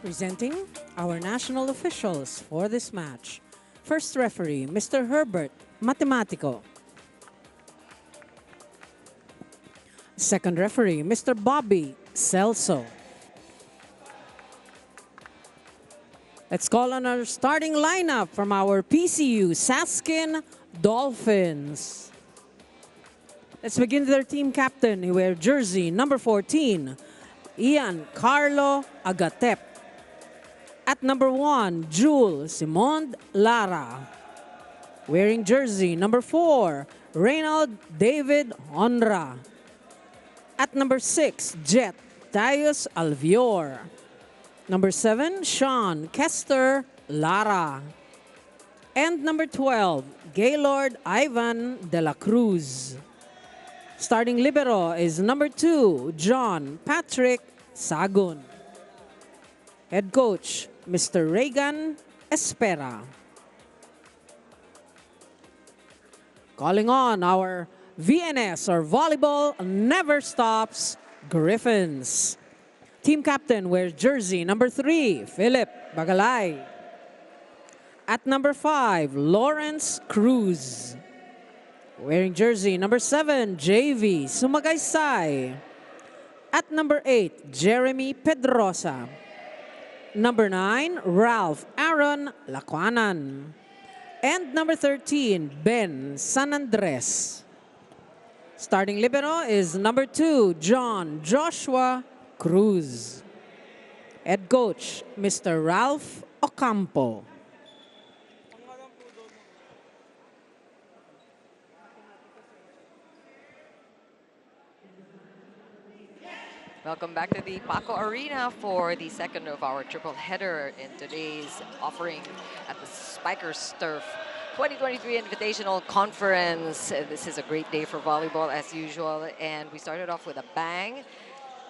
Presenting our national officials for this match. First referee, Mr. Herbert Matematico. Second referee, Mr. Bobby Celso. Let's call on our starting lineup from our PCU SASKIN Dolphins. Let's begin with their team captain. He wears jersey number 14, Ian Carlo Agatep. At number 1, Jewel Simond Lara. Wearing jersey number 4, Reynald David Honra. At number 6, Jet Tayos Alvior. Number 7, Sean Kester Lara. And number 12, Gaylord Ivan de la Cruz. Starting libero is number 2, John Patrick Sagun. Head coach, Mr. Reagan Espera. Calling on our VNS or Volleyball Never Stops Griffins. Team captain wears jersey number 3, Philip Bagalay. At number 5, Lawrence Cruz. Wearing jersey number 7, JV Sumagaysay. At number 8, Jeremy Pedrosa. Number 9, Ralph Aaron Lacuanan. And number 13, Ben San Andres. Starting libero is number 2, John Joshua Cruz. Head coach, Mr. Ralph Ocampo. Welcome back to the Paco Arena for the second of our triple header in today's offering at the Spikers Turf 2023 Invitational Conference. This is a great day for volleyball as usual, and we started off with a bang.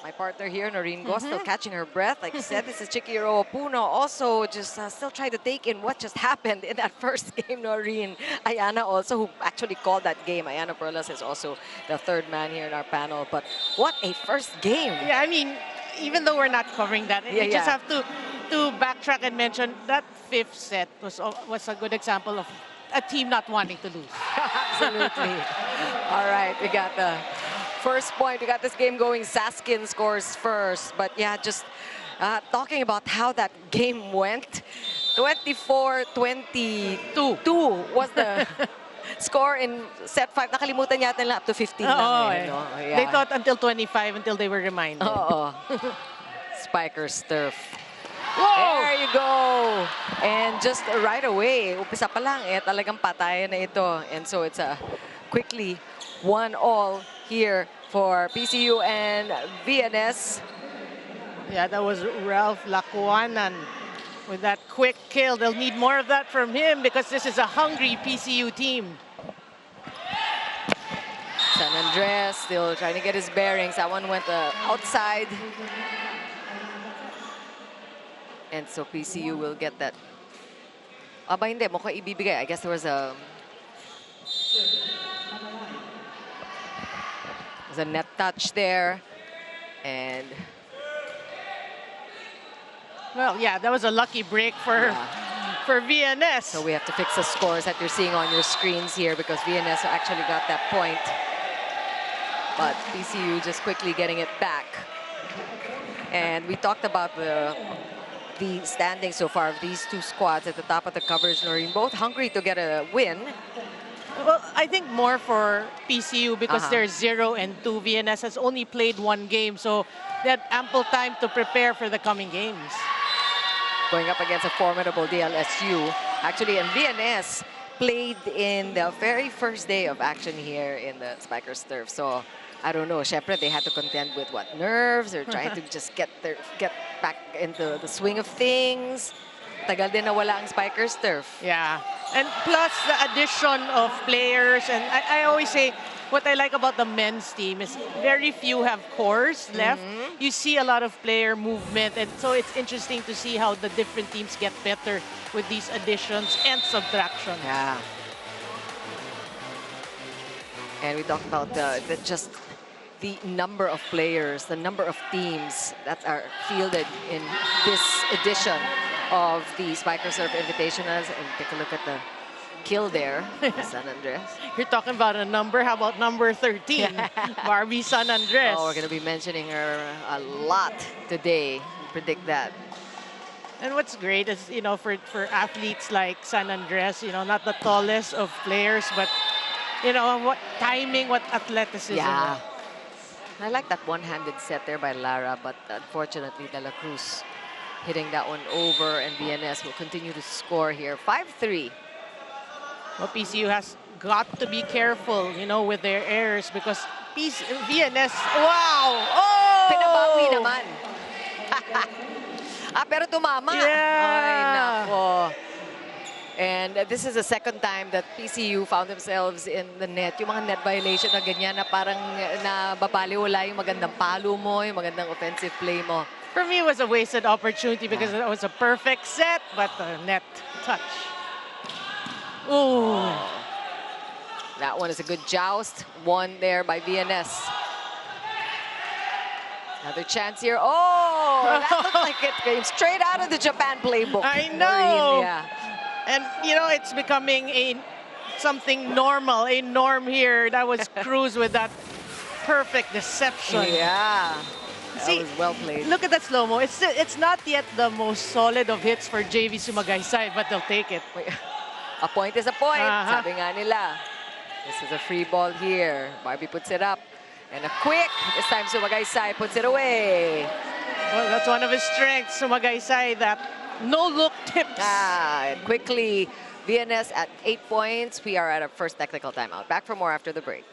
My partner here, Noreen Gosto, catching her breath. Like you said, this is Chikiro Puno. Also, just still trying to take in what just happened in that first game, Noreen. Ayana also, who actually called that game. Ayana Perlas is also the third man here in our panel. But what a first game. Yeah, I mean, even though we're not covering that, we just have to backtrack and mention that fifth set was a good example of a team not wanting to lose. Absolutely. All right, we got the first point. We got this game going. Saskin scores first. But yeah, just talking about how that game went. 24-22 was the score in set 5. Nakalimutan yata nila up to 15 lang. No? Yeah. They thought until 25 until they were reminded. Spikers Turf. Whoa! There you go. And just right away, upisa pa lang, talagang patayan na ito. And so it's a quickly 1-all here for PCU and VNS. Yeah, that was Ralph Lacuanan with that quick kill. They'll need more of that from him because this is a hungry PCU team. San Andres still trying to get his bearings. That one went outside. And so PCU will get that. Aba hindi, mukhang ibibigay. I guess there was a net touch there. And well, yeah, that was a lucky break for VNS. So we have to fix the scores that you're seeing on your screens here because VNS actually got that point. But PCU just quickly getting it back. And we talked about the standings so far of these two squads at the top of the covers, Noreen, both hungry to get a win. Well, I think more for PCU because they're 0-2. VNS has only played one game, so they had ample time to prepare for the coming games. Going up against a formidable DLSU. Actually, and VNS played in the very first day of action here in the Spikers Turf. So I don't know, syempre they had to contend with what, nerves or trying to just get back into the swing of things. Tagal din nawala ang Spikers Turf. Yeah, and plus the addition of players. And I always say, what I like about the men's team is very few have cores left. You see a lot of player movement, and so it's interesting to see how the different teams get better with these additions and subtractions. Yeah. And we talked about just the number of players, the number of teams that are fielded in this edition of the Spiker Surf Invitationals. And take a look at the kill there, San Andres. You're talking about a number. How about number 13, Barbie San Andres? Oh, we're going to be mentioning her a lot today. Predict that. And what's great is, you know, for athletes like San Andres, you know, not the tallest of players, but, you know, what timing, what athleticism. Yeah. I like that one-handed set there by Lara, but unfortunately, De La Cruz hitting that one over, and VNS will continue to score here. 5-3. Well, PCU has got to be careful, you know, with their errors because VNS, wow! Oh! Pinabawi naman. Pero tumama. Yeah. Ay, nako. And this is the second time that PCU found themselves in the net. Yung mga net violation na ganyan na parang nababaliwala yung magandang palo mo, yung magandang offensive play mo. For me, it was a wasted opportunity because it was a perfect set, but a net touch. Ooh. That one is a good joust. One there by VNS. Another chance here. Oh, that looked like it came straight out of the Japan playbook. I know. Maureen, yeah. And, you know, it's becoming something normal, a norm here. That was Cruz with that perfect deception. Yeah. See, that was well played. Look at that slow-mo. It's not yet the most solid of hits for JV Sumagaysay, but they'll take it. Wait. A point is a point. Sabi nga nila. This is a free ball here. Barbie puts it up. And a quick. This time Sumagaysay puts it away. Well, that's one of his strengths, Sumagaysay, that no-look tips. And quickly, VNS at 8 points. We are at our first technical timeout. Back for more after the break.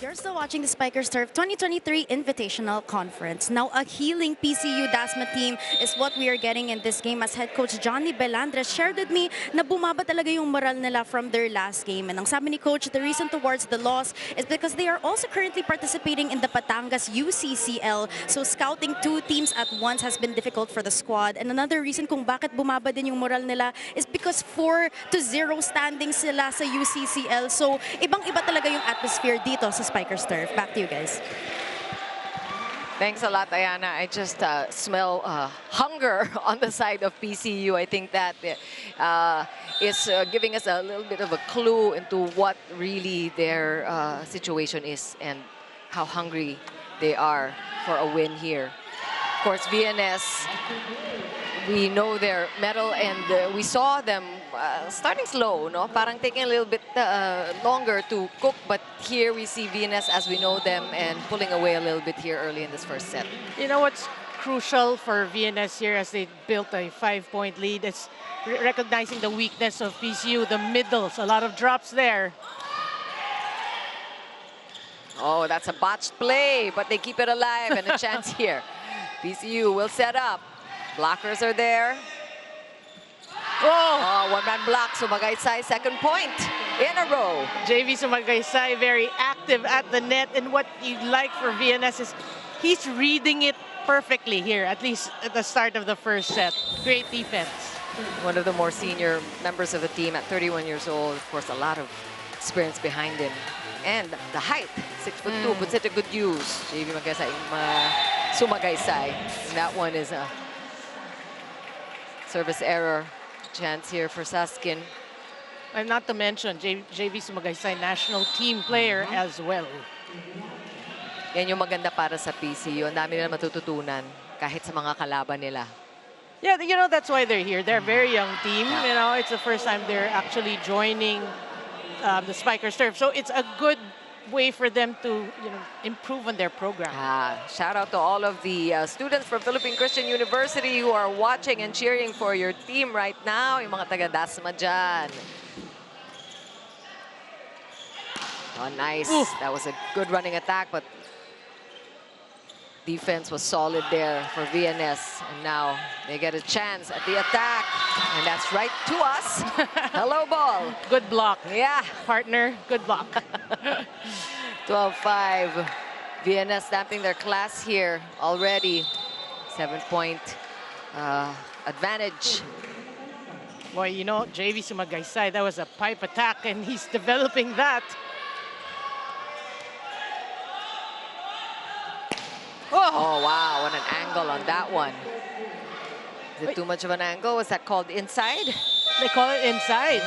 You're still watching the Spiker Surf 2023 Invitational Conference. Now, a healing PCU Dasma team is what we are getting in this game as head coach Johnny Belandres shared with me na bumaba talaga yung moral nila from their last game. And ang sabi ni coach, the reason towards the loss is because they are also currently participating in the Batangas UCCL. So scouting 2 teams at once has been difficult for the squad. And another reason kung bakit bumaba din yung moral nila is because 4-0 standing sila sa UCCL. So ibang-iba talaga yung atmosphere dito sa Spiker Surf. Back to you guys. Thanks a lot, Ayana. I just smell hunger on the side of PCU. I think that is giving us a little bit of a clue into what really their situation is and how hungry they are for a win here. Of course, VNS, we know their medal, and we saw them starting slow, no? Parang taking a little bit longer to cook, but here we see VNS as we know them and pulling away a little bit here early in this first set. You know what's crucial for VNS here as they built a 5-point lead is recognizing the weakness of PCU, the middles, a lot of drops there. Oh, that's a botched play, but they keep it alive and a chance here. PCU will set up. Blockers are there. Oh, one-man block. Sumagaysay, second point in a row. JV Sumagaysay very active at the net, and what you like for VNS is he's reading it perfectly here, at least at the start of the first set. Great defense. One of the more senior members of the team at 31 years old. Of course, a lot of experience behind him. And the height, 6'2", puts it to good use. JV Sumagaysay. And that one is a service error. Chance here for SASKIN. And not to mention, JV Sumagaysay, national team player as well. Yan yung maganda para sa PCU. Ang dami nila matututunan kahit sa mga kalaban nila. Yeah, you know, that's why they're here. They're a very young team. You know, it's the first time they're actually joining the Spiker Surf. So it's a good way for them to, improve on their program. Shout out to all of the students from Philippine Christian University who are watching and cheering for your team right now. Yung mga taga Dasma dyan. Oh, nice. Ooh. That was a good running attack, but defense was solid there for VNS. And now they get a chance at the attack. And that's right to us. Hello, ball. Good block. Yeah. Partner, good block. 12-5. VNS stamping their class here already. 7-point advantage. Boy, JV Sumagaysay, that was a pipe attack, and he's developing that. Oh, wow, what an angle on that one. Is it too much of an angle? Was that called inside? They call it inside.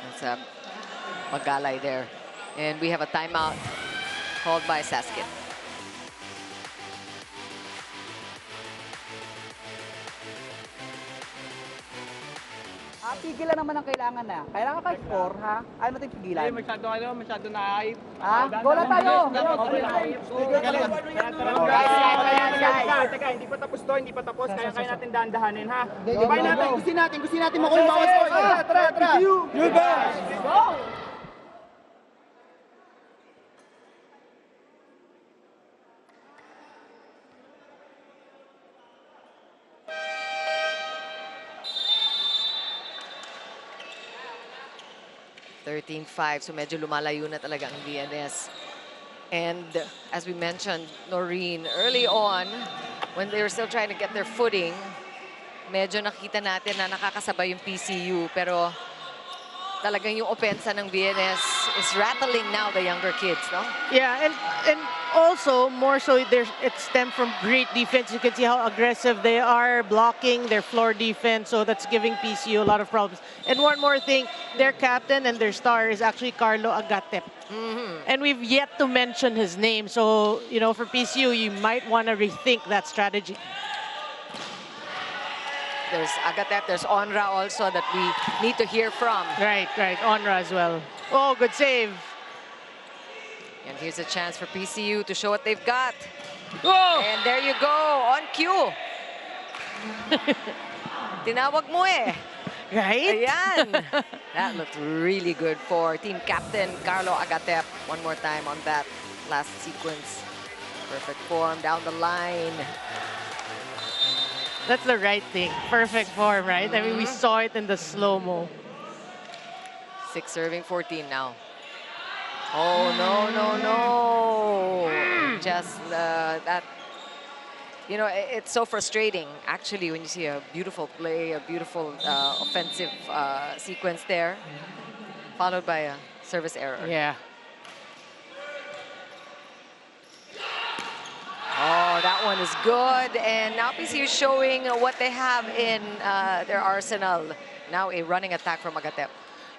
That's a magalay there. And we have a timeout called by SASKIN. Pigilan naman ang kailangan na. Kailangan ka score, ha? Ayaw natin pigilan. Masyado na-hype. Ha? Goal na tayo! Teka, hindi pa tapos to, hindi pa tapos. Kaya natin dahan-dahanin, ha? Ibay natin, gusto natin makuha yung bawat score. Tara! You're best! Go! So medyo lumalayo na talaga ang VNS. And as we mentioned, Noreen, early on, when they were still trying to get their footing, medyo nakita natin na nakakasabay yung PCU. Pero talagang yung opensa ng VNS is rattling now the younger kids, no? Yeah, and also, more so, it stemmed from great defense. You can see how aggressive they are, blocking their floor defense, so that's giving PCU a lot of problems. And one more thing, their captain and their star is actually Carlo Agatep. And we've yet to mention his name, so, for PCU, you might want to rethink that strategy. There's Agatep, there's Onra also that we need to hear from. Right, Onra as well. Oh, good save. And here's a chance for PCU to show what they've got. Oh! And there you go, on cue. Tinawag mo eh. Right? Ayan. That looked really good for team captain Carlo Agatep. One more time on that last sequence. Perfect form down the line. That's the right thing. Perfect form, right? I mean, we saw it in the slow-mo. 6 serving 14 now. Oh, no. Just that, it's so frustrating, actually, when you see a beautiful play, a beautiful offensive sequence there, followed by a service error. Yeah. Oh, that one is good. And now PCU is showing what they have in their arsenal. Now a running attack from Agatep.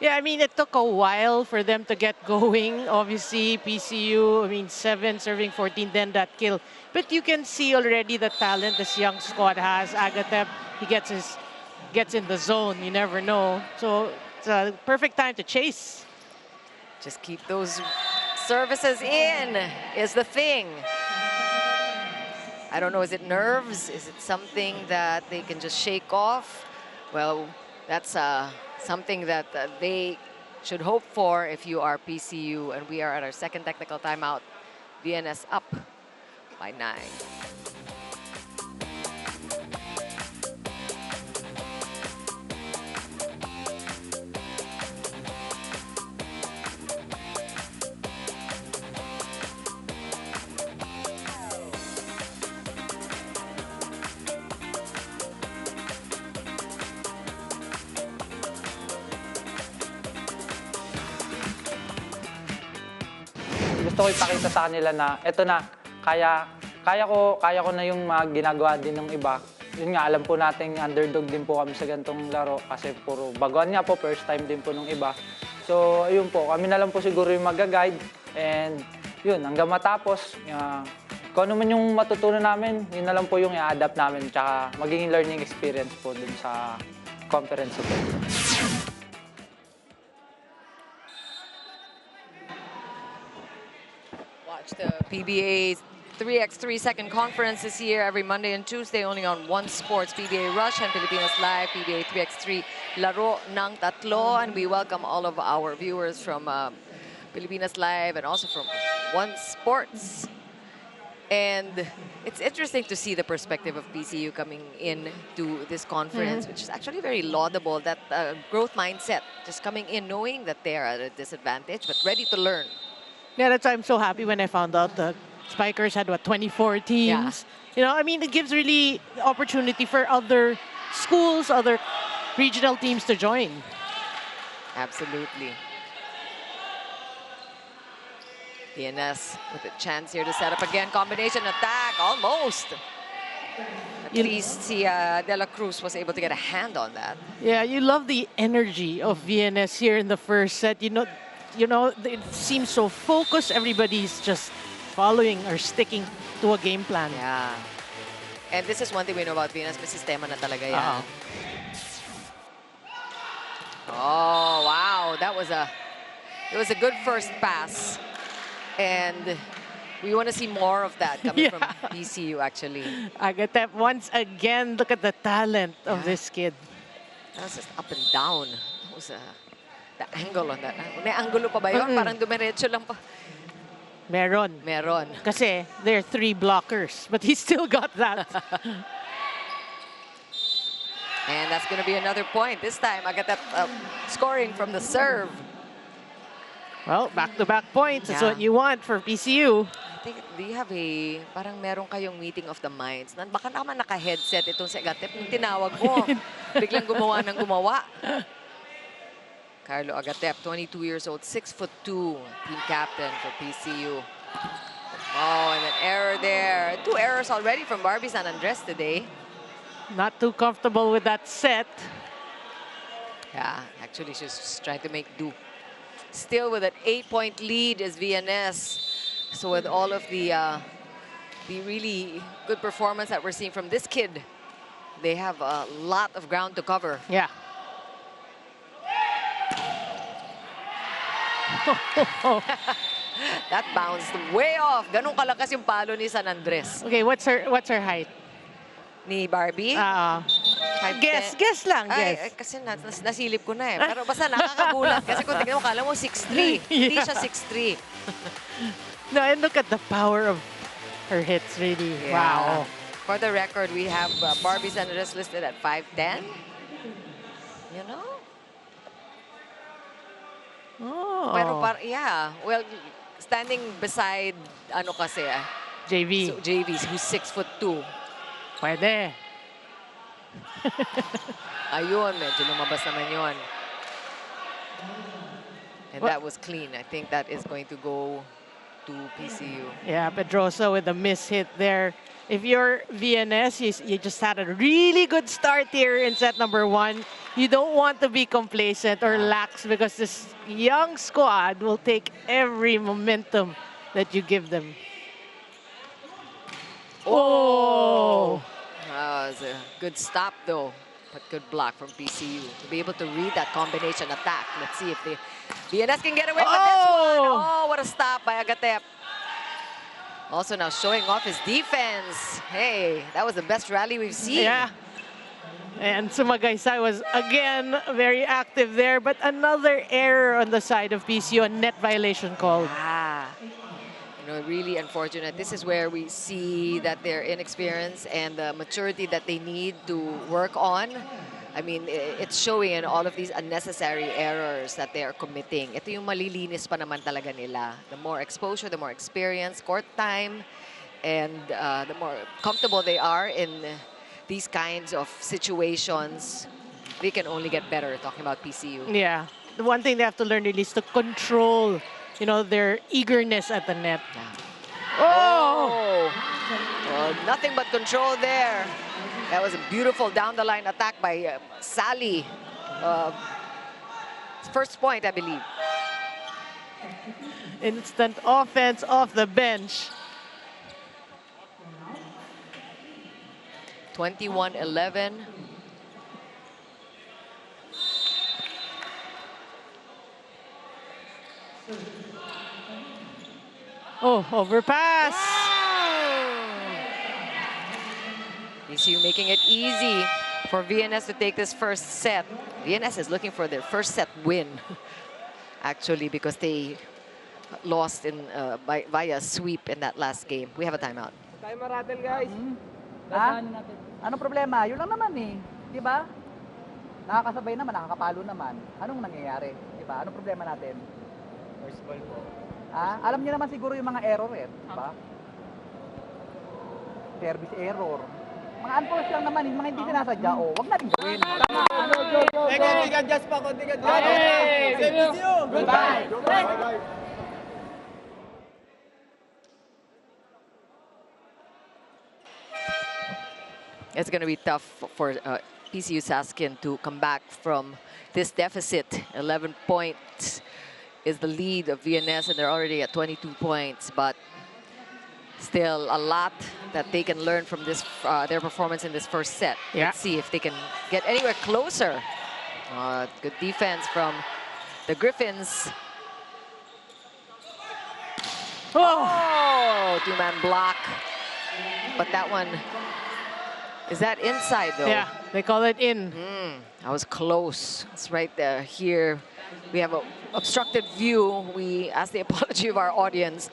Yeah, I mean, it took a while for them to get going. Obviously, PCU, 7 serving 14, then that kill. But you can see already the talent this young squad has. Agatep, he gets in the zone. You never know. So it's a perfect time to chase. Just keep those services in is the thing. I don't know, is it nerves? Is it something that they can just shake off? Well, that's something that they should hope for if you are PCU. And we are at our second technical timeout. VNS up by 9. Gusto ko ipakita sa kanila na eto na, kaya ko na yung mga ginagawa din ng iba. Yun nga, alam po natin underdog din po kami sa ganitong laro kasi puro baguhan nga po, first time din po ng iba. So, ayun po, kami na lang po siguro yung mag-guide and yun, hanggang matapos, kung ano man yung matutunan namin, yun na lang po yung i-adapt namin tsaka magiging learning experience po dun sa conference po. watch the PBA's 3x3 second conference this year every Monday and Tuesday only on One Sports, PBA Rush and Filipinas Live, PBA 3x3 Laro ng Tatlo. And we welcome all of our viewers from Filipinas Live and also from One Sports. And it's interesting to see the perspective of PCU coming in to this conference, which is actually very laudable, that growth mindset, just coming in knowing that they're at a disadvantage, but ready to learn. Yeah, that's why I'm so happy when I found out the Spikers had, what, 24 teams? Yeah. You know, I mean, it gives really opportunity for other schools, other regional teams to join. Absolutely. VNS with a chance here to set up again. Combination attack, almost. At least De La Cruz was able to get a hand on that. Yeah, you love the energy of VNS here in the first set. You know, it seems so focused. Everybody's just following or sticking to a game plan. Yeah. And this is one thing we know about VNS. May sistema na talaga yan. Oh, wow. It was a good first pass. And we want to see more of that coming from PCU, actually. Agatep, once again, look at the talent of this kid. That was just up and down. That was the angle on that. May angulo pa ba yun? Parang dumiretso lang pa. Meron. Meron. Kasi there are 3 blockers, but he still got that. And that's going to be another point. This time, Agatep scoring from the serve. Well, back-to-back points. That's what you want for PCU. I think, do you have parang meron kayong meeting of the minds? Baka naman naka-headset itong si Agatep. Nung tinawag mo, biglang gumawa ng gumawa. Carlo Agatep, 22 years old, 6'2", team captain for PCU. Oh, and an error there. 2 errors already from Barbie San Andres today. Not too comfortable with that set. Yeah, actually she's just trying to make do. Still with an 8-point lead is VNS. So with all of the really good performance that we're seeing from this kid, they have a lot of ground to cover. Yeah. That bounced way off. Ganun kalakas yung palo ni San Andres. Okay, what's her height? Ni Barbie? Guess lang, guess. Ay, kasi nasilip ko na eh. Pero basta nakakagulat. Kasi kung tignan mo, kala mo 6'3". Hindi siya 6'3". No, and look at the power of her hits, really. Yeah. Wow. For the record, we have Barbie San Andres listed at 5'10". You know? Oh. Pero yeah. Well, standing beside, ano kasi, JV. so JV, who's 6'2". Pwede. Ayun, medyo lumabas naman yun. And that was clean. I think that is going to go to PCU. Yeah, Pedrosa with a miss hit there. If you're VNS, you just had a really good start here in set number 1. You don't want to be complacent or lax because this young squad will take every momentum that you give them. Oh! That was a good stop, though. But good block from PCU to be able to read that combination attack. Let's see if the VNS can get away with this one. Oh, what a stop by Agatep. Also now showing off his defense. Hey, that was the best rally we've seen. Yeah. And Sumagaysay was, again, very active there. But another error on the side of PCU, a net violation called. You know, really unfortunate. This is where we see that their inexperience and the maturity that they need to work on. I mean, it's showing in all of these unnecessary errors that they are committing. Ito yung malilinis pa naman talaga nila. The more exposure, the more experience, court time, and the more comfortable they are in these kinds of situations, they can only get better, talking about PCU. Yeah. The one thing they have to learn really is to control, you know, their eagerness at the net. Yeah. Oh! Well, nothing but control there. That was a beautiful down-the-line attack by Sally. First point, I believe. Instant offense off the bench. 21-11. Oh, overpass. PCU making it easy for VNS to take this first set. VNS is looking for their first set win, actually, because they lost in via sweep in that last game. We have a timeout. Tayo maratel, guys. Ha? Anong problema? Yun lang naman eh. Di ba? Nakakasabay naman, nakakapalo naman. Anong nangyayari? Di ba? Anong problema natin? First ball po. Ha? Alam niyo naman siguro yung mga error eh. Di ba? Service error. Mga unforced lang naman, yung mga hindi sinasadya. Oh, wag natin gawin. Konting adjust pa, konting adjust. PCU! Goodbye! It's going to be tough for PCU SASKIN to come back from this deficit. 11 points is the lead of VNS, and they're already at 22 points. But still a lot that they can learn from this their performance in this first set. Yeah. Let's see if they can get anywhere closer. Good defense from the Griffins. Oh, two-man block. But that one, is that inside though? Yeah, they call it in. That was close. It's right there. Here we have an obstructed view. We ask the apology of our audience.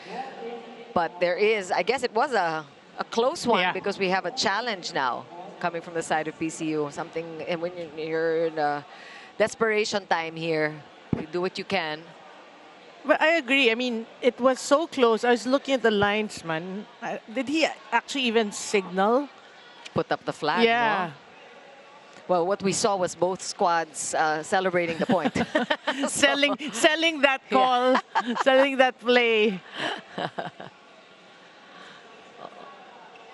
But there is, I guess it was a close one, Yeah. because we have a challenge now coming from the side of PCU. Something, and when you're in a desperation time here, you do what you can. But I agree. I mean, it was so close. I was looking at the linesman. Did he actually even signal? Put up the flag, Yeah. no? Well, what we saw was both squads celebrating the point. selling that call, selling that play.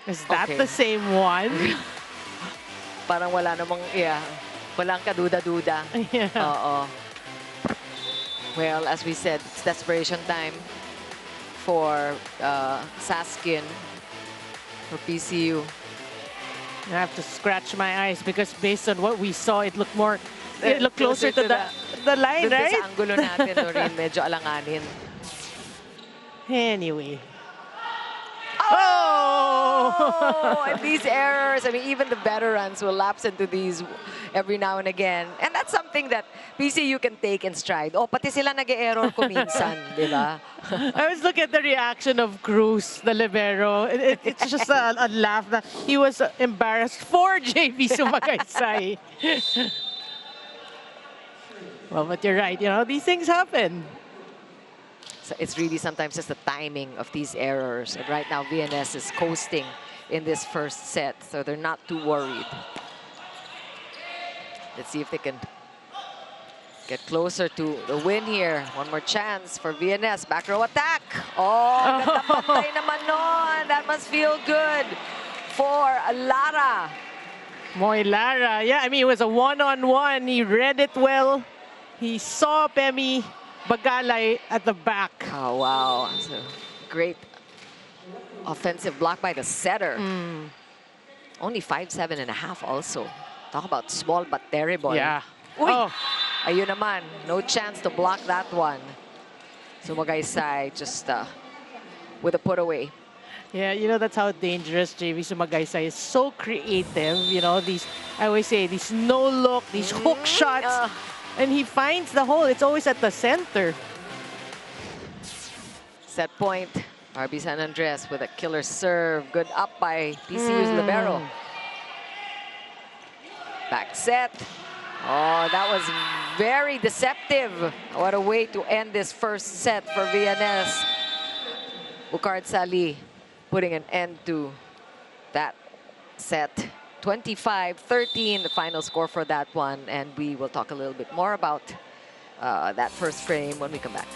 Is that Okay. the same one? Parang wala namang, walang kaduda-duda. Yeah. Oo. Well, as we said, it's desperation time for SASKIN, for PCU. I have to scratch my eyes because based on what we saw, it looked more, it looked closer to the line, Doon right? sa angulo natin, Noreen, medyo alanganin. Anyway. Oh, and these errors, I mean, even the veterans will lapse into these every now and again. And that's something that PCU can take in stride. Oh, pati sila nag-error ko minsan, di ba? I was looking at the reaction of Cruz, the libero. It's just a laugh. That he was embarrassed for JV Sumagaysay. Well, but you're right. You know, these things happen. So it's really sometimes just the timing of these errors. And right now, VNS is coasting in this first set, so they're not too worried. Let's see if they can get closer to the win here. One more chance for VNS. Back row attack. Oh, ganda pantay naman nun. That must feel good for Lara. Moy Lara. Yeah, I mean, it was a one-on-one. He read it well. He saw Pemi Bagalay at the back. Oh, wow. That's a great offensive block by the setter. Only 5'7.5" also. Talk about small but terrible. Yeah. Uy! Oh. Ayun naman. No chance to block that one. Sumagaysay just with a put away. Yeah, you know, that's how dangerous JV Sumagaysay is. So creative, you know, these, I always say, these no-look, these hook shots. And he finds the hole. It's always at the center. Set point. RB San Andres with a killer serve. Good up by PCU's libero. Back set. Oh, that was very deceptive. What a way to end this first set for VNS. Bukard Sali putting an end to that set. 25-13, the final score for that one. And we will talk a little bit more about that first frame when we come back.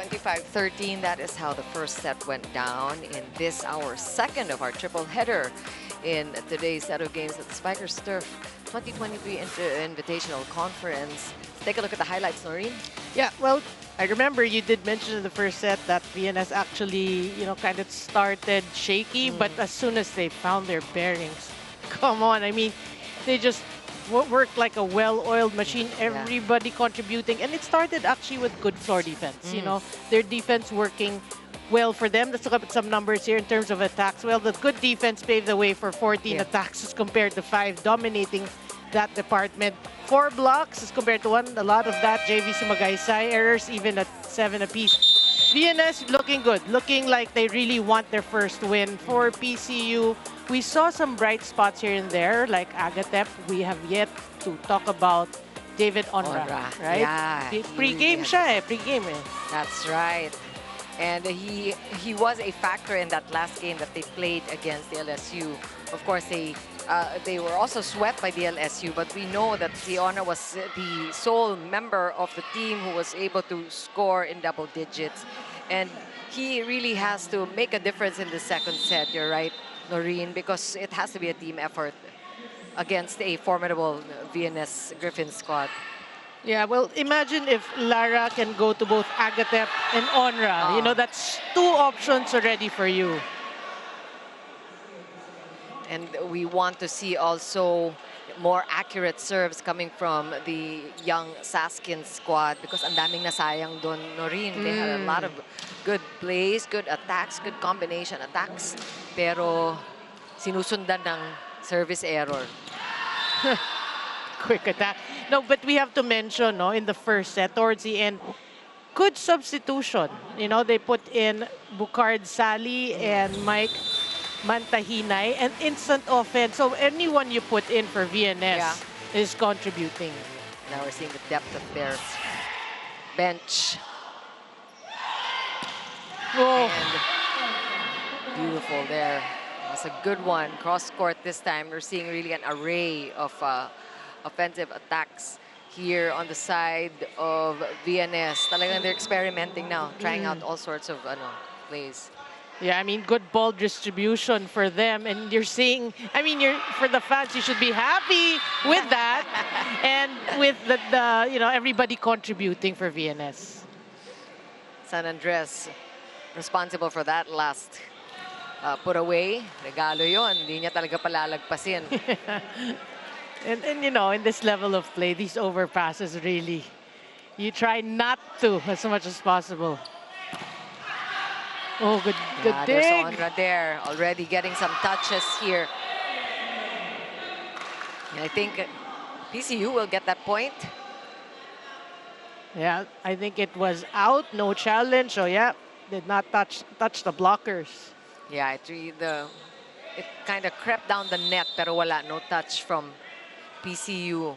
25-13, that is how the first set went down in this, our second of our triple header in today's set of games at the Spikers Turf 2023 Invitational Conference. Let's take a look at the highlights, Noreen. Yeah, well, I remember you did mention in the first set that VNS actually, kind of started shaky, but as soon as they found their bearings, come on, I mean, they just worked like a well-oiled machine, everybody contributing, and it started actually with good floor defense, their defense working well for them. Let's look up at some numbers here in terms of attacks. Well, the good defense paved the way for 14 attacks as compared to 5, dominating that department. 4 blocks as compared to 1. A lot of that JV Sumagaysay errors, even at 7 apiece. VNS looking good, looking like they really want their first win. For PCU, we saw some bright spots here and there, like Agatep. We have yet to talk about David Onra, right? Yeah. Pre-game siya pre-game That's right. And he was a factor in that last game that they played against the LSU. Of course, they were also swept by the LSU, but we know that Siona was the sole member of the team who was able to score in double digits. And he really has to make a difference in the second set, you're right, Noreen, because it has to be a team effort against a formidable VNS Griffins squad. Yeah, well, imagine if Lara can go to both Agatep and Onra. That's 2 options already for you. And we want to see also more accurate serves coming from the young SASKIN squad because ang daming nasayang doon, Noreen. They had a lot of good plays, good attacks, good combination attacks. Pero sinusundan ng service error. Quick attack. No, but we have to mention, in the first set, towards the end, good substitution. They put in Bukard Sali and Mike Mantahinay, and instant offense. So anyone you put in for VNS is contributing. Now we're seeing the depth of their bench. Oh. And beautiful there. That's a good one. Cross court this time. We're seeing really an array of offensive attacks here on the side of VNS. Talagang they're experimenting now, trying out all sorts of plays. Yeah, I mean, good ball distribution for them. And you're seeing, for the fans, you should be happy with that. And with the everybody contributing for VNS. San Andres responsible for that last put away. Regalo yon. Hindi niya talaga palalagpasin. And in this level of play, these overpasses really, you try not to as much as possible. Oh, good dig. There's Onra there, already getting some touches here. And I think PCU will get that point. Yeah, I think it was out, no challenge. So yeah, did not touch the blockers. Yeah, it kind of crept down the net, pero wala, no touch from PCU.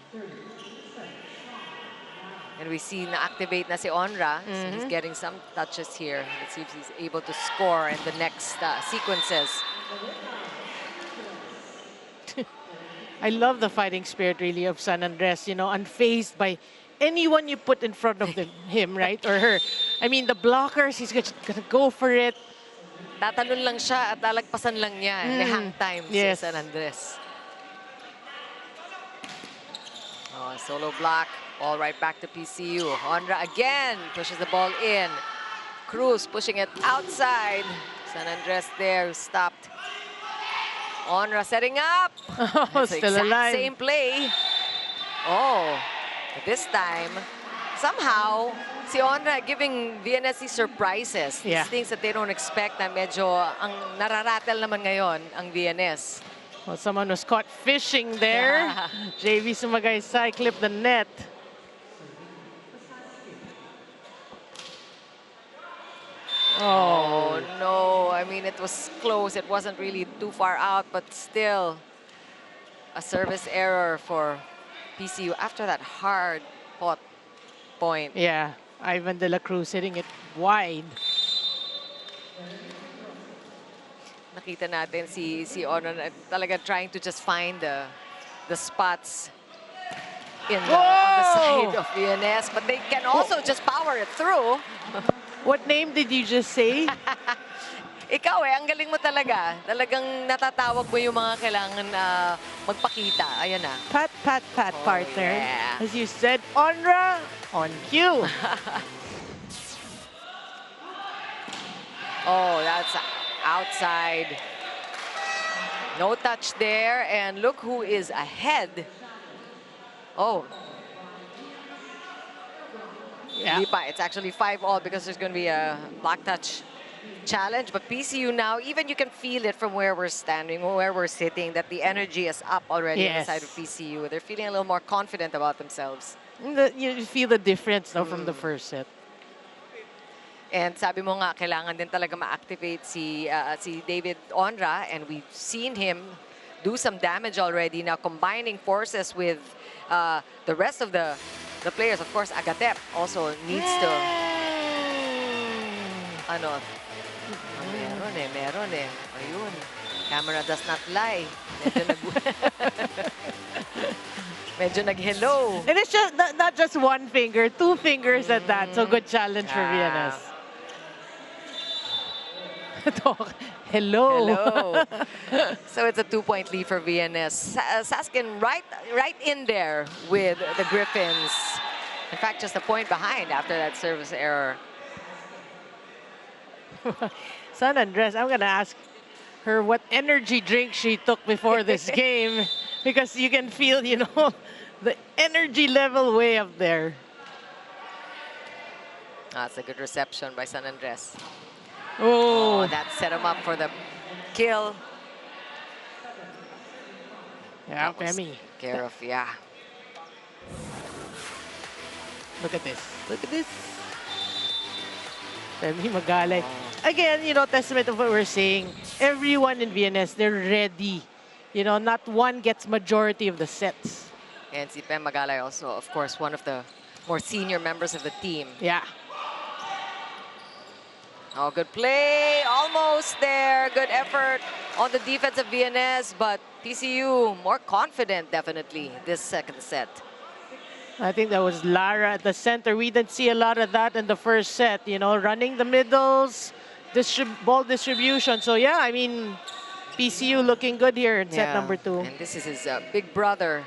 And we see na-activate na si Onra. So he's getting some touches here. Let's see if he's able to score in the next sequences. I love the fighting spirit, really, of San Andres. Unfazed by anyone you put in front of him, right? Or her. I mean, the blockers, he's gonna go for it. Tatalon lang siya at lalagpasan lang niya. May hang time si San Andres. Solo block. All right, back to PCU. Onra again pushes the ball in. Cruz pushing it outside. San Andres there, stopped. Onra setting up. Oh, still alive. Same play. Oh, this time, somehow, si Onra giving VNS surprises. These things that they don't expect na medyo ang nararatel naman ngayon ang VNS. Well, someone was caught fishing there. JV Sumagaysay clipped the net. Oh, no. I mean, it was close. It wasn't really too far out, but still a service error for PCU after that hard pot point. Yeah, Ivan de la Cruz hitting it wide. Nakita natin si Ono talaga trying to just find the spots on the side of VNS, but they can also just power it through. What name did you just say? Ikaw ang galing mo talaga. Talagang natatawag mo yung mga kailangan magpakita. Ayan na. Pat, pat, pat, Oh, partner. yeah. As you said, Onra, on cue. Oh, that's outside. No touch there. And look who is ahead. Oh, Yeah. Lipa, it's actually 5-all because there's going to be a black touch challenge. But PCU now, even you can feel it from where we're standing, where we're sitting, that the energy is up already on the side of PCU. They're feeling a little more confident about themselves. You feel the difference though from the first set. And sabi mo nga, kailangan din talaga ma-activate si David Onra. And we've seen him do some damage already. Now combining forces with the rest of the players. Of course, Agatep also needs to... Ano? Meron eh. Ayun. Camera does not lie. Medyo nag-hello. And it's just not just one finger, two fingers at that. So good challenge for VNS. Hello. Hello. So it's a 2-point lead for VNS. Saskin right in there with the Griffins. In fact, just a point behind after that service error. San Andres, I'm going to ask her what energy drink she took before this game because you can feel, you know, the energy level way up there. That's a good reception by San Andres. Oh, That set him up for the kill. yeah, That was Femi. care of, yeah. Look at this. Look at this. Femi Magalay. Again, you know, testament of what we're saying. Everyone in VNS, they're ready. You know, not one gets majority of the sets. And si Pem Magalay also, of course, one of the more senior members of the team. Yeah. Oh, good play. Almost there. Good effort on the defense of VNS, but PCU more confident, definitely, this second set. I think that was Lara at the center. We didn't see a lot of that in the first set, you know, running the middles, ball distribution. So, yeah, I mean, PCU looking good here in set number 2. And this is his big brother,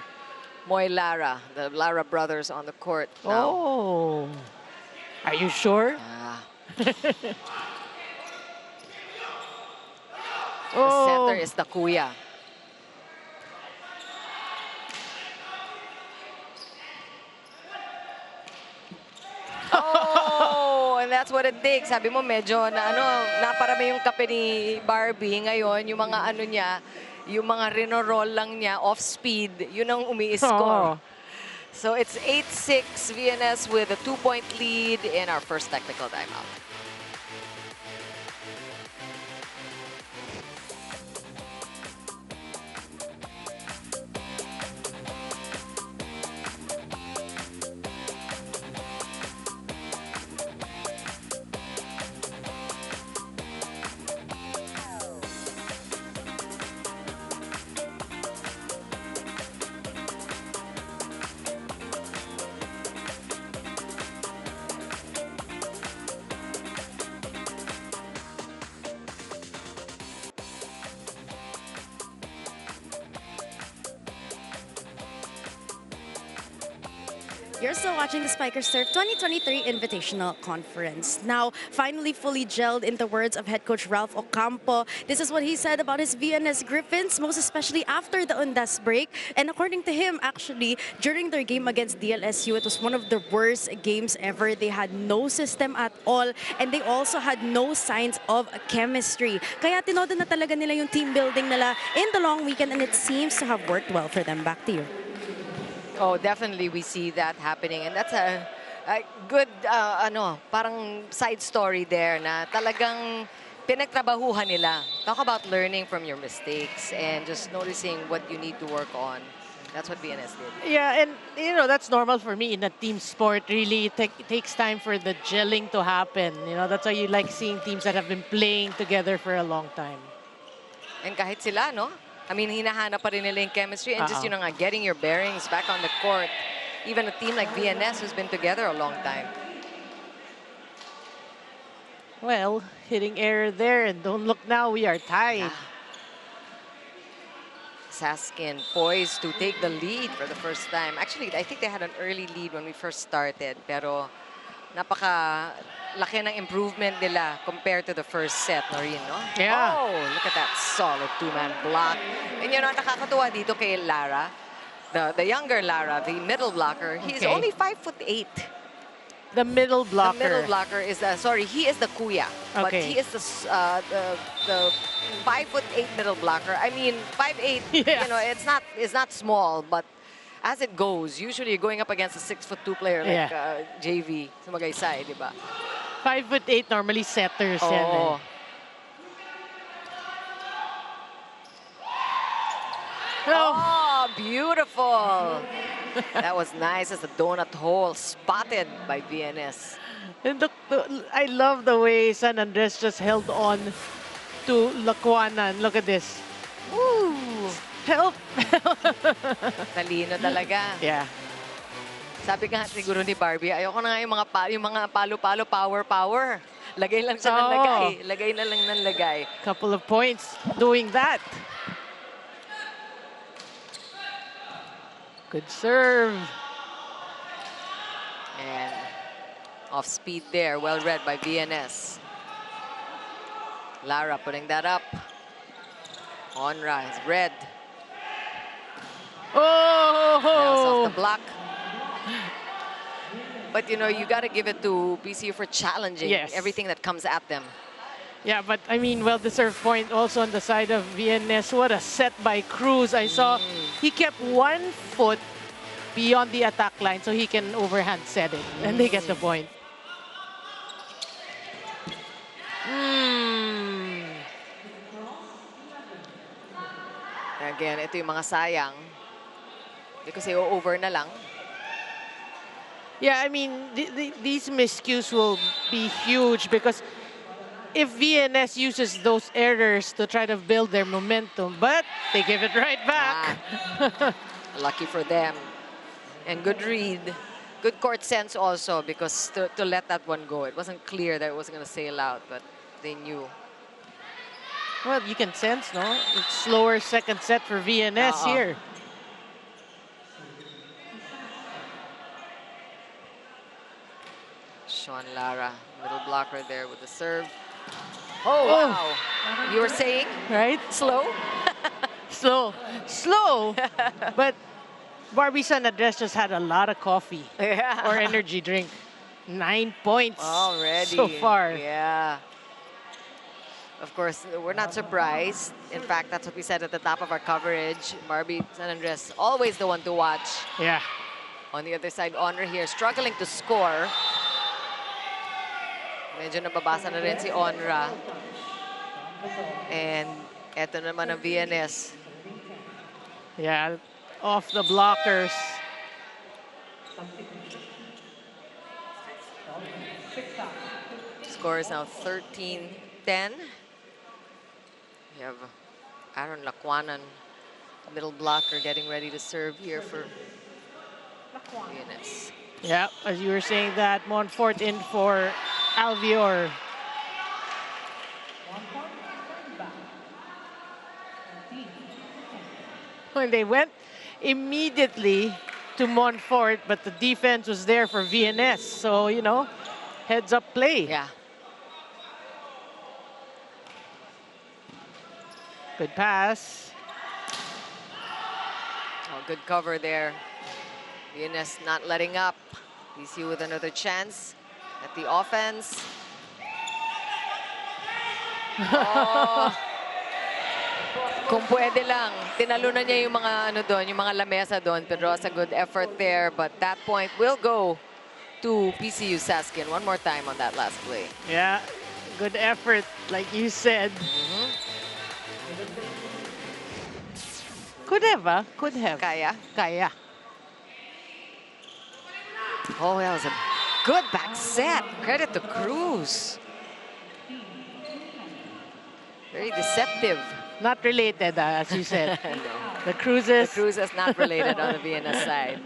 Moy Lara, the Lara brothers on the court now. Oh, are you sure? The center is the Kuya. Oh, and that's what it takes. Sabi mo medyo naparami yung kape ni Barbie ngayon, yung mga ano niya, yung mga rino-roll lang niya off speed, yun ang umi-score. So it's 8-6 VNS with a 2-point lead in our first technical timeout. You're still watching the Spikers Surf 2023 Invitational Conference. Now, finally fully gelled in the words of head coach Ralph Ocampo. This is what he said about his VNS Griffins, most especially after the Undas break. And according to him, actually, during their game against DLSU, it was one of the worst games ever. They had no system at all, and they also had no signs of chemistry. Kaya tinodo na talaga nila yung team building nila in the long weekend, and it seems to have worked well for them. Back to you. Oh, definitely we see that happening. And that's a good, parang side story there na talagang pinagtrabahuhan nila. Talk about learning from your mistakes and just noticing what you need to work on. That's what VNS did. Yeah, and, you know, that's normal for me in a team sport. Really, it takes time for the gelling to happen. You know, that's why you like seeing teams that have been playing together for a long time. And kahit sila, no? I mean, hinahanap pa rin nila yung chemistry and just, you know, getting your bearings back on the court. Even a team like VNS who's been together a long time. Well, hitting error there, and don't look now, we are tied. Saskin poised to take the lead for the first time. Actually, I think they had an early lead when we first started, pero napaka laki ng improvement nila compared to the first set, Noreen, no? Yeah. Oh, look at that solid two-man block. And you know, nakakatuwa dito kay Lara, the younger Lara, the middle blocker, he's Okay. only 5'8". The middle blocker. The middle blocker is sorry, he is the kuya, but Okay. he is the 5'8" middle blocker. I mean, 5'8", Yeah. you know, it's not small, but as it goes, usually you're going up against a 6'2" player like JV sa Magaysay, di ba? 5'8", normally setters. Yan, eh. Oh. Oh, beautiful. That was nice as a donut hole spotted by VNS. And I love the way San Andres just held on to Lacuanan. Look at this. Woo! Help! Talino talaga. Yeah. Sabi nga siguro ni Barbie, ayoko na nga yung mga palo-palo, power. Lagay lang siya ng Oo. lagay. Lagay na lang ng lagay. Couple of points doing that. Good serve. And off speed there, well read by VNS. Lara putting that up. Onra is red. Now Oh! off the block. But you know, you got to give it to PCU for challenging Yes. everything that comes at them. Yeah, but I mean, well-deserved point also on the side of VNS. What a set by Cruz. I saw he kept 1 foot beyond the attack line so he can overhand set it. And they get the point. Again, ito yung mga sayang. Hindi kasi over na lang. Yeah, I mean, these miscues will be huge because if VNS uses those errors to try to build their momentum, but they give it right back. Lucky for them. And good read. Good court sense also because to let that one go. It wasn't clear that it wasn't going to sail out, but they knew. Well, you can sense, no? It's slower second set for VNS here. Sean Lara, middle blocker there with the serve. Oh, wow. You were saying? Right? Slow? Slow. But Barbie San Andres just had a lot of coffee or energy drink. 9 points Already. so far. Yeah. Of course, we're not surprised. In fact, that's what we said at the top of our coverage. Barbie San Andres, always the one to watch. Yeah. On the other side, Honor here, struggling to score. Medyo nababasa na rin si Onra. And eto naman ang VNS. Yeah, off the blockers. Score is now 13-10. We have Aaron Lacuanan, middle blocker, getting ready to serve here for VNS. Yeah, as you were saying that, Montfort in for Alvior. When they went immediately to Montfort, but the defense was there for VNS. So, you know, heads up play. Yeah. Good pass. Oh, good cover there. VNS not letting up. PC with another chance at the offense. Oh. Kung pwede lang, tinalunan niya yung mga ano doon, yung mga lamesa doon. Pero it's a good effort there, but that point will go to PCU Saskin. One more time on that last play. Yeah, good effort, like you said. Could have, huh? Could have. Kaya? Kaya. Oh, that was a good back set. Credit to Cruz. Very deceptive. Not related, as you said. No. The Cruises. The Cruz is not related on the VNS side.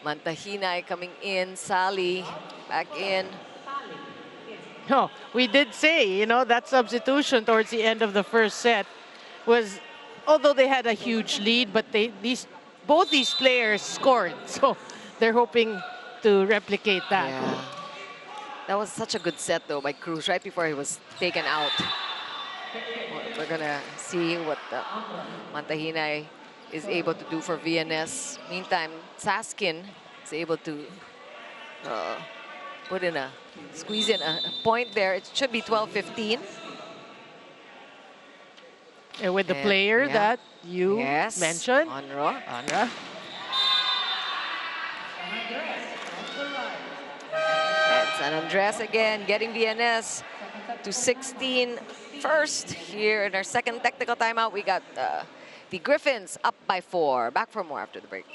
Mantahinay coming in. Sally back in. No, we did say, you know, that substitution towards the end of the first set was, although they had a huge lead, but both these players scored. So they're hoping to replicate that. Yeah. That was such a good set, though, by Cruz right before he was taken out. We're going to see what Mantahinay is able to do for VNS. Meantime, Saskin is able to squeeze in a point there. It should be 12-15. And with the player that you mentioned. Onra. And San Andres again getting VNS to 16 first. Here in our second technical timeout, we got the Griffins up by 4. Back for more after the break.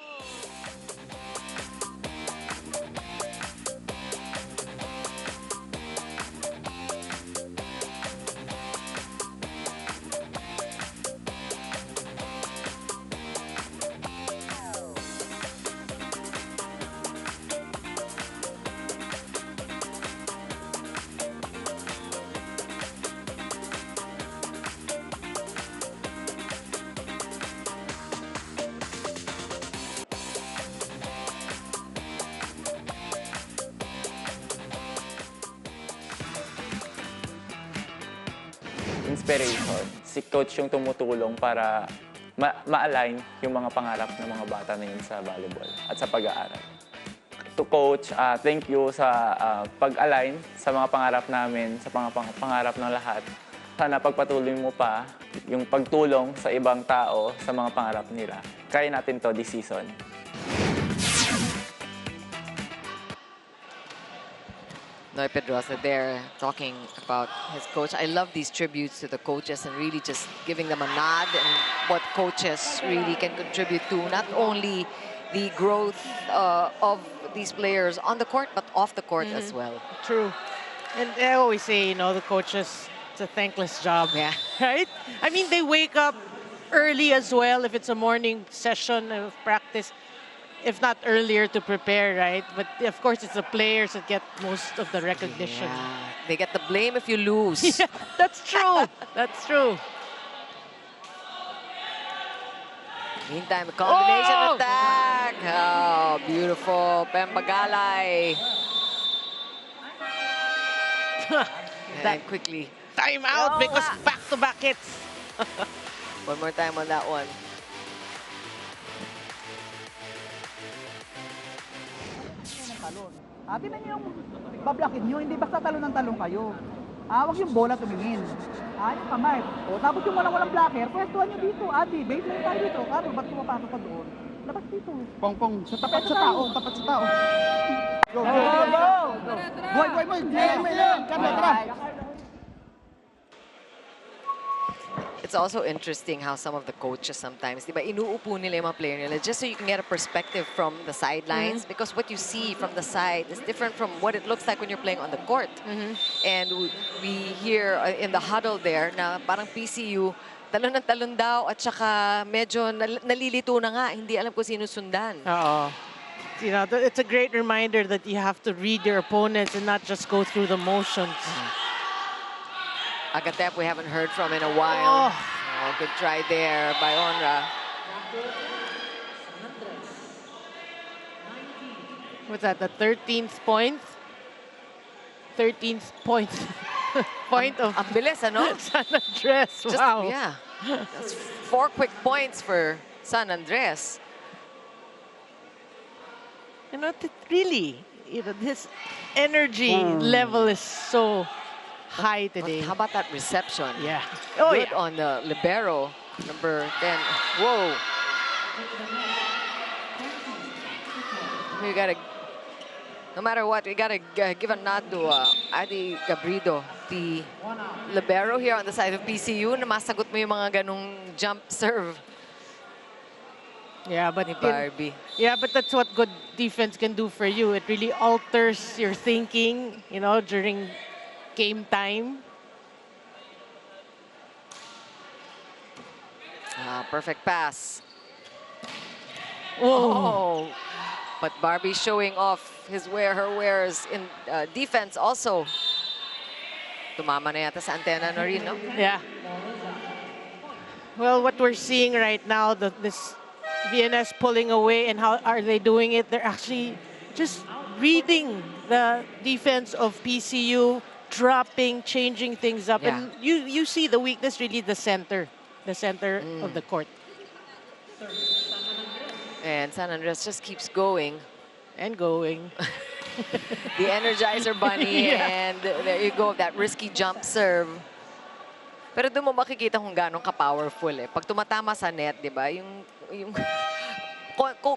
Inspiration. Si coach yung tumutulong para ma-align yung mga pangarap ng mga bata na yun sa volleyball at sa pag-aaral. To coach, thank you sa pag-align sa mga pangarap namin, sa mga pangarap ng lahat. Sana pagpatuloy mo pa yung pagtulong sa ibang tao sa mga pangarap nila. Kaya natin to this season. Noy Pedrosa there talking about his coach. I love these tributes to the coaches and really just giving them a nod and what coaches really can contribute to not only the growth of these players on the court but off the court as well. True. And I always say, you know, the coaches, it's a thankless job. Yeah. Right? I mean, they wake up early as well if it's a morning session of practice. If not earlier to prepare, right? But of course, it's the players that get most of the recognition. Yeah. They get the blame if you lose. Yeah, that's true. That's true. Meantime, a combination attack. Oh, beautiful. Pembagalay. And quickly. Time out because back-to-back hits. One more time on that one. Tingnan niyo yung bablakin nyo, hindi basta talon ng talon kayo. Huwag yung bola tumingin. Yung kamay. Tapos yung walang blocker, pwestuhan nyo dito. Baseline tayo dito. Ba't pumapasok ka doon? Labas dito. Pong, tapat sa tao. Go! Boy, tara. It's also interesting how some of the coaches sometimes, diba, inuupo nila yung mga player nila just so you can get a perspective from the sidelines because what you see from the side is different from what it looks like when you're playing on the court. And we hear in the huddle there na parang PCU, talon ng talon daw at saka medyo nalilito na nga, hindi alam kung sino sundan. You know, it's a great reminder that you have to read your opponents and not just go through the motions. Agatep, we haven't heard from in a while. Oh, good try there by Onra. What's that, the 13th point? 13th point. Point of... Ang bilis, ano? San Andres, wow. Yeah, that's 4 quick points for San Andres. You know, really, you know, this energy level is so high today. How about that reception? Yeah. Good on the libero, number 10. Whoa. We gotta, no matter what, we gotta give a nod to Adi Gabrido, the libero here on the side of PCU, na masagot mo yung mga ganung jump serve. Yeah, but Barbie. Yeah, but that's what good defense can do for you. It really alters your thinking, you know, during game time. Perfect pass. Oh. But Barbie showing off her wares in defense also. Tumama na yata sa antena na rin, no? Yeah. Well, what we're seeing right now, this VNS pulling away, and how are they doing it? They're actually just reading the defense of PCU, dropping, changing things up. Yeah. And you see the weakness, really the center of the court. And San Andres just keeps going. And going. The Energizer Bunny, Yeah. and there you go, that risky jump serve. Pero doon mo makikita kung gano'ng ka-powerful eh. Pag tumatama sa net, di ba, yung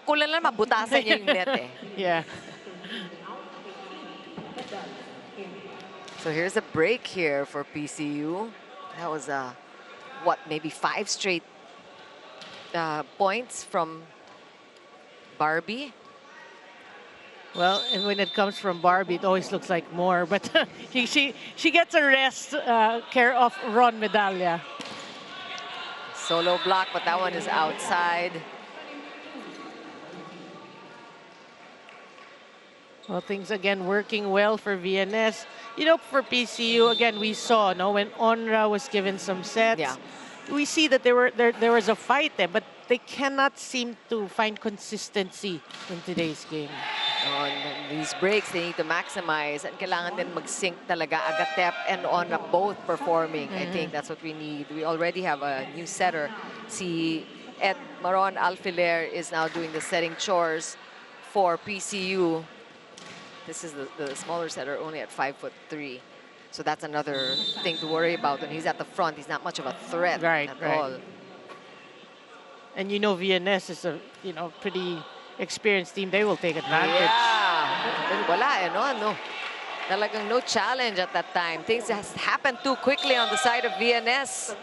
kulang lang mabutasan niya yung net eh. Yeah. So here's a break here for PCU. That was, what, maybe 5 straight points from Barbie. Well, and when it comes from Barbie, it always looks like more. But she gets a rest care of Ron Medalla. Solo block, but that one is outside. Well, things again working well for VNS. You know, for PCU, again, we saw, no, when Onra was given some sets, Yeah. we see that there was a fight there, but they cannot seem to find consistency in today's game. On these breaks, they need to maximize, and kailangan din mag-sync talaga Agatep and Onra both performing. I think that's what we need. We already have a new setter. Si Ed Maron Alfiler is now doing the setting chores for PCU. This is the smaller setter, only at 5'3". So that's another thing to worry about. When he's at the front, he's not much of a threat at all. And you know VNS is a pretty experienced team. They will take advantage. Yeah. Wala eh, no? Talagang no challenge at that time. Things has happened too quickly on the side of VNS.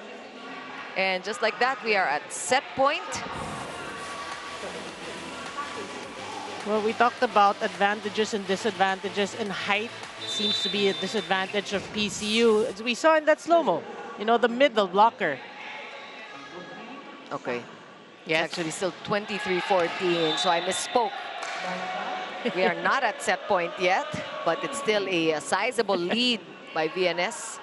And just like that, we are at set point. Well, we talked about advantages and disadvantages, and height seems to be a disadvantage of PCU. As we saw in that slow-mo, the middle blocker. Okay. Yes. It's actually still 23-14, so I misspoke. We are not at set point yet, but it's still a sizable lead by VNS.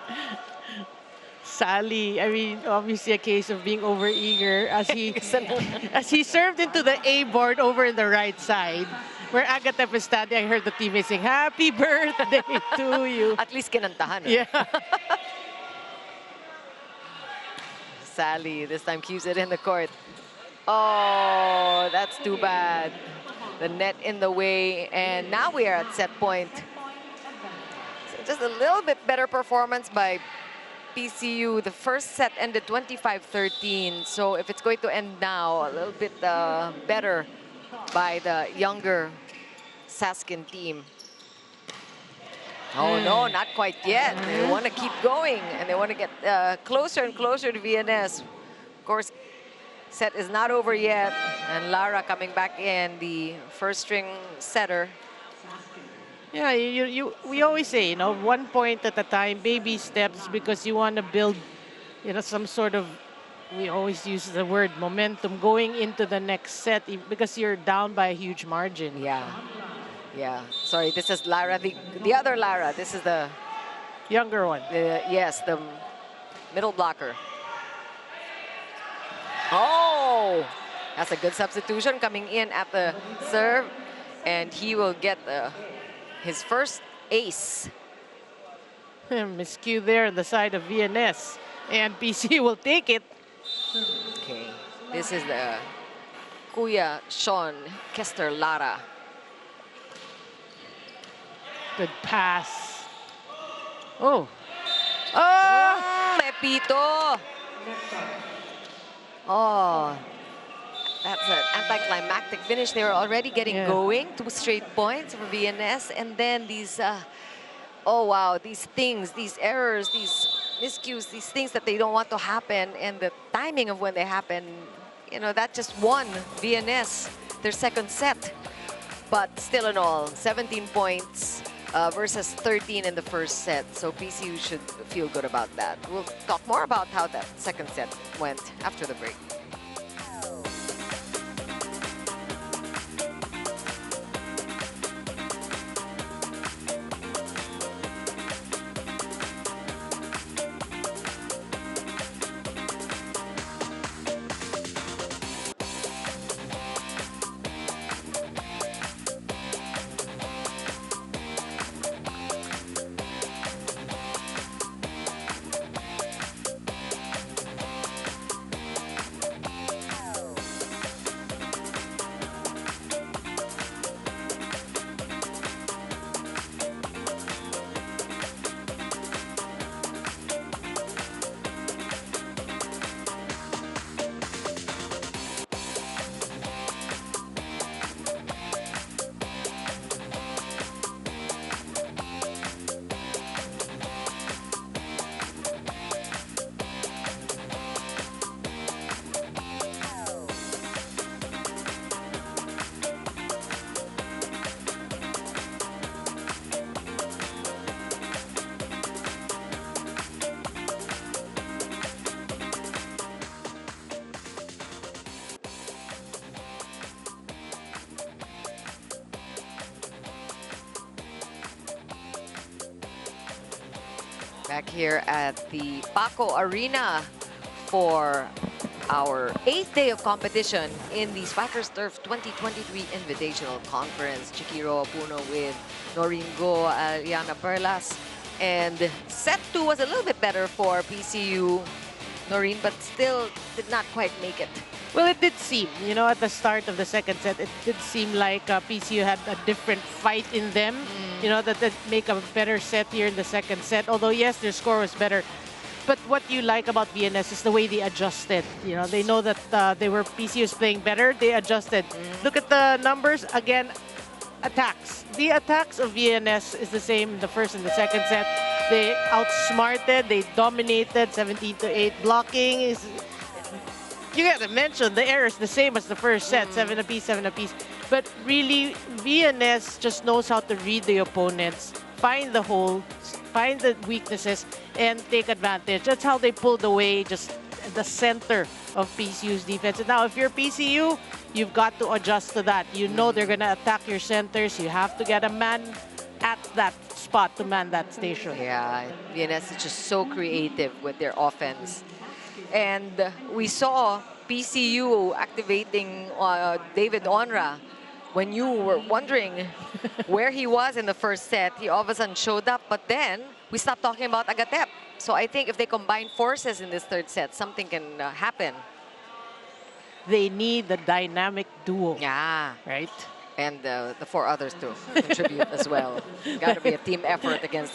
Sally, I mean, obviously a case of being overeager as he served into the A board over in the right side, where Agatep is standing. I heard the teammates saying, "Happy birthday to you." At least kinantahan. Yeah. Sally this time keeps it in the court. Oh, that's too bad. The net in the way, and now we are at set point. So just a little bit better performance by PCU. The first set ended 25-13, so if it's going to end now, a little bit better by the younger SASKIN team. Oh no, not quite yet. They want to keep going, and they want to get closer and closer to VNS. Of course, set is not over yet, and Lara coming back in, the first string setter. Yeah, we always say, 1 point at a time, baby steps, because you want to build, some sort of, we always use the word momentum going into the next set, because you're down by a huge margin. Yeah. Sorry, this is Lara, the other Lara. This is the younger one. Yes, the middle blocker. Oh, that's a good substitution coming in at the serve, and he will get his first ace. Miscue there on the side of VNS, and PC will take it. Okay, this is the Kuya Sean Kester Lara. Good pass. Oh. Pepito. Oh, that's an anticlimactic finish. They were already getting going. 2 straight points for VNS. And then these, oh wow, these things, these errors, these miscues, these things that they don't want to happen, and the timing of when they happen, that just won VNS their second set. But still in all, 17 points versus 13 in the first set. So PCU should feel good about that. We'll talk more about how that second set went after the break. Back here at the Paco Arena for our 8th day of competition in the Spikers Turf 2023 Invitational Conference. Chikiro Puno with Noreen Go, Aliana Perlas. And set 2 was a little bit better for PCU, Noreen, but still did not quite make it. Well, it did seem, you know, at the start of the second set, it did seem like PCU had a different fight in them. You know, that make a better set here in the second set. Although, yes, their score was better. But what you like about VNS is the way they adjusted. You know, they know that PCU is playing better. They adjusted. Look at the numbers. Again, attacks. The attacks of VNS is the same in the first and the second set. They outsmarted. They dominated 17-8. Blocking is... You got to mention the errors the same as the first set, 7 apiece, 7 apiece. But really, VNS just knows how to read the opponents, find the holes, find the weaknesses, and take advantage. That's how they pulled away just the center of PCU's defense. And now, if you're PCU, you've got to adjust to that. You know they're going to attack your centers. You have to get a man at that spot to man that station. Yeah, VNS is just so creative with their offense. And we saw PCU activating David Onra. When you were wondering where he was in the first set, he all of a sudden showed up. But then we stopped talking about Agatep. So I think if they combine forces in this third set, something can happen. They need the dynamic duo. Yeah. Right? And the 4 others to contribute as well. Got to be a team effort against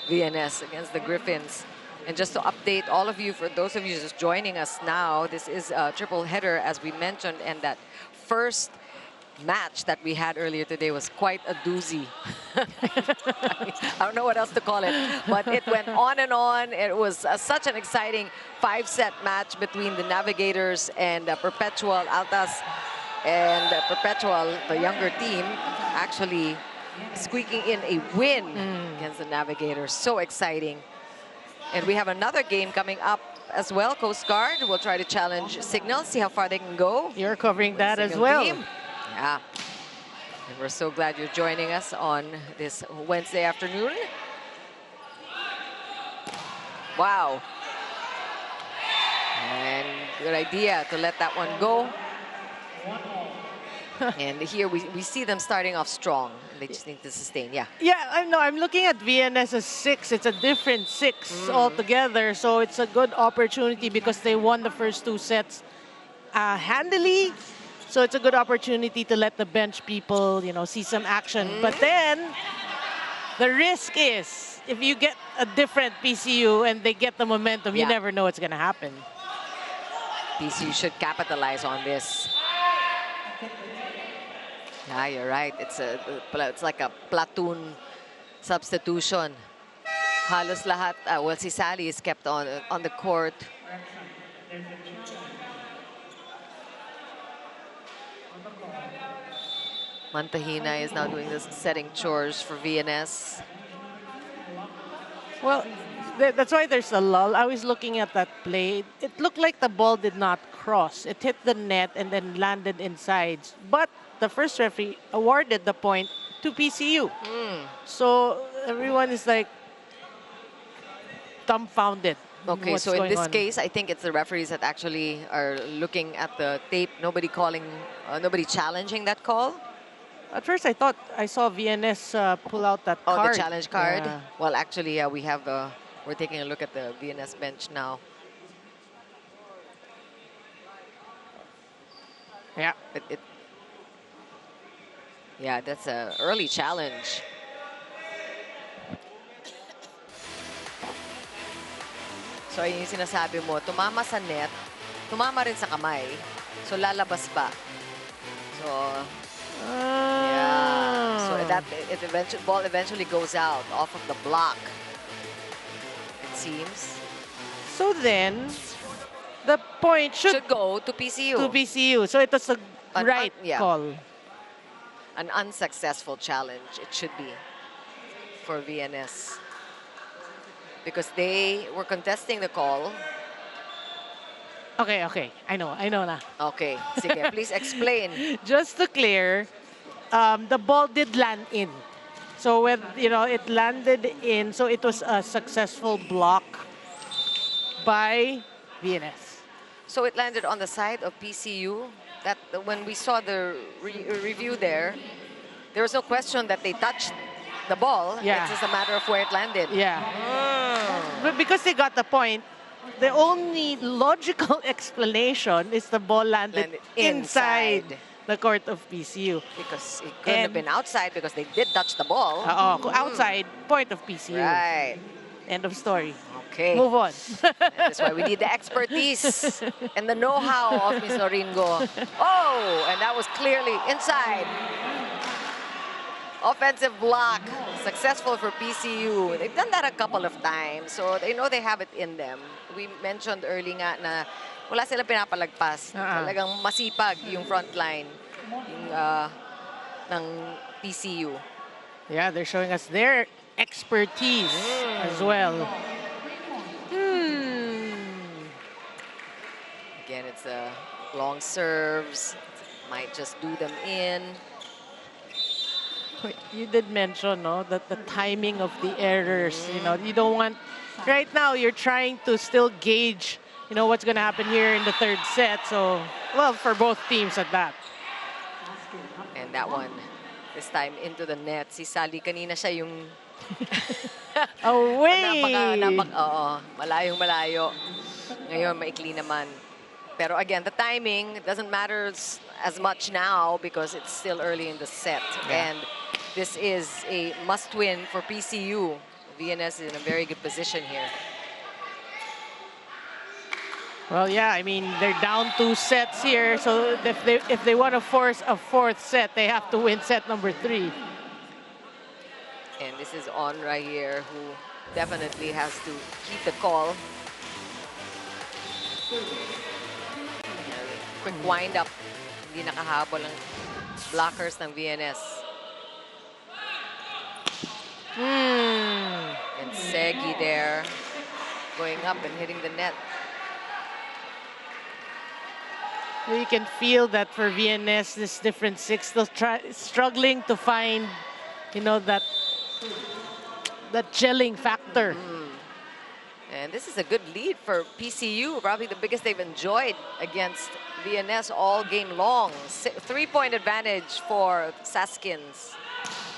VNS, against the Griffins. And just to update all of you, for those of you just joining us now, this is a triple header, as we mentioned, and that first match that we had earlier today was quite a doozy. I don't know what else to call it, but it went on and on. It was such an exciting 5-set match between the Navigators and Perpetual Altas, and Perpetual, the younger team, actually squeaking in a win against the Navigators. So exciting. And we have another game coming up as well. Coast Guard will try to challenge Signal, see how far they can go. You're covering that as Signal well. team. Yeah. And we're so glad you're joining us on this Wednesday afternoon. Wow. And good idea to let that one go. And here we see them starting off strong. They just need to sustain, yeah. Yeah, I know. I'm looking at VNS as 6. It's a different 6 altogether. So it's a good opportunity because they won the first 2 sets handily. So it's a good opportunity to let the bench people, you know, see some action. But then the risk is if you get a different PCU and they get the momentum, you never know what's going to happen. PCU should capitalize on this. Yeah, you're right. It's like a platoon substitution. Halos lahat. Well, si Sally is kept on the court. Mantahina is now doing this setting chores for VNS. Well, that's why there's a lull. I was looking at that play. It looked like the ball did not cross. It hit the net and then landed inside. But the first referee awarded the point to PCU. So everyone is like dumbfounded. Okay, so in this case, I think it's the referees that actually are looking at the tape. Nobody challenging that call. At first, I thought I saw VNS pull out that card. Oh, the challenge card. Yeah. Well, actually, we're taking a look at the VNS bench now. Yeah. Yeah, that's an early challenge. So, yung sinasabi mo, tumama sa net, tumama rin sa kamay. So, lalabas ba? So, yeah. So, ball eventually goes out off of the block, it seems. So then, the point should go to PCU. To PCU. So, it was a right call. An unsuccessful challenge, it should be, for VNS. Because they were contesting the call. Okay. I know na. Okay, sige, please explain. Just to clear, the ball did land in. So when, it landed in, so it was a successful block by VNS. So it landed on the side of PCU. That when we saw the review there was no question that they touched the ball. Yeah. It's just a matter of where it landed. Yeah. But because they got the point, the only logical explanation is the ball landed inside the court of PCU. Because it couldn't have been outside because they did touch the ball. Outside, point of PCU. Right. End of story. Okay. Move on. That's why we need the expertise and the know-how of Ms. Loringo. Oh, and that was clearly inside. Offensive block, successful for PCU. They've done that a couple of times, so they know they have it in them. We mentioned early nga na wala silang pinapalagpas. Talagang masipag yung front line ng PCU. Yeah, they're showing us their expertise as well. Again, it's long serves. Might just do them in. You did mention, no, that the timing of the errors, you don't want... Right now, you're trying to still gauge, what's going to happen here in the third set. So, well, for both teams at that. And that one, this time into the net. Si Sally, kanina siya yung... Away! Malayong malayo. Ngayon, maikli naman. Pero again, the timing doesn't matter as much now because it's still early in the set. Yeah. And this is a must-win for PCU. VNS is in a very good position here. Well, yeah, I mean, they're down 2 sets here. So if they want to force a 4th set, they have to win set number 3. And this is Onra here who definitely has to keep the call. Quick wind up. Hindi nakahabol ang blockers ng VNS. And Segi there going up and hitting the net. You can feel that for VNS, this different 6, they'll struggling to find, that gelling factor. And this is a good lead for PCU, probably the biggest they've enjoyed against VNS all game long. 3-point advantage for SASKINs.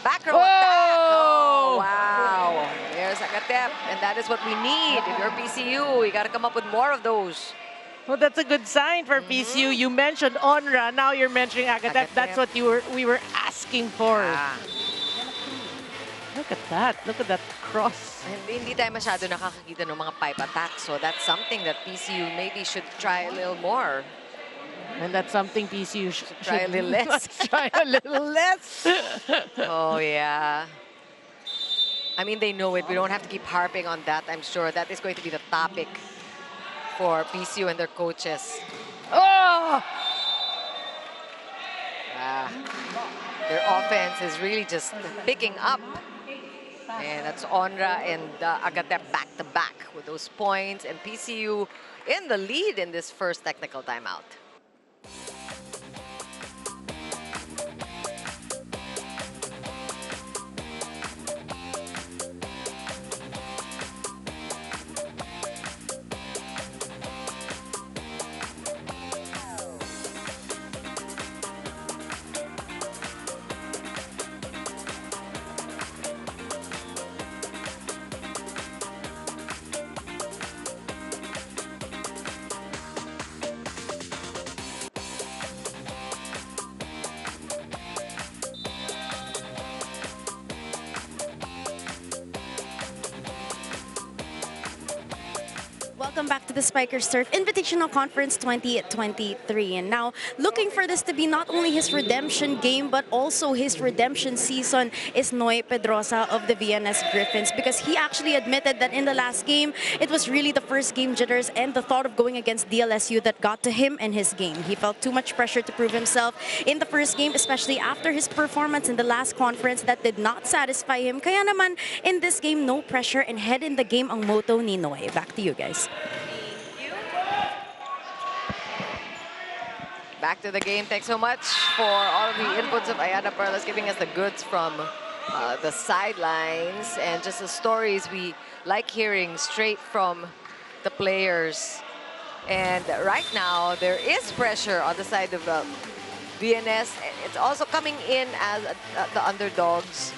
Back row attack. Oh, wow. There's Agatep, and that is what we need. If you're PCU, you got to come up with more of those. Well, that's a good sign for PCU. You mentioned Onra, now you're mentioning Agatep. That's what we were asking for. Look at that. Look at that cross. Hindi tayo masyado nakakakita ng mga pipe attacks. So that's something that PCU maybe should try a little more. And that's something PCU should try a little less. Try a little less. Oh, yeah. I mean, they know it. We don't have to keep harping on that. I'm sure that is going to be the topic for PCU and their coaches. Oh! Their offense is really just picking up. And that's Onra and Agatep back-to-back with those points. And PCU in the lead in this first technical timeout. Welcome back to the Spikers Turf Invitational Conference 2023. And now, looking for this to be not only his redemption game, but also his redemption season is Noy Pedrosa of the VNS Griffins, because he actually admitted that in the last game, it was really the first game jitters and the thought of going against DLSU that got to him and his game. He felt too much pressure to prove himself in the first game, especially after his performance in the last conference that did not satisfy him. Kaya naman, in this game, no pressure and head in the game ang motto ni Noy. Back to you guys. Back to the game. Thanks so much for all of the inputs of Ayana Perlas, giving us the goods from the sidelines and just the stories we like hearing straight from the players. And right now, there is pressure on the side of VNS. It's also coming in as the underdogs.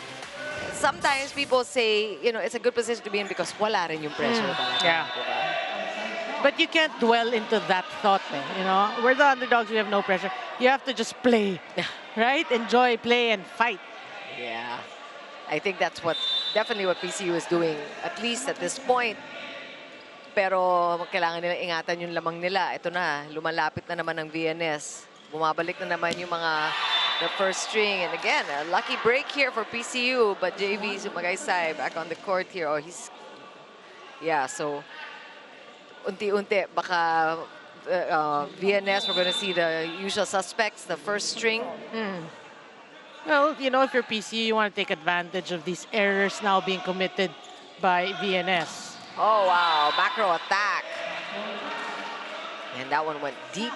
Sometimes people say, you know, it's a good position to be in because wala rin yung pressure. Yeah. But you can't dwell into that thought, you know. We're the underdogs, we have no pressure. You have to just play, right? Enjoy, play, and fight. Yeah. I think that's definitely what PCU is doing, at least at this point. Pero kailangan nila ingatan yung lamang nila. Ito na, lumalapit na naman ng VNS. Bumabalik na naman yung the first string. And again, a lucky break here for PCU. But JV Sumagaysay back on the court here. Oh, yeah, so unti-unti, baka VNS, we're going to see the usual suspects, the first string. Well, you know, if you're PCU, you want to take advantage of these errors now being committed by VNS. Oh, wow. Macro attack. And that one went deep.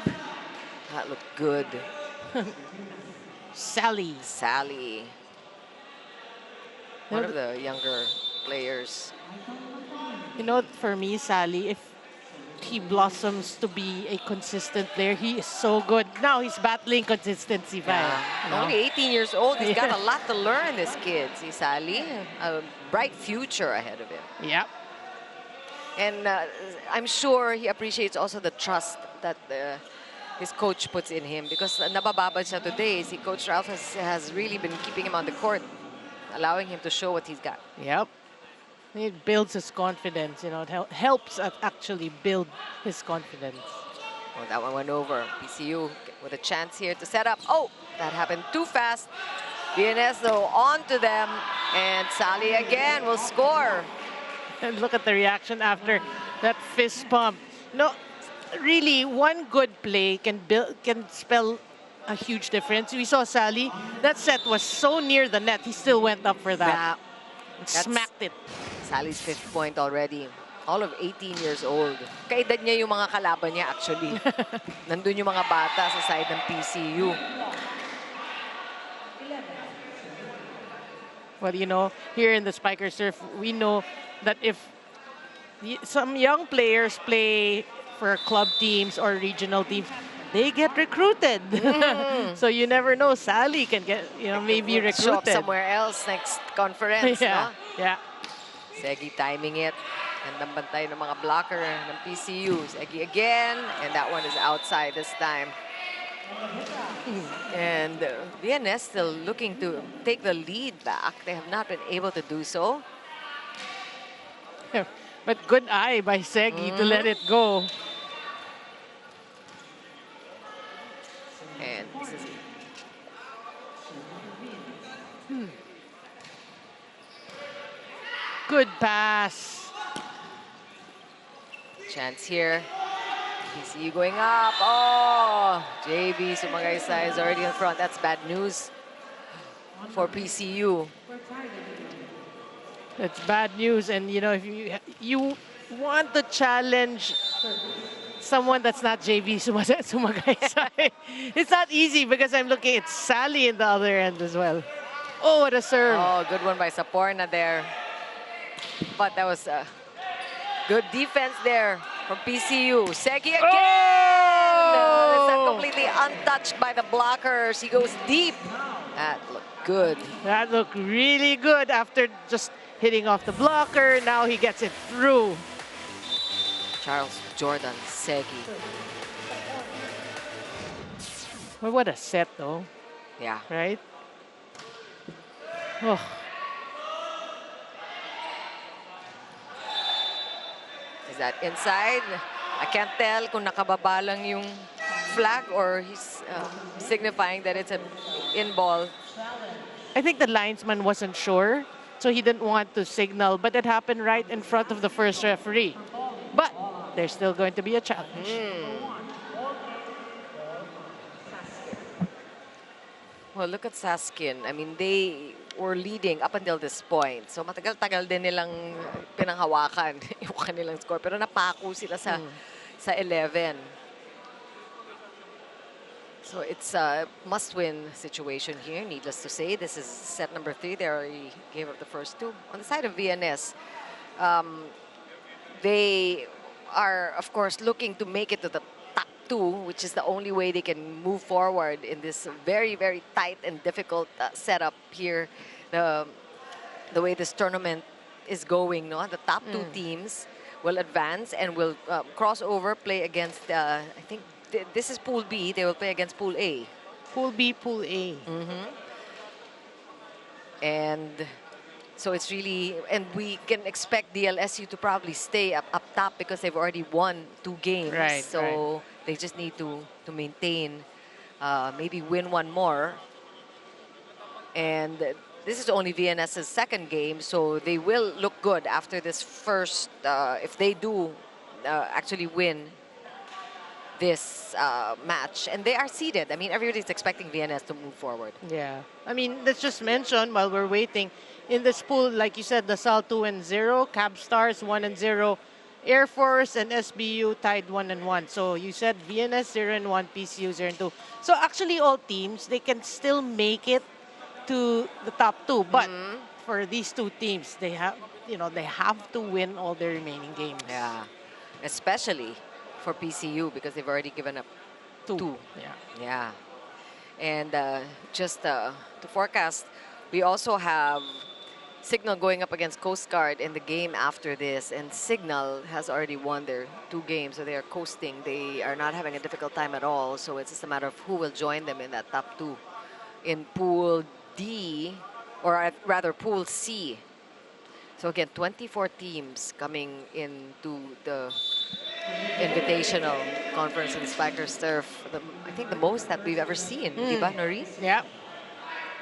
That looked good. Sally. One of the younger players. You know, for me, Sally, if he blossoms to be a consistent player, he is so good. Now he's battling consistency. Yeah. Only 18 years old. He's got a lot to learn, this kid. See, Sally, a bright future ahead of him. Yep. And I'm sure he appreciates also the trust that his coach puts in him, because nabababad siya today. See, Coach Ralph has really been keeping him on the court, allowing him to show what he's got. Yep. It builds his confidence, you know. It helps actually build his confidence. Oh, that one went over. PCU with a chance here to set up. Oh, that happened too fast. VNS, though, on to them. And Sally again will score. And look at the reaction after that fist pump. No, really, one good play can spell a huge difference. We saw Sally. That set was so near the net. He still went up for that. Smacked it. Sally's 5th point already. All of 18 years old. Kaedad niya yung mga kalaban niya, actually. Nandun yung mga bata sa side ng PCU. Well, you know, here in the Spiker Surf, we know that if some young players play for club teams or regional teams, they get recruited. So you never know. Sally can get, you know, maybe recruited. Show up somewhere else next conference, yeah. no? Yeah. Segi timing it. Gandang bantay ng mga blocker ng PCU. Segi again, and that one is outside this time. And VNS still looking to take the lead back. They have not been able to do so. But good eye by Segi to let it go. And this is good pass. Chance here. PCU going up. Oh, JB Sumagaysay is already in front. That's bad news for PCU. That's bad news. And, you know, if you want to challenge someone that's not JB Sumagaysay, it's not easy because I'm looking at Sally in the other end as well. Oh, what a serve. Oh, good one by Saporna there. But that was a good defense there from PCU. Segi again! Oh! It's completely untouched by the blockers. He goes deep. That looked good. That looked really good after just hitting off the blocker. Now he gets it through. Charles Jordan Segi. Well, what a set, though. Yeah. Right? Oh. Is that inside? I can't tell kung nakababa lang yung flag or he's signifying that it's an in ball. I think the linesman wasn't sure, so he didn't want to signal, but it happened right in front of the first referee. But there's still going to be a challenge. Well, look at SASKIN. I mean, they were leading up until this point. So matagal-tagal din nilang pinanghawakan yung kanilang score. Pero napako sila sa 11. So it's a must-win situation here, needless to say. This is set number 3. They already gave up the first 2. On the side of VNS, they are, of course, looking to make it to the top 2, which is the only way they can move forward in this very, very tight and difficult setup here. The way this tournament is going, no? The top 2 teams will advance and will cross over, play against, I think, this is Pool B. They will play against Pool A. Pool B, Pool A. And so it's really, and we can expect DLSU to probably stay up top because they've already won 2 games. Right, so they just need to maintain, maybe win 1 more. And this is only VNS's 2nd game, so they will look good after this first, if they do actually win this match. And they are seeded. I mean, everybody's expecting VNS to move forward. Yeah. I mean, let's just mention while we're waiting, in this pool, like you said, the SAL 2-0, Cab Stars 1-0, Air Force and SBU tied 1-1. So you said VNS 0-1, PCU 0-2. So actually all teams, they can still make it to the top 2. But for these 2 teams, they have, they have to win all their remaining games. Yeah. Especially for PCU because they've already given up 2. Yeah. And just to forecast, we also have Signal going up against Coast Guard in the game after this, and Signal has already won their 2 games, so they are coasting. They are not having a difficult time at all, so it's just a matter of who will join them in that top 2. In Pool D, or rather Pool C. So again, 24 teams coming into the Invitational Conference in Spikers Turf. I think the most that we've ever seen, diba, Norris? Yeah.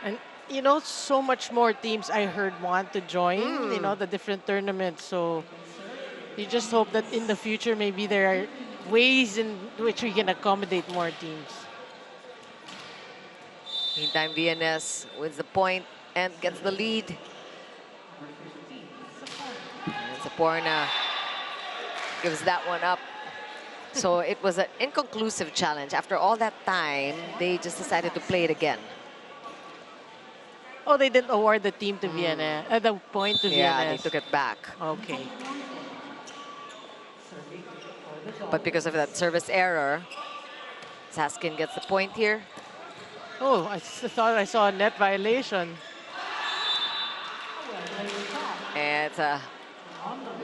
And so much more teams I heard want to join, the different tournaments. So you just hope that in the future, maybe there are ways in which we can accommodate more teams. Meantime, VNS wins the point and gets the lead. And Saporna gives that one up. So it was an inconclusive challenge. After all that time, they just decided to play it again. Oh, they didn't award the team to VNS, the point to VNS. Yeah, they took it back. Okay. But because of that service error, Saskin gets the point here. Oh, I thought I saw a net violation. And it's a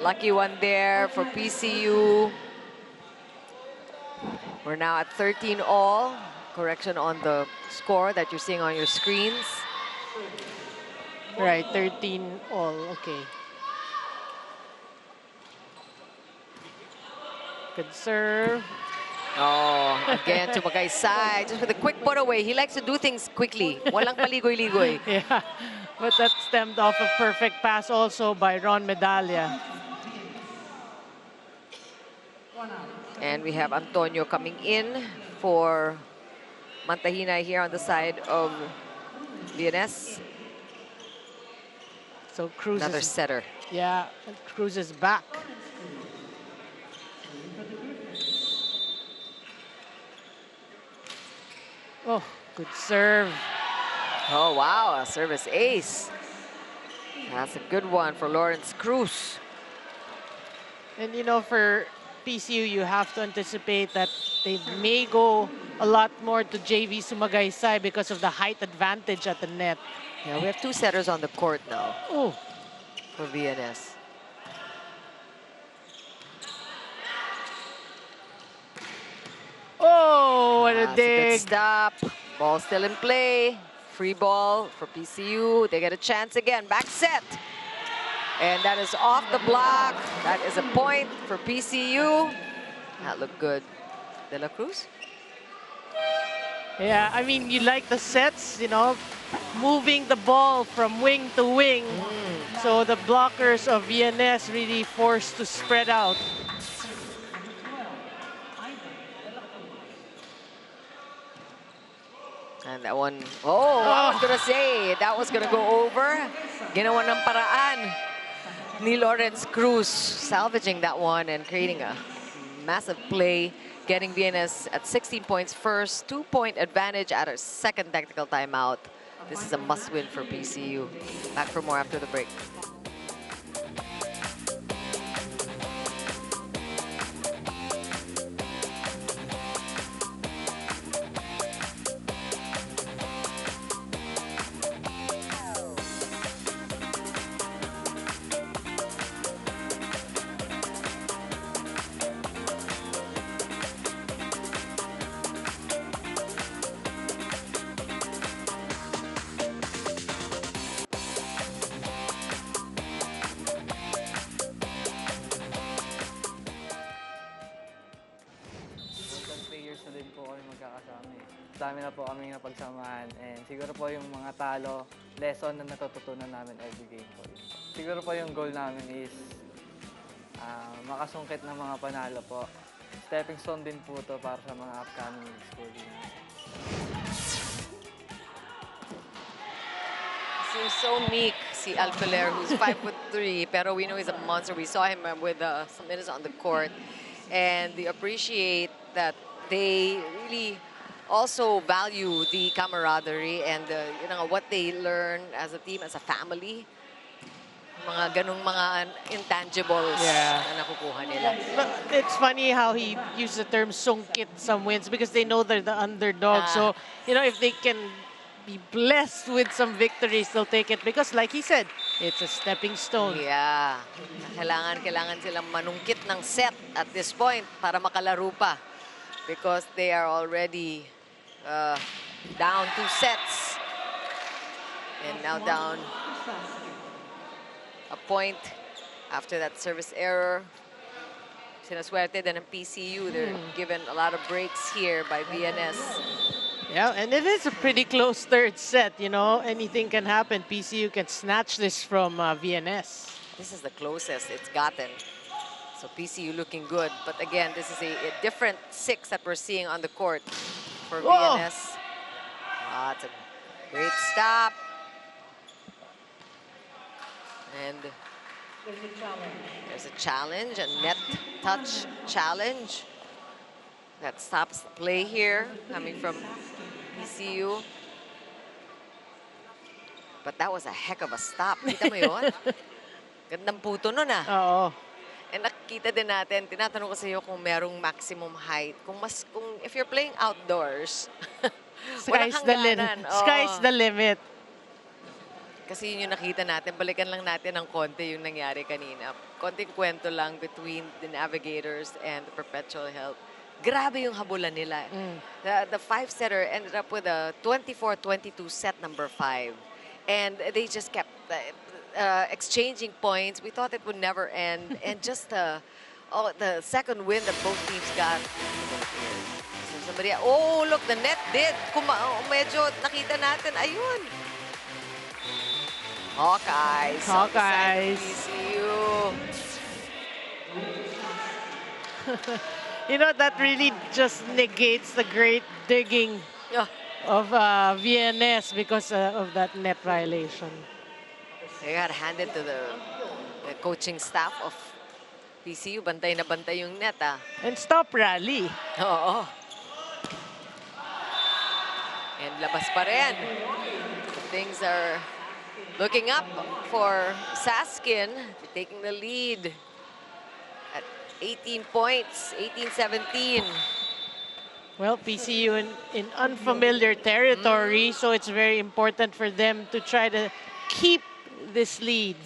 lucky one there for PCU. We're now at 13 all. Correction on the score that you're seeing on your screens. Right, 13 all. Okay. Good serve. Oh, again to Magaysay, just with a quick put away. He likes to do things quickly. Walang paligoy-ligoy. Yeah, but that stemmed off a perfect pass also by Ron Medalla. And we have Antonio coming in for Mantahina here on the side of VNS. So Cruz Another is, setter. yeah, and Cruz is back. Oh, good serve. Oh, wow, a service ace. That's a good one for Lawrence Cruz. And for PCU, you have to anticipate that they may go a lot more to JV Sumagaysay because of the height advantage at the net. Yeah, we have 2 setters on the court now Oh, for VNS. oh, what a That's a good dig. stop. Ball still in play. Free ball for PCU. They get a chance again. Back set. And that is off the block. That is a point for PCU. That looked good. De La Cruz? Yeah, I mean, you like the sets, moving the ball from wing to wing. So the blockers of VNS really forced to spread out. And that one, oh, I was gonna say, that was gonna go over. Ginawa ng paraan ni Lawrence Cruz, salvaging that one and creating a massive play, getting VNS at 16 points first, 2-point advantage at our second tactical timeout. This is a must-win for PCU. Back for more after the break. Players na din po kami magkakasama. Dami na po kami napagsamahan and siguro po yung mga talo, lesson na natututunan namin every game po. Siguro po yung goal namin is makasungkit ng mga panalo po. Stepping stone din po to para sa mga upcoming school din. Seems so meek, si Alpeler, who's 5'3", pero we know he's a monster. We saw him with some minutes on the court, and we appreciate that they really also value the camaraderie and what they learn as a team, as a family. Mga ganung mga intangibles na nakukuha nila. But it's funny how he used the term sungkit some wins because they know they're the underdog. So, if they can be blessed with some victories, they'll take it because like he said, it's a stepping stone. Yeah. Kailangan silang manungkit ng set at this point para makalaro pa because they are already down 2 sets and now down a point after that service error. Sinaswerte din ng PCU. They're given a lot of breaks here by VNS. Yeah, and it is a pretty close third set, Anything can happen. PCU can snatch this from VNS. This is the closest it's gotten. So PCU looking good. But again, this is a different 6 that we're seeing on the court for VNS. It's a great stop. And there's a challenge, a net touch challenge. That stops the play here, coming from PCU. But that was a heck of a stop. Kita mo yun? Gandang puto nun ah. Oo. And nakikita din natin, tinatanong ko sa iyo kung merong maximum height. If you're playing outdoors, walang hangganan. Sky's the limit. Kasi yun yung nakita natin. Balikan lang natin ng konti yung nangyari kanina. Konting kwento lang between the Navigators and the Perpetual Health. Grabe yung habulan nila. The 5-setter ended up with a 24-22 set number 5. And they just kept exchanging points. We thought it would never end. And just the second win that both teams got. Oh, look, the net did. Medyo nakita natin. Ayun. Hawkeyes. PCU. That really just negates the great digging of VNS because of that net violation. They got handed to the coaching staff of PCU. Bantay na bantay yung net, ah. And stop rally. Oo. And labas pa rin. Things are looking up for SASKIN, taking the lead at 18 points, 18-17. Well, PCU in unfamiliar territory, so it's very important for them to try to keep this lead.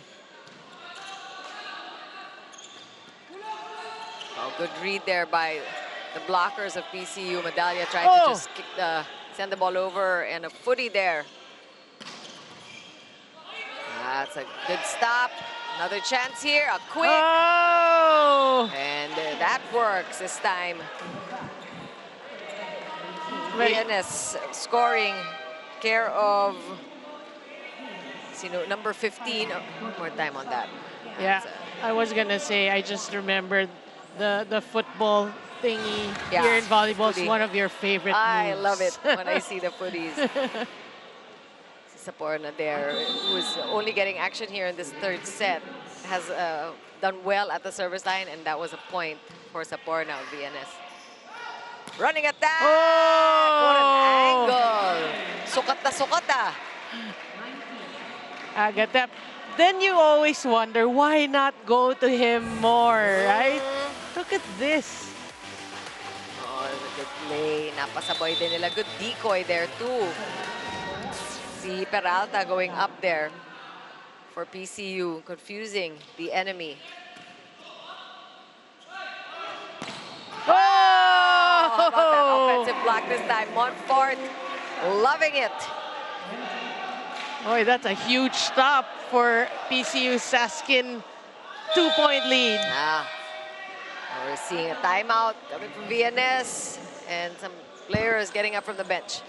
Oh, good read there by the blockers of PCU. Medalla trying to just send the ball over, and a footy there. That's a good stop. Another chance here, a quick. Oh! And that works this time. VNS scoring care of number 15. One more time on that. Yeah, I was gonna say, I just remembered the football thingy here in volleyball is one of your favorite moves. I love it when I see the footies. Saporna there, who's only getting action here in this third set, has done well at the service line, and that was a point for Saporna of VNS. Running attack! What an angle! Sukat na sukat ah. Agatep. Then you always wonder, why not go to him more, right? Look at this. Oh, good play. Napasaboy din nila. Good decoy there too. Si Peralta going up there for PCU, confusing the enemy. Oh! How about that offensive block this time? Montfort loving it. Boy, that's a huge stop for PCU SASKIN 2-point lead. We're seeing a timeout coming from VNS and some players getting up from the bench.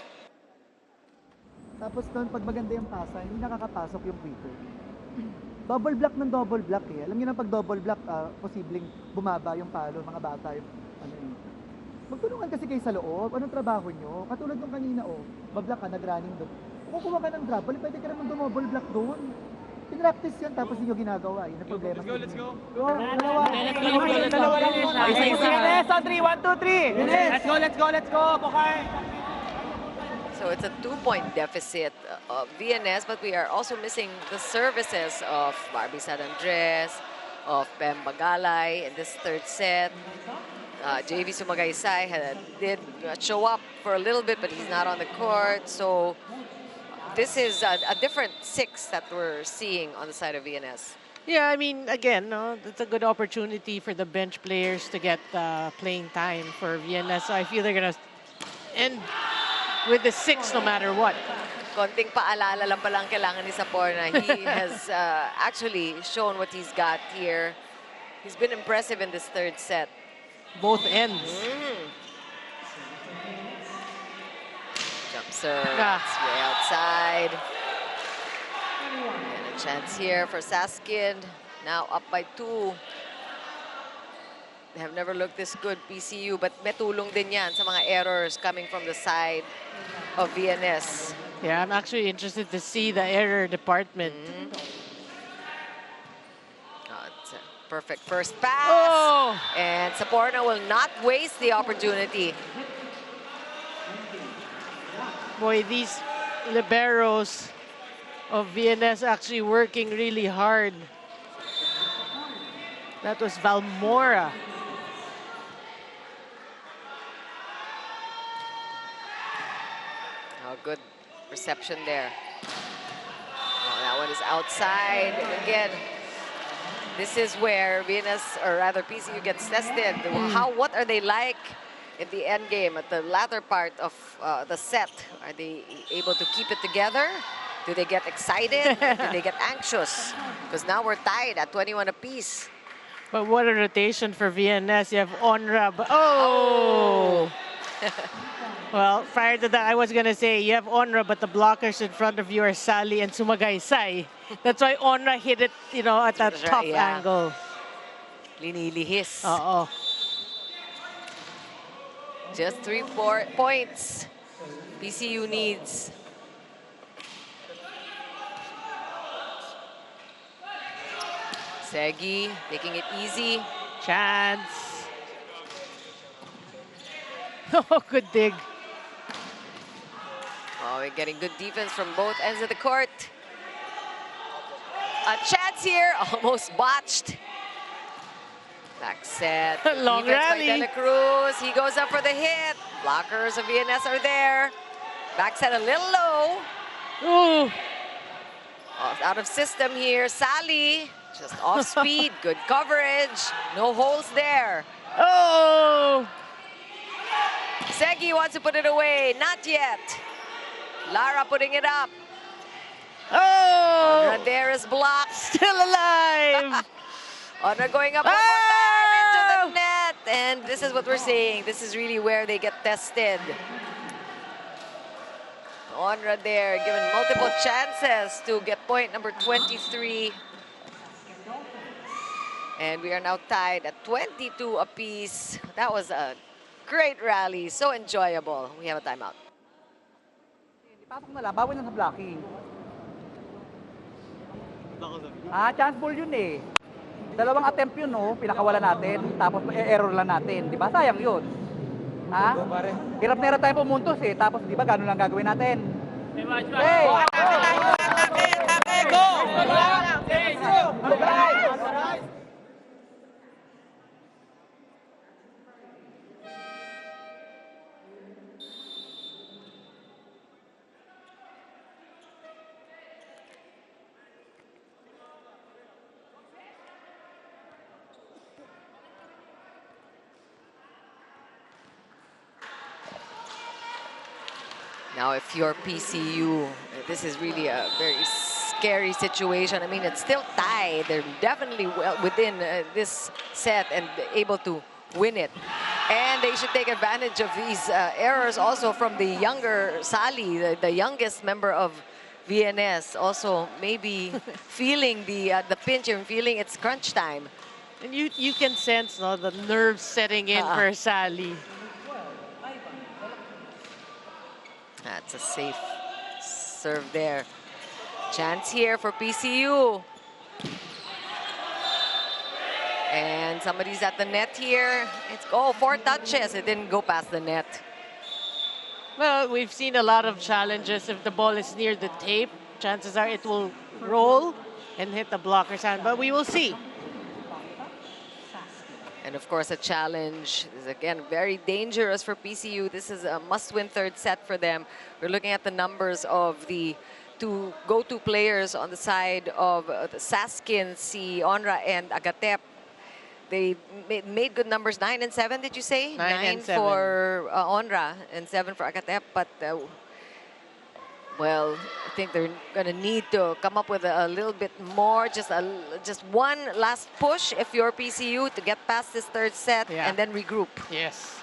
Tapos doon, pag maganda yung pasa, hindi nakakapasok yung quicker. Double block ng double block eh. Alam niyo na pag double block, posibleng bumaba yung palo, mga bata yung ano yun. Magtulungan kasi kayo sa loob. Anong trabaho nyo? Katulad nung kanina, bablock ka, nag-running doon. Kung kukuha ka ng dribble, pwede ka naman double block doon. Pinractice yan, tapos hindi nyo ginagawa. Yun ang problema. Let's go. Dalawa. Dalawa lang muna. VNS on 3, 1, 2, 3. Let's go. Bukay. So it's a 2-point deficit of VNS, but we are also missing the services of Barbie San Andres, of Pem Bagalay in this third set. JV Sumagaysay did show up for a little bit, but he's not on the court. So this is a different 6 that we're seeing on the side of VNS. Yeah, I mean, again, it's a good opportunity for the bench players to get playing time for VNS. So I feel they're going to end with the 6 no matter what. Konting paalala lang palang kailangan ni Saporna. He has actually shown what he's got here. He's been impressive in this third set. Both ends. Jump serve. It's way outside. And a chance here for SASKIN. Now up by 2. They have never looked this good, PCU, but may tulong din yan sa mga errors coming from the side of VNS. Yeah, I'm actually interested to see the error department. It's a perfect first pass. And Saporna will not waste the opportunity. Boy, these liberos of VNS actually working really hard. That was Valmora. Good reception there. That one is outside. And again, this is where VNS, or rather PCU, gets tested. What are they like in the end game, at the latter part of the set? Are they able to keep it together? Do they get excited? Do they get anxious? Because now we're tied at 21 apiece. But what a rotation for VNS. You have Onra. Oh! Well, prior to that, I was going to say you have Onra, but the blockers in front of you are Sally and Sumagaysay. That's why Onra hit it, at that top angle. Linilihis. Just 3 points PCU needs. Segi taking it easy. Chance. Oh, good dig. We're getting good defense from both ends of the court. A chance here, almost botched. Back set. Long defense rally. by De La Cruz. He goes up for the hit. Blockers of VNS are there. Back set a little low. Ooh. Out of system here. Sally, just off speed. Good coverage. No holes there. Oh! Segi wants to put it away. Not yet. Lara putting it up. Oh! There is blocked. Still alive. Honor going up one more time into the net. And this is what we're seeing. This is really where they get tested. Honor there, given multiple chances to get point number 23. And we are now tied at 22 apiece. That was a great rally, so enjoyable. We have a timeout. Pasok na lang, bawal na sa blocking. Chance ball yun eh. Dalawang attempt yun, no? Pinakawala natin, tapos error lang natin. Di ba? Sayang yun. Hirap na hirap tayo pumuntos eh. Tapos, di ba, gano'n lang gagawin natin? Hey! Go! Now, if you're PCU, this is really a very scary situation. I mean, it's still tied. They're definitely well within this set and able to win it. And they should take advantage of these errors also from the younger Sally, the youngest member of VNS, also maybe feeling the pinch and feeling it's crunch time. And you can sense, no, the nerves setting in for Sally. That's a safe serve there. Chance here for PCU. And somebody's at the net here. It's 4 touches. It didn't go past the net. Well, we've seen a lot of challenges. If the ball is near the tape, chances are it will roll and hit the blocker's hand. But we will see. And of course, a challenge is again very dangerous for PCU. This is a must-win third set for them. We're looking at the numbers of the two go-to players on the side of the SASKIN, si Onra and Agatep. They made good numbers, 9 and 7, did you say? 9 and 7. For Onra and 7 for Agatep. But, well, I think they're going to need to come up with a little bit more, just one last push if you're PCU to get past this third set and then regroup. Yes.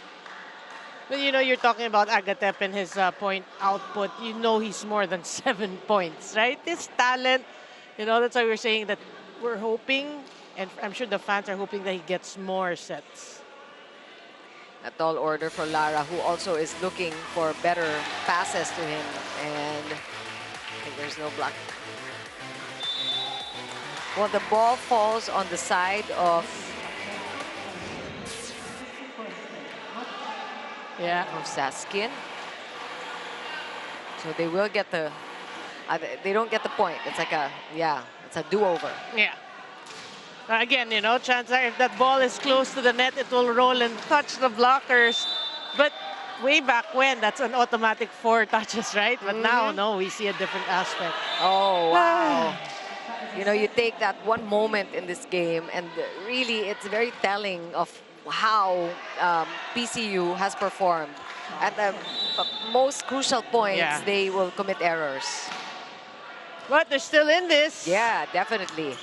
But you know, you're talking about Agatep and his point output. You know he's more than 7 points, right? This talent, you know, that's why we're saying that we're hoping, and I'm sure the fans are hoping that he gets more sets. A tall order for Lara, who also is looking for better passes to him. And I think there's no block. Well, the ball falls on the side of SASKIN. So they will get the, they don't get the point. It's like it's a do-over. Yeah. Again, you know, chances are if that ball is close to the net, it will roll and touch the blockers. But way back when, that's an automatic 4 touches, right? But now, no, we see a different aspect. Oh, wow. You know, you take that one moment in this game, and really, it's very telling of how PCU has performed. At the most crucial points, they will commit errors. But they're still in this. Yeah, definitely.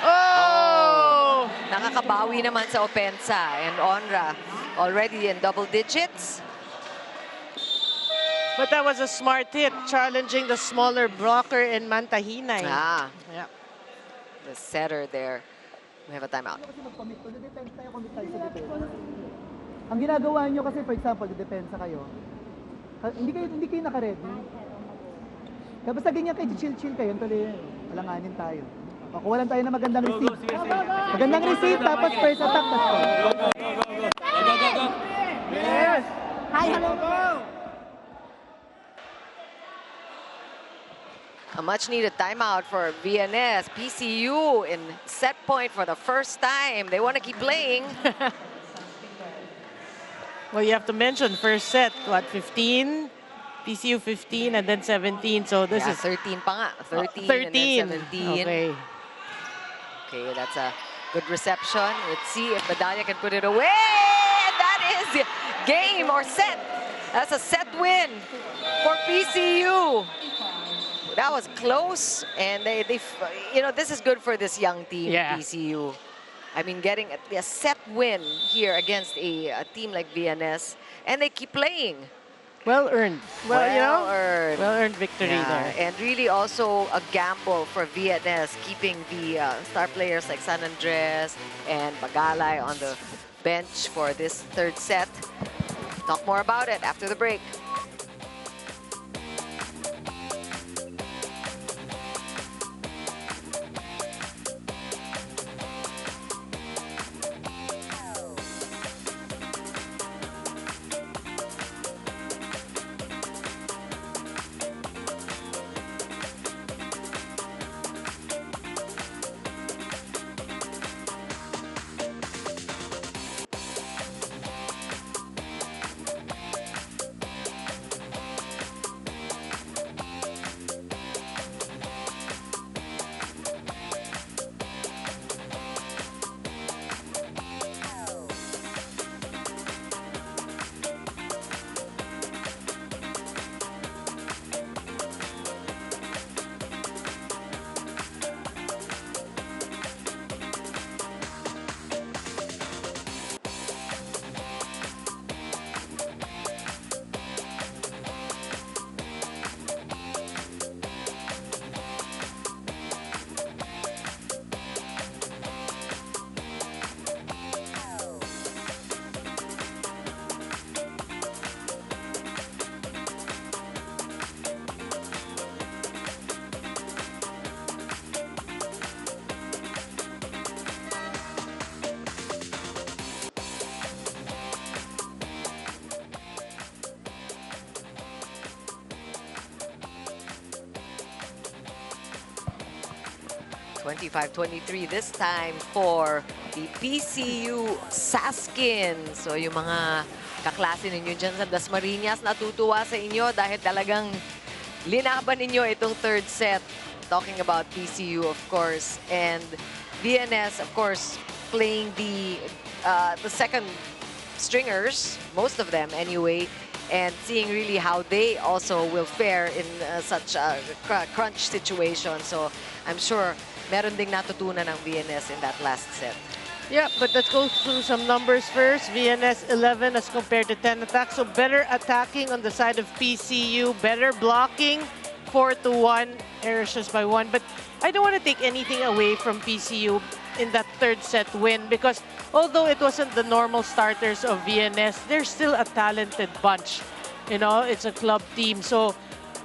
Oh! Nakakabawi naman sa opensa. And Onra already in double digits. But that was a smart hit, challenging the smaller blocker in Mantahinay. Yeah. The setter there. We have a timeout. Ang ginagawa nyo kasi, for example, depensa kayo, hindi kayo naka-ready. Kaya basta ganyan kayo, chill kayo, tuloy alanganin tayo. Kuha lang tayo na magandang receipt. Magandang receipt, tapos first attack. Go. Yes! Hi, hello! A much-needed timeout for VNS. PCU in set point for the first time. They want to keep playing. Well, you have to mention first set, what, 15? PCU 15 and then 17. So this is 13 pa nga. 13 and then 17. Okay. Okay, that's a good reception. Let's see if Medalla can put it away. And that is game or set. That's a set win for PCU. That was close, and they you know, this is good for this young team, PCU. I mean, getting a set win here against a team like VNS, and they keep playing. Well earned. Well earned victory there. And really also a gamble for VNS, keeping the star players like San Andres and Bagalay on the bench for this third set. Talk more about it after the break. 25-23 this time for the PCU SASKIN. So yung mga kaklase ninyo dyan sa Dasmariñas, natutuwa sa inyo dahil talagang linaban ninyo itong third set. Talking about PCU, of course. And VNS, of course, playing the second stringers, most of them anyway, and seeing really how they also will fare in such a crunch situation. So I'm sure meron ding natutunan ng VNS in that last set. Yeah, but let's go through some numbers first. VNS 11 as compared to 10 attacks. So better attacking on the side of PCU, better blocking, 4-1, errors just by 1. But I don't want to take anything away from PCU in that third set win because although it wasn't the normal starters of VNS, they're still a talented bunch. You know, it's a club team. So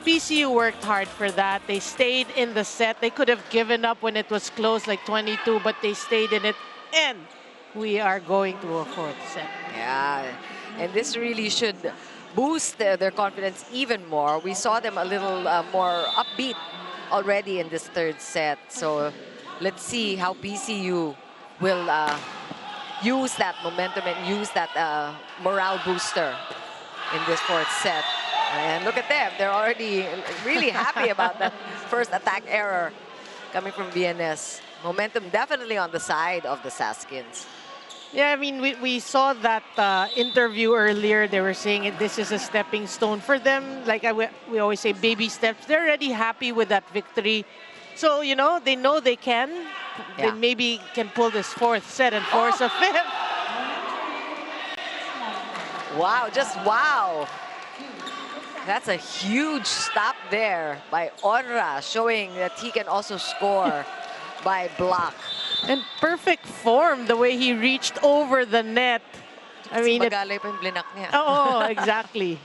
PCU worked hard for that. They stayed in the set. They could have given up when it was close, like 22, but they stayed in it. And we are going to a fourth set. Yeah, and this really should boost their confidence even more. We saw them a little more upbeat already in this third set. So let's see how PCU will use that momentum and use that morale booster in this fourth set. And look at them. They're already really happy about that first attack error coming from VNS. Momentum definitely on the side of the SASKINs. Yeah, I mean, we saw that interview earlier. They were saying this is a stepping stone for them. Like we always say, baby steps. They're already happy with that victory. So, you know they can. Yeah. They maybe can pull this fourth set and force a fifth. Wow, just wow. That's a huge stop there by Onra, showing that he can also score by block. And perfect form, the way he reached over the net. I mean, Magalay pa yung blinak niya. Oh, exactly.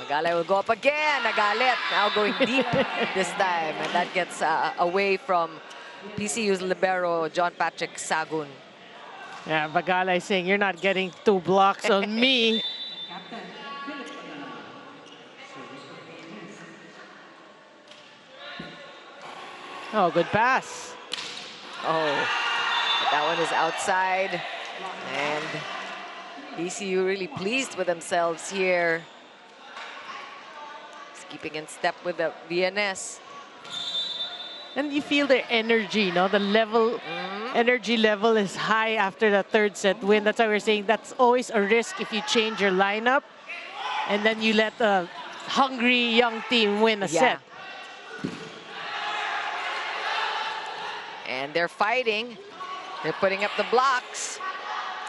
Magalay will go up again. Nagalit. Now going deep this time. And that gets away from PCU's libero, John Patrick Sagun. Yeah, Bagala is saying, you're not getting 2 blocks on me. Oh, good pass. Oh, but that one is outside. And PCU really pleased with themselves here. Just keeping in step with the VNS. And you feel their energy, no? The level, energy level is high after the third set win. That's why we're saying that's always a risk if you change your lineup and then you let a hungry young team win a set. And they're fighting. They're putting up the blocks.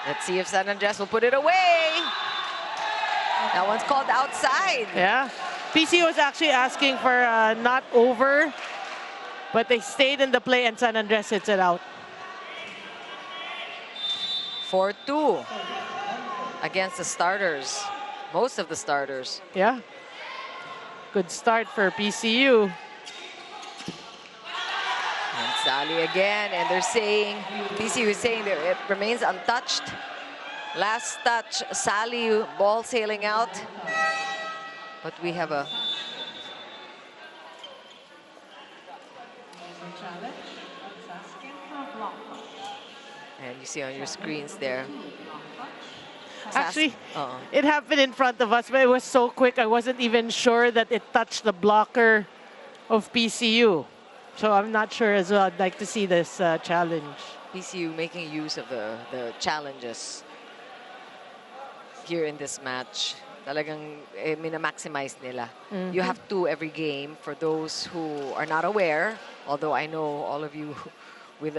Let's see if San Andres will put it away. That one's called outside. Yeah. PC was actually asking for not over, but they stayed in the play and San Andres hits it out. 4-2 against the starters. Most of the starters. Yeah. Good start for PCU. And Sally again, and they're saying, PCU is saying that it remains untouched. Last touch, Sally, ball sailing out. But we have a... And you see on your screens there. Actually, it happened in front of us, but it was so quick, I wasn't even sure that it touched the blocker of PCU. So I'm not sure as well. I'd like to see this challenge. PCU making use of the challenges here in this match. Talagang mina-maximize nila. You have 2 every game for those who are not aware. Although I know all of you with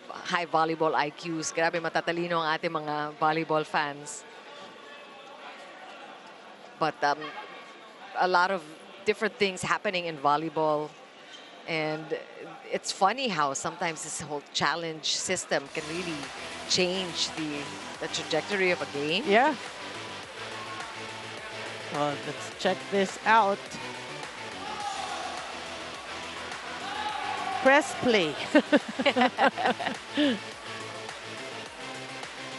high volleyball IQs. Grabe matatalino ang ating mga volleyball fans. But a lot of different things happening in volleyball. And it's funny how sometimes this whole challenge system can really change the trajectory of a game. Yeah. Well, let's check this out. Press play.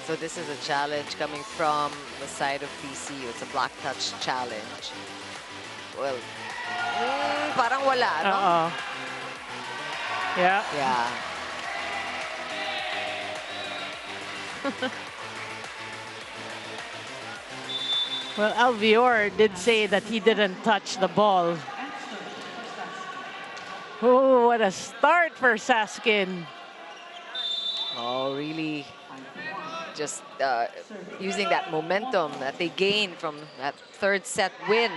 So this is a challenge coming from the side of PCU. It's a block touch challenge. Well, parang wala, no? Yeah. Yeah. Well, Alvior did say that he didn't touch the ball. Oh, what a start for Saskin. Oh, really just using that momentum that they gained from that third set win.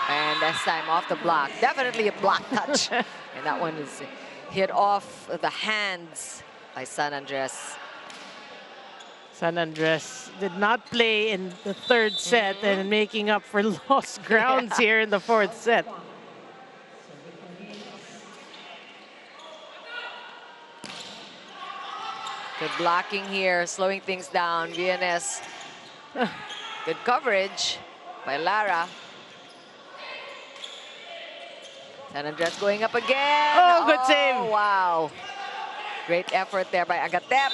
And this time off the block. Definitely a block touch. And that one is hit off the hands by San Andres. San Andres did not play in the third set and making up for lost grounds here in the fourth set. Good blocking here, slowing things down. VNS. Good coverage by Lara. San Andres going up again. Oh, good save. Wow. Great effort there by Agatep.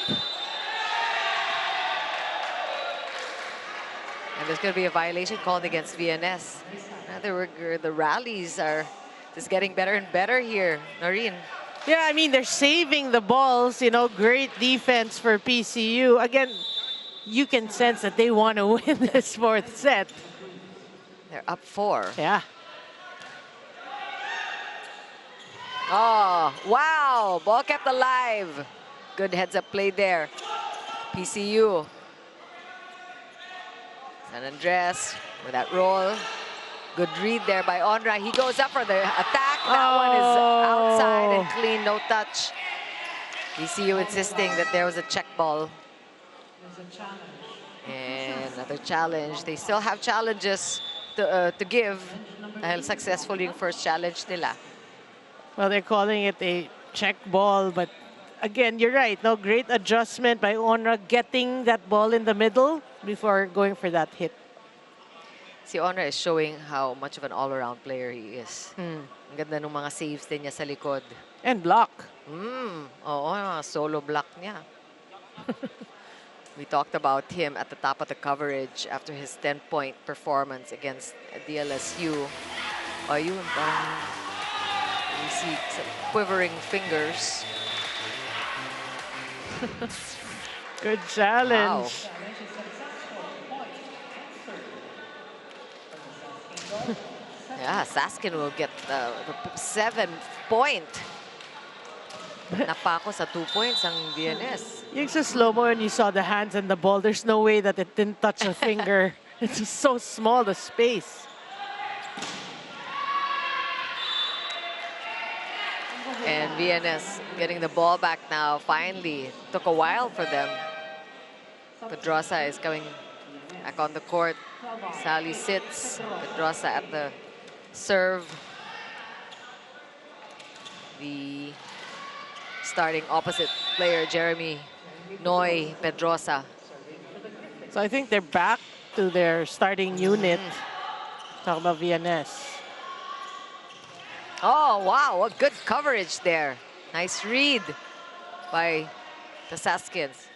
And there's going to be a violation called against VNS. The rallies are just getting better and better here, Noreen. Yeah, I mean, they're saving the balls, you know, great defense for PCU. Again, you can sense that they want to win this fourth set. They're up 4. Yeah. Oh, wow. Ball kept alive. Good heads-up play there. PCU. San Andres with that roll. Good read there by Onra. He goes up for the attack. That one is outside and clean, no touch. PCU insisting that there was a check ball. And another challenge. They still have challenges to give. Dahil successful yung first challenge nila. Well, they're calling it a check ball, but again, you're right. No, great adjustment by Onra getting that ball in the middle before going for that hit. Si Onra is showing how much of an all-around player he is. Ang ganda ng mga saves din niya sa likod. And block. Oo, mga solo block niya. We talked about him at the top of the coverage after his 10-point performance against DLSU. Oh, yun, parang you see some quivering fingers. Good challenge. Wow. Yeah, Saskin will get the 7th point. Napako sa 2 points ang VNS. Yung sa slow-mo when you saw the hands and the ball, there's no way that it didn't touch a finger. It's just so small, the space. And VNS getting the ball back now, finally. It took a while for them. Pedrosa is coming back on the court. Sally sits. Pedrosa at the serve. The starting opposite player, Jeremy Noy Pedrosa. So I think they're back to their starting unit. Talking about VNS. Oh, wow, what good coverage there. Nice read by the Saskins.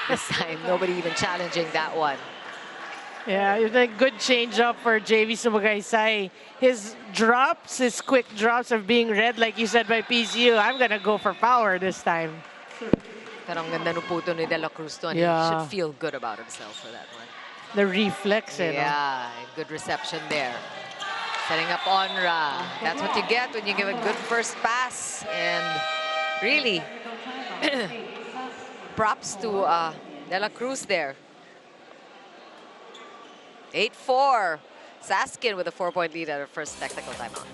This time, nobody even challenging that one. Yeah, it's a good change up for JV Sumagaysay. His drops, his quick drops are being read, like you said, by PCU. I'm going to go for power this time. Pero ang ganda ng puto ni De La Cruz to, and Yeah. he should feel good about himself for that one. The reflex, eh, no? Yeah, good reception there. Setting up Onra. That's what you get when you give a good first pass. And really, props to De La Cruz there. 8-4. Saskin with a 4-point lead at her first technical timeout.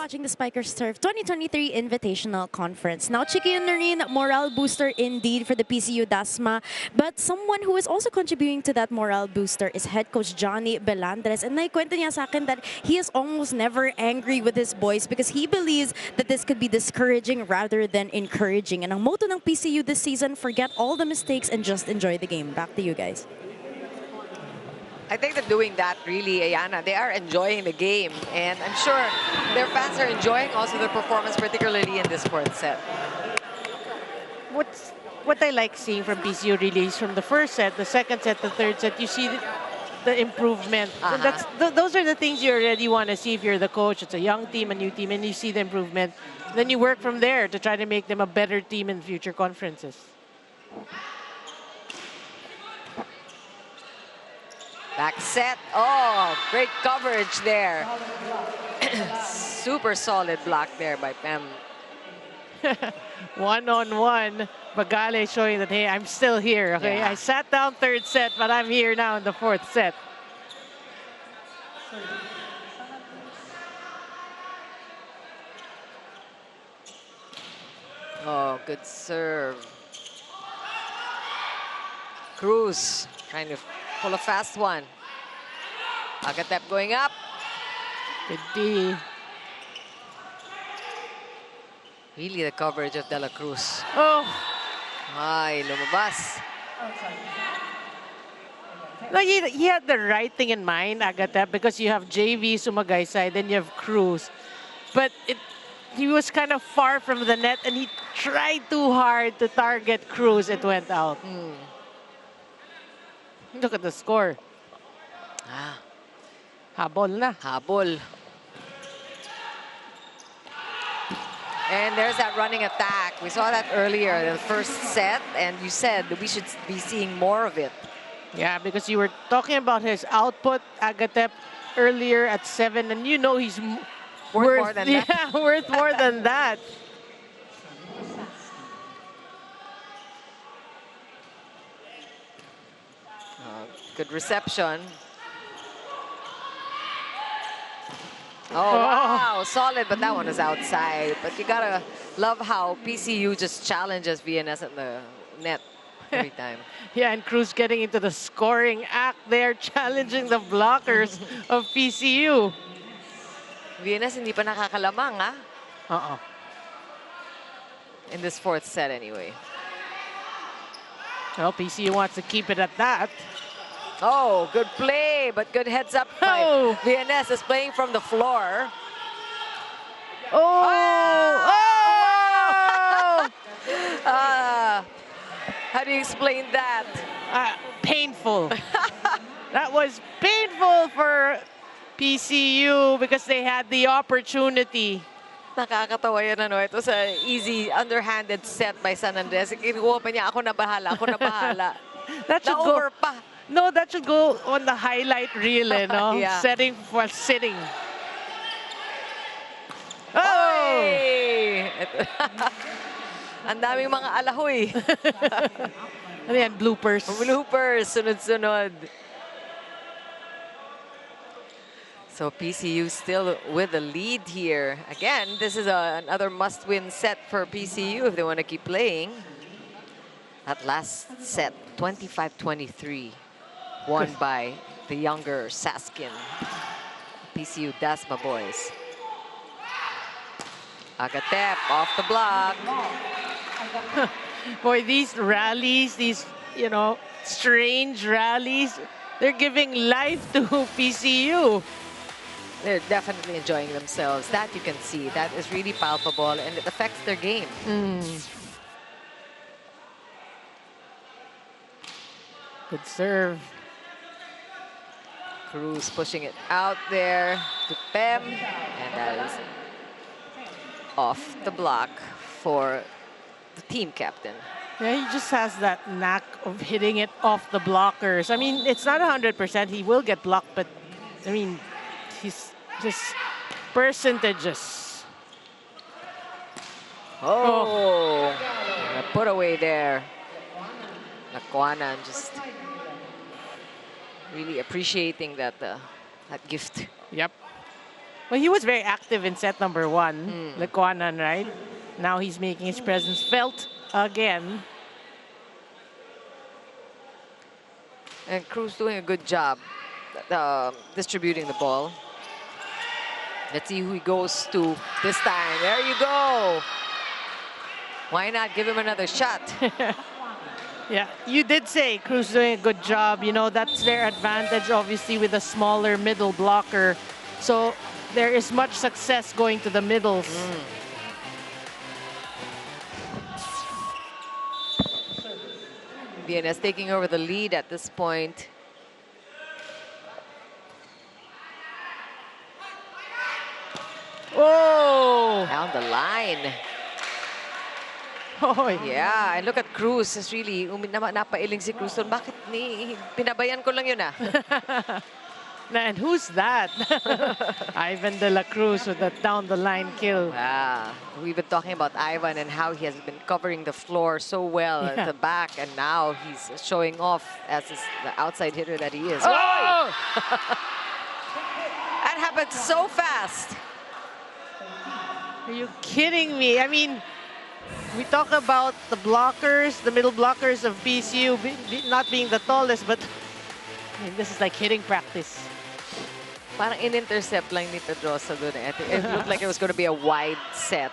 watching the Spikers Turf 2023 Invitational Conference. Now, Chiki and Noreen, morale booster indeed for the PCU Dasma. But someone who is also contributing to that morale booster is head coach Johnny Belandres. And naikwento niya sa akin that he is almost never angry with his boys because he believes that this could be discouraging rather than encouraging. And ang motto ng PCU this season, forget all the mistakes and just enjoy the game. Back to you guys. I think they're doing that really, Ayana. They are enjoying the game, and I'm sure their fans are enjoying also their performance, particularly in this fourth set. What I like seeing from PCU really is from the first set, the second set, the third set, you see the improvement. So those are the things you already want to see if you're the coach. It's a young team, a new team, and you see the improvement. Then you work from there to try to make them a better team in future conferences. Back set. Oh, great coverage there. Super solid block there by Pem. One-on-one. Bagale showing that, hey, I'm still here. Okay, Yeah. I sat down third set, but I'm here now in the fourth set. Oh, good serve. Cruz trying to pull a fast one. Agatep going up. Good D. Really the coverage of De La Cruz. Oh, Ay, lumabas. no, he had the right thing in mind, Agatep, because you have JV Sumagay side, then you have Cruz. But he was kind of far from the net, and he tried too hard to target Cruz. It went out. Look at the score. Ah, Habol na. habol. And there's that running attack. We saw that earlier, the first set, and you said that we should be seeing more of it. Yeah, because you were talking about his output, Agatep, earlier at 7, and you know he's Worth more than that. Yeah, worth more than that. Good reception. Oh, wow, solid, but that one is outside. But you gotta love how PCU just challenges VNS at the net every time. Yeah, and Cruz getting into the scoring act there, challenging the blockers of PCU. VNS hindi pa nakakalamang, Uh-oh. in this fourth set anyway. Well, PCU wants to keep it at that. Oh, good play, but good heads up by VNS is playing from the floor. How do you explain that? Painful. That was painful for PCU because they had the opportunity. Nakakatawa yan, ano. Ito sa easy, underhanded set by San Andres. Kinuha pa niya, ako na bahala, ako na bahala. That should go. Na-over pa. No, that should go on the highlight reel, no? Yeah. Setting for sitting. Oy! Ang daming mga alahoy. Ano yan, bloopers. Bloopers, sunod-sunod. So PCU still with the lead here. Again, this is another must-win set for PCU if they want to keep playing. That last set, 25-23, won by the younger SASKIN. PCU Dasma boys. Agatep off the block. Boy, these rallies, these, strange rallies, they're giving life to PCU. They're definitely enjoying themselves. That you can see. That is really palpable, and it affects their game. Good serve. Cruz pushing it out there to Pem, and that is off the block for the team captain. Yeah, he just has that knack of hitting it off the blockers. I mean, it's not 100%. He will get blocked, but I mean, he's just percentages. Oh, put away there. Nakwana just really appreciating that that gift. Yep. Well, he was very active in set number 1, Lequanan, right? Now he's making his presence felt again. And Cruz doing a good job distributing the ball. Let's see who he goes to this time. There you go. Why not give him another shot? Yeah, you did say Cruz doing a good job. You know, that's their advantage, obviously, with a smaller middle blocker. So there is much success going to the middles. VNS taking over the lead at this point. Oh! Down the line. Oh, Yeah, and look at Cruz. It's really, napailing si Cruz. Bakit pinabayan ko lang yun ah. And who's that? Ivan de la Cruz with that down-the-line kill. Ah, we've been talking about Ivan and how he has been covering the floor so well at the back, and now he's showing off as the outside hitter that he is. Oh! That happened so fast. Are you kidding me? I mean, we talk about the blockers, the middle blockers of PCU not being the tallest, but I mean, this is like hitting practice. Parang in-intercept lang ni Pedrosa dun eh. It looked like it was going to be a wide set.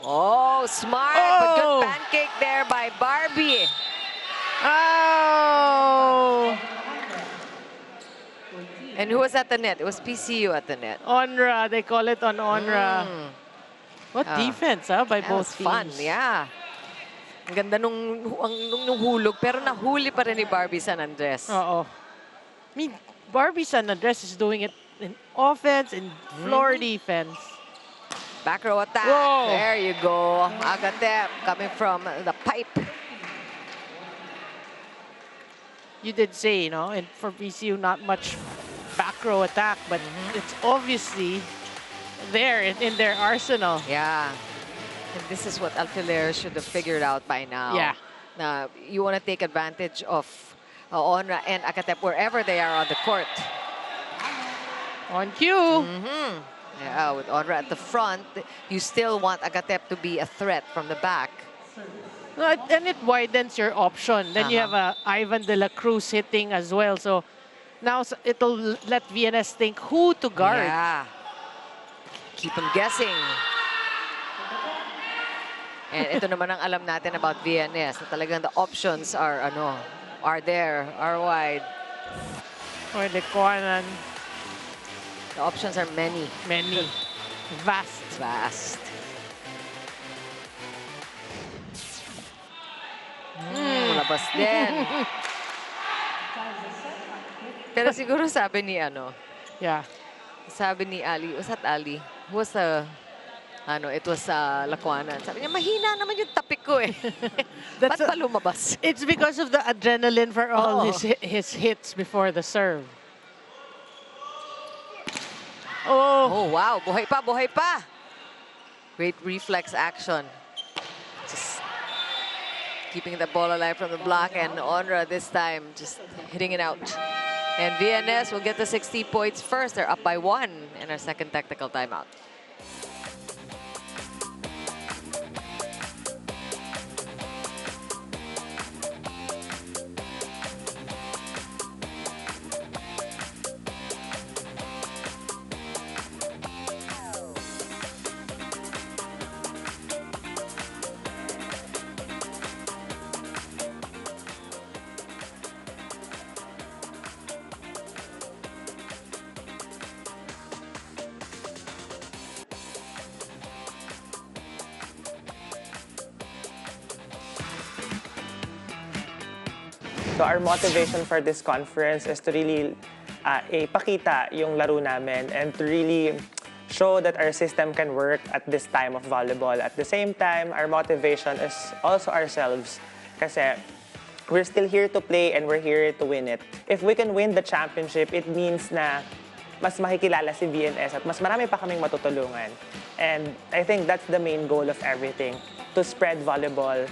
Oh, smart, but good pancake there by Barbie. Oh! And who was at the net? It was PCU at the net. Onra, they call it on Onra. What Ah. defense, by That both was teams. fun, yeah. Ang ganda nung hulog, pero nahuli pa rin ni Barbie San Andres. I mean, Barbie San Andres is doing it in offense, in floor defense. Back row attack. Whoa. There you go. Agatep coming from the pipe. You did say, you know, and for PCU, not much back row attack, but it's obviously there in their arsenal. Yeah. And this is what Alfiler should have figured out by now. Yeah. You want to take advantage of Onra and Agatep wherever they are on the court. On cue. Yeah, with Onra at the front, you still want Agatep to be a threat from the back. And it widens your option. Then you have Ivan de la Cruz hitting as well. So now it'll let VNS think who to guard. Yeah. Keep them guessing. And ito naman ang alam natin about VNS, na talagang the options are there, are wide. Or Lequanan. The options are many. Many. Vast. Vast. Labas din. Pero siguro sabi ni Yeah. sabi ni Ali, was that Ali? Who was it was Lacuanan. Sabi niya, mahina naman yung tapik ko eh. Ba't pa lumabas? It's because of the adrenaline for all his hits before the serve. Oh, wow. Buhay pa, buhay pa. Great reflex action. Just keeping the ball alive from the block, and Onra this time just hitting it out. And VNS will get the 60 points first. They're up by 1 in our second technical timeout. So our motivation for this conference is to really ipakita yung laro namin and to really show that our system can work at this time of volleyball. At the same time, our motivation is also ourselves kasi we're still here to play and we're here to win it. If we can win the championship, it means na mas makikilala si VNS at mas marami pa kaming matutulungan. And I think that's the main goal of everything, to spread volleyball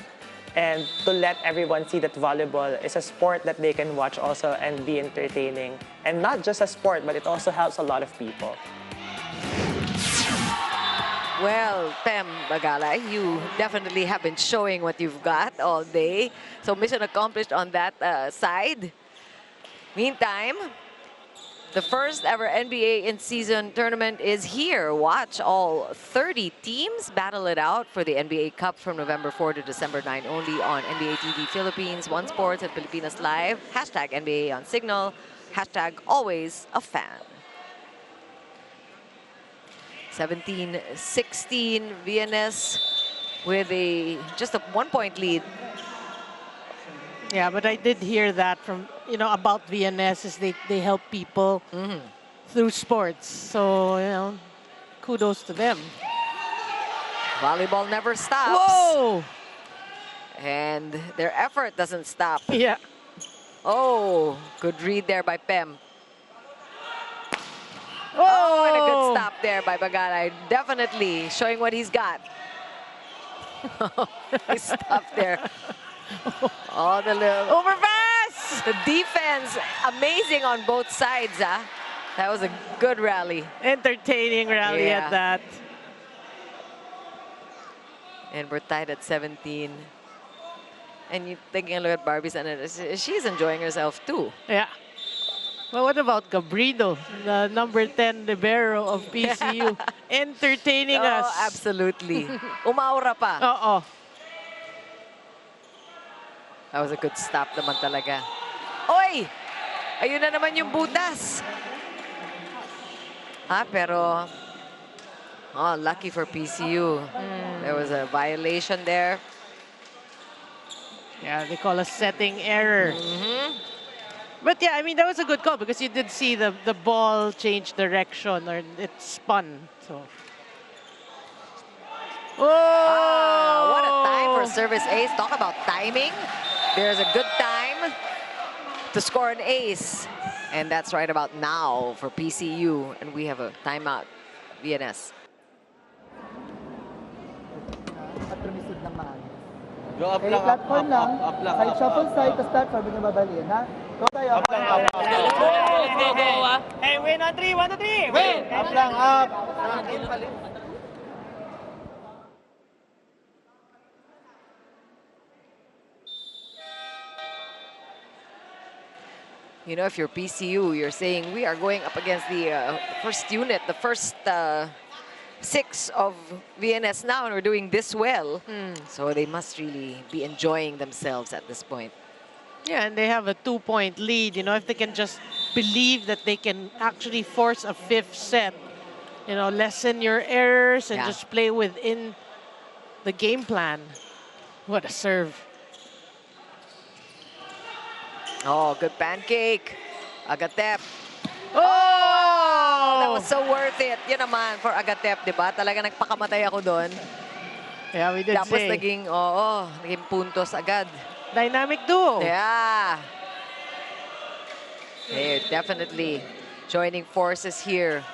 and to let everyone see that volleyball is a sport that they can watch also and be entertaining. And not just a sport, but it also helps a lot of people. Well, Pem Bagala, you definitely have been showing what you've got all day. So mission accomplished on that side. Meantime, the first ever NBA in-season tournament is here. Watch all 30 teams battle it out for the NBA Cup from November 4 to December 9 only on NBA TV Philippines, One Sports, and Pilipinas Live. Hashtag NBA on Signal. Hashtag always a fan. 17-16, VNS with just a 1-point lead. Yeah, but I did hear that from, about VNS is they help people through sports. So, kudos to them. Volleyball never stops. Whoa! And their effort doesn't stop. Yeah. Oh, good read there by Pem. Oh, and a good stop there by Bagala. Definitely showing what he's got. He stopped there. Oh, the little overpass! The defense, amazing on both sides. That was a good rally. Entertaining rally Yeah. at that. And we're tied at 17. And you taking a look at Barbie's, and she's enjoying herself too. Yeah. Well, what about Gabrido, the number 10 libero of PCU, entertaining us? Oh, absolutely. Umaura pa. Oo. That was a good stop naman talaga. Oy! Ayun na naman yung butas. Pero... Oh, lucky for PCU. There was a violation there. Yeah, they call a setting error. But yeah, I mean, that was a good call because you did see the ball change direction or it spun. So. Oh! What a time for service ace. Talk about timing. There's a good time to score an ace. And that's right about now for PCU. And we have a timeout, VNS. At rumisod ng maayos. Go up Okay, lang, platform lang. up lang. Side shuffle side, tapos platform, bigyan babaliin, ha? Go tayo. Up lang, up. Hey, win on 3, 1 to 3! Win! Up lang, up. You know, if you're PCU, you're saying we are going up against the first unit, the first 6 of VNS now, and we're doing this well. So they must really be enjoying themselves at this point. Yeah, and they have a 2-point lead. You know, if they can just believe that they can actually force a 5th set, lessen your errors and just play within the game plan. What a serve. Oh, good pancake. Agatep. Oh! That was so worth it. Yun naman for Agatep, di ba? Talaga nagpakamatay ako doon. Yeah, we did Tapos say. naging puntos agad. Dynamic duo. Yeah. They're definitely joining forces here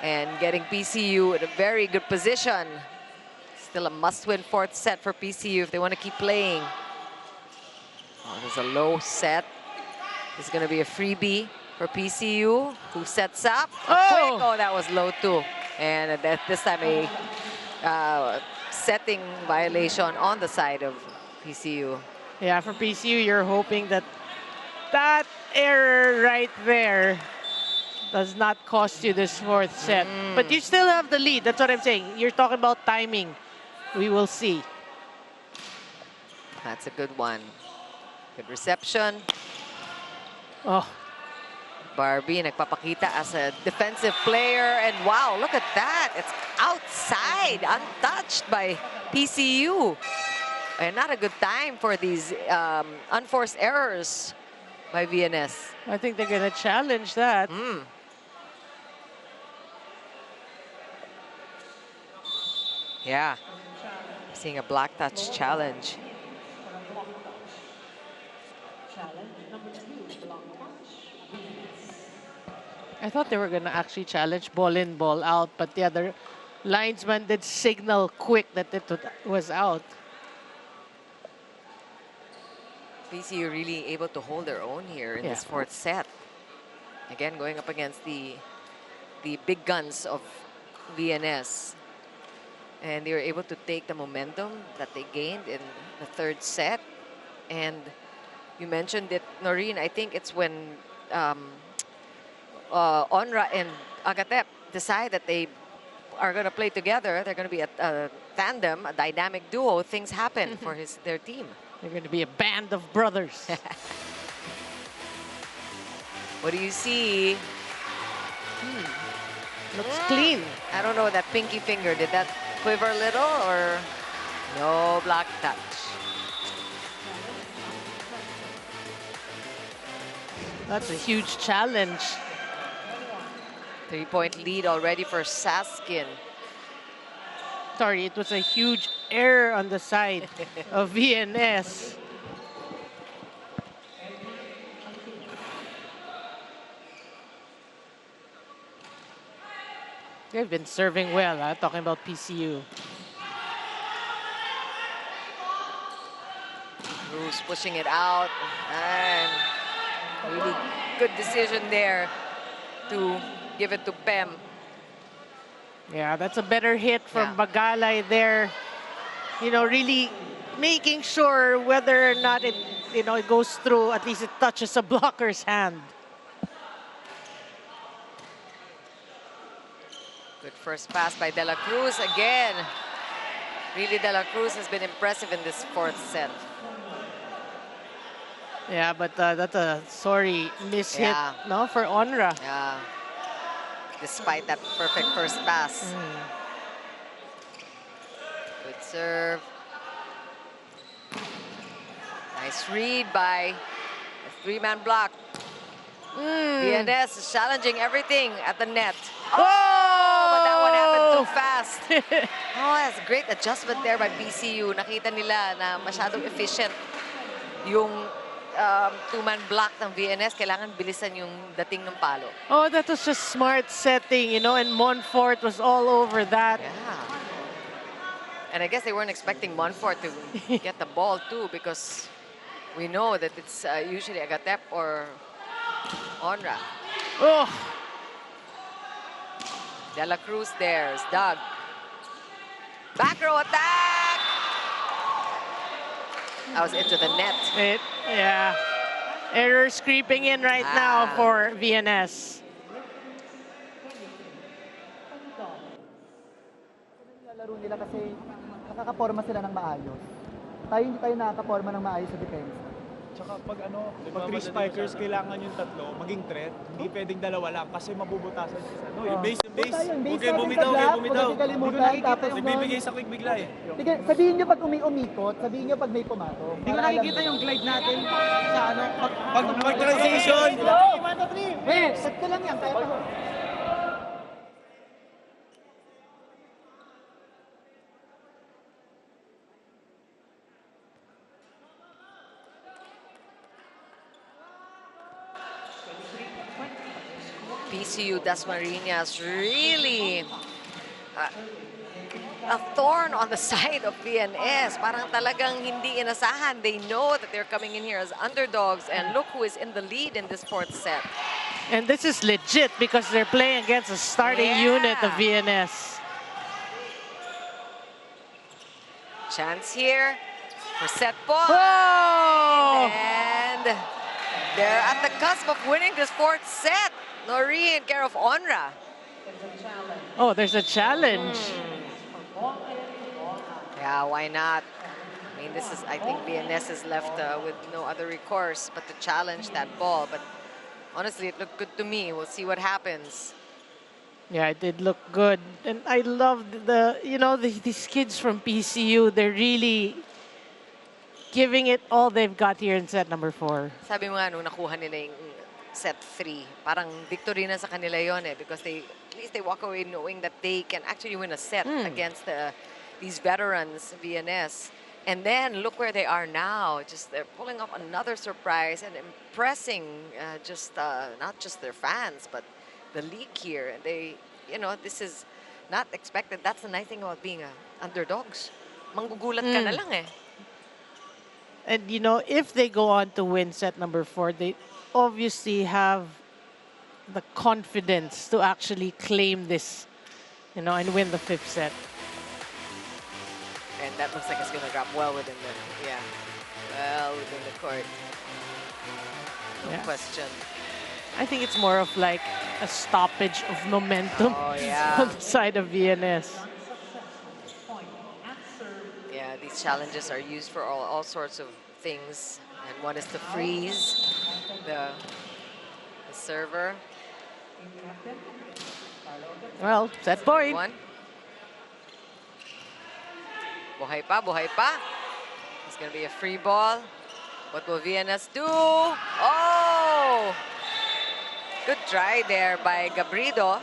and getting PCU in a very good position. Still a must-win 4th set for PCU if they want to keep playing. Oh, there's a low set. This is going to be a freebie for PCU, who sets up. Quick. Oh, that was low too. And at this time, a setting violation on the side of PCU. Yeah, for PCU, you're hoping that that error right there does not cost you this 4th set. But you still have the lead. That's what I'm saying. You're talking about timing. We will see. That's a good one. Good reception. Oh. Barbie nagpapakita as a defensive player. And wow, look at that. It's outside, untouched by PCU. And not a good time for these unforced errors by VNS. I think they're going to challenge that. Yeah. Seeing a black touch challenge. I thought they were going to actually challenge ball in, ball out, but the other linesman did signal quick that it was out. PCU really able to hold their own here in this fourth set. Again, going up against the big guns of VNS. And they were able to take the momentum that they gained in the third set. And you mentioned it, Noreen, I think it's when Onra and Agatep decide that they are going to play together. They're going to be a tandem, a dynamic duo. Things happen for their team. They're going to be a band of brothers. What do you see? Looks clean. I don't know, that pinky finger, did that quiver a little or no block touch? That's a huge challenge. 3-point lead already for SASKIN. Sorry, it was a huge error on the side of VNS. They've been serving well, talking about PCU. Bruce pushing it out. And really good decision there to give it to Pem. Yeah, that's a better hit from Bagalay there. You know, really making sure whether or not it, it goes through, at least it touches a blocker's hand. Good first pass by De La Cruz again. Really, De La Cruz has been impressive in this fourth set. Yeah, but that's a sorry miss hit, no, for Onra. Yeah. Despite that perfect first pass. Good serve. Nice read by a three-man block. VNS is challenging everything at the net. Oh, but that one happened too fast. Oh, that's a great adjustment there by PCU. Nakita nila na masyadong efficient yung two-man block ng VNS. Kailangan bilisan yung dating ng palo. Oh, that was just smart setting, you know, and Montfort was all over that. Yeah. And I guess they weren't expecting Montfort to get the ball too, because we know that it's usually Agatep or Onra. Oh. De La Cruz there's Doug. Back row attack! That was into the net. Yeah. Errors creeping in right now for VNS. Laro nila kasi nakakaporma sila ng maayos. Tayo hindi tayo nakakaporma ng maayos sa defense. Tsaka pag pag three spikers, kailangan yung tatlo maging threat. Hindi pwedeng dalawa lang kasi mabubutasan siya. Yung base. Huwag kayo bumitaw, Huwag natin kalimutan. Tapos nagbibigay sa quick bigla eh. Sige, sabihin nyo pag umikot, sabihin nyo pag may pumato. Hindi ko nakikita yung glide natin sa pag transition. 1, 2, 3. Eh, set ka lang yan. Kaya pa. PCU Dasmariñas really a thorn on the side of VNS. Parang talagang hindi inasahan. They know that they're coming in here as underdogs, and look who is in the lead in this fourth set. And this is legit because they're playing against a starting unit of VNS. Chance here for set point. Oh! And they're at the cusp of winning this fourth set. Noreen, care of Onra. Oh, there's a challenge. Yeah, why not? I mean, this is, I think VNS is left with no other recourse but to challenge that ball. But honestly, it looked good to me. We'll see what happens. Yeah, it did look good. And I love these kids from PCU. They're really giving it all they've got here in set number 4. Sabi mo nga, nung nakuha nila yung set 3, parang victory na sa kanila yon eh, because at least they walk away knowing that they can actually win a set against these veterans, VNS. And then look where they are now. Just they're pulling off another surprise and impressing not just their fans, but the league here. They, this is not expected. That's the nice thing about being underdogs. Manggugulat ka na lang eh. And, you know, if they go on to win set number 4, they obviously have the confidence to actually claim this, you know, and win the 5th set. And that looks like it's going to drop well within the, well within the court. No question. I think it's more of like a stoppage of momentum Oh, yeah. on the side of VNS. Yeah, these challenges are used for all sorts of things. And one is to freeze the server. Well, set point. One. Buhay pa, buhay pa. It's going to be a free ball. What will VNS do? Oh! Good try there by Gabrido.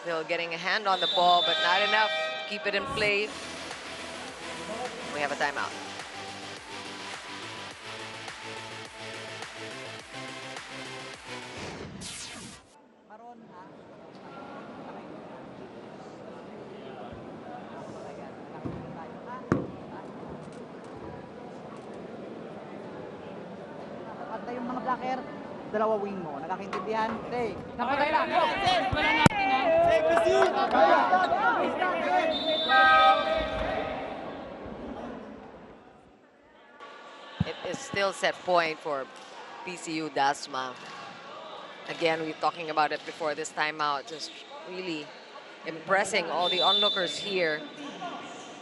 Still getting a hand on the ball, but not enough. Keep it in play. We have a timeout. Pantay yung mga blocker, dalawa wing mo. Nakakaintindihan? Say, napatay lang. It is still set point for PCU Dasma. Again, we were talking about it before this timeout. Just really impressing all the onlookers here.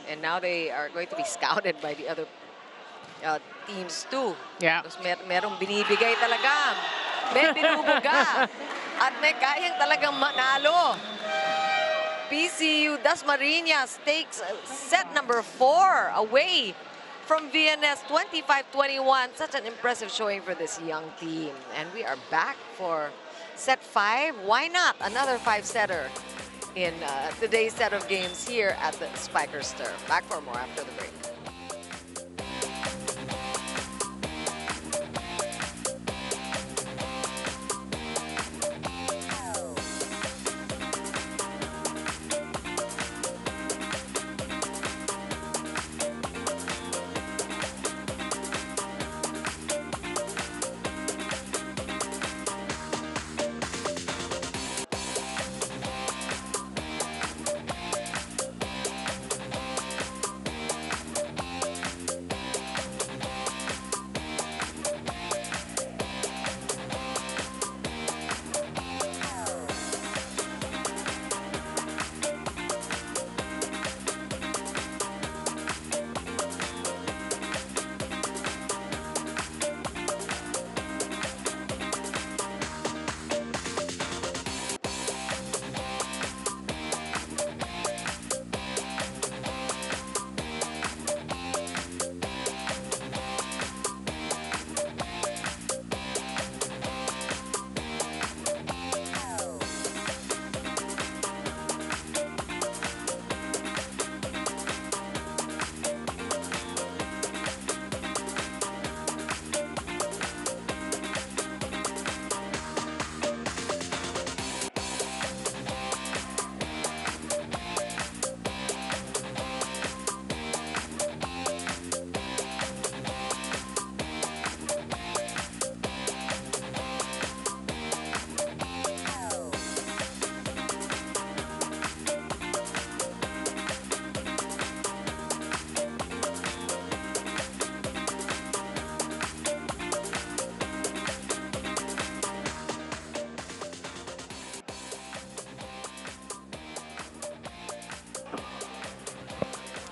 And now they are going to be scouted by the other teams too. Yeah. Tapos merong binibigay talaga. May binubuga. At may kayang talagang manalo. PCU Dasmariñas takes set number 4 away from VNS 25-21. Such an impressive showing for this young team. And we are back for set 5. Why not? Another 5-setter in today's set of games here at the Spikers Turf. Back for more after the break.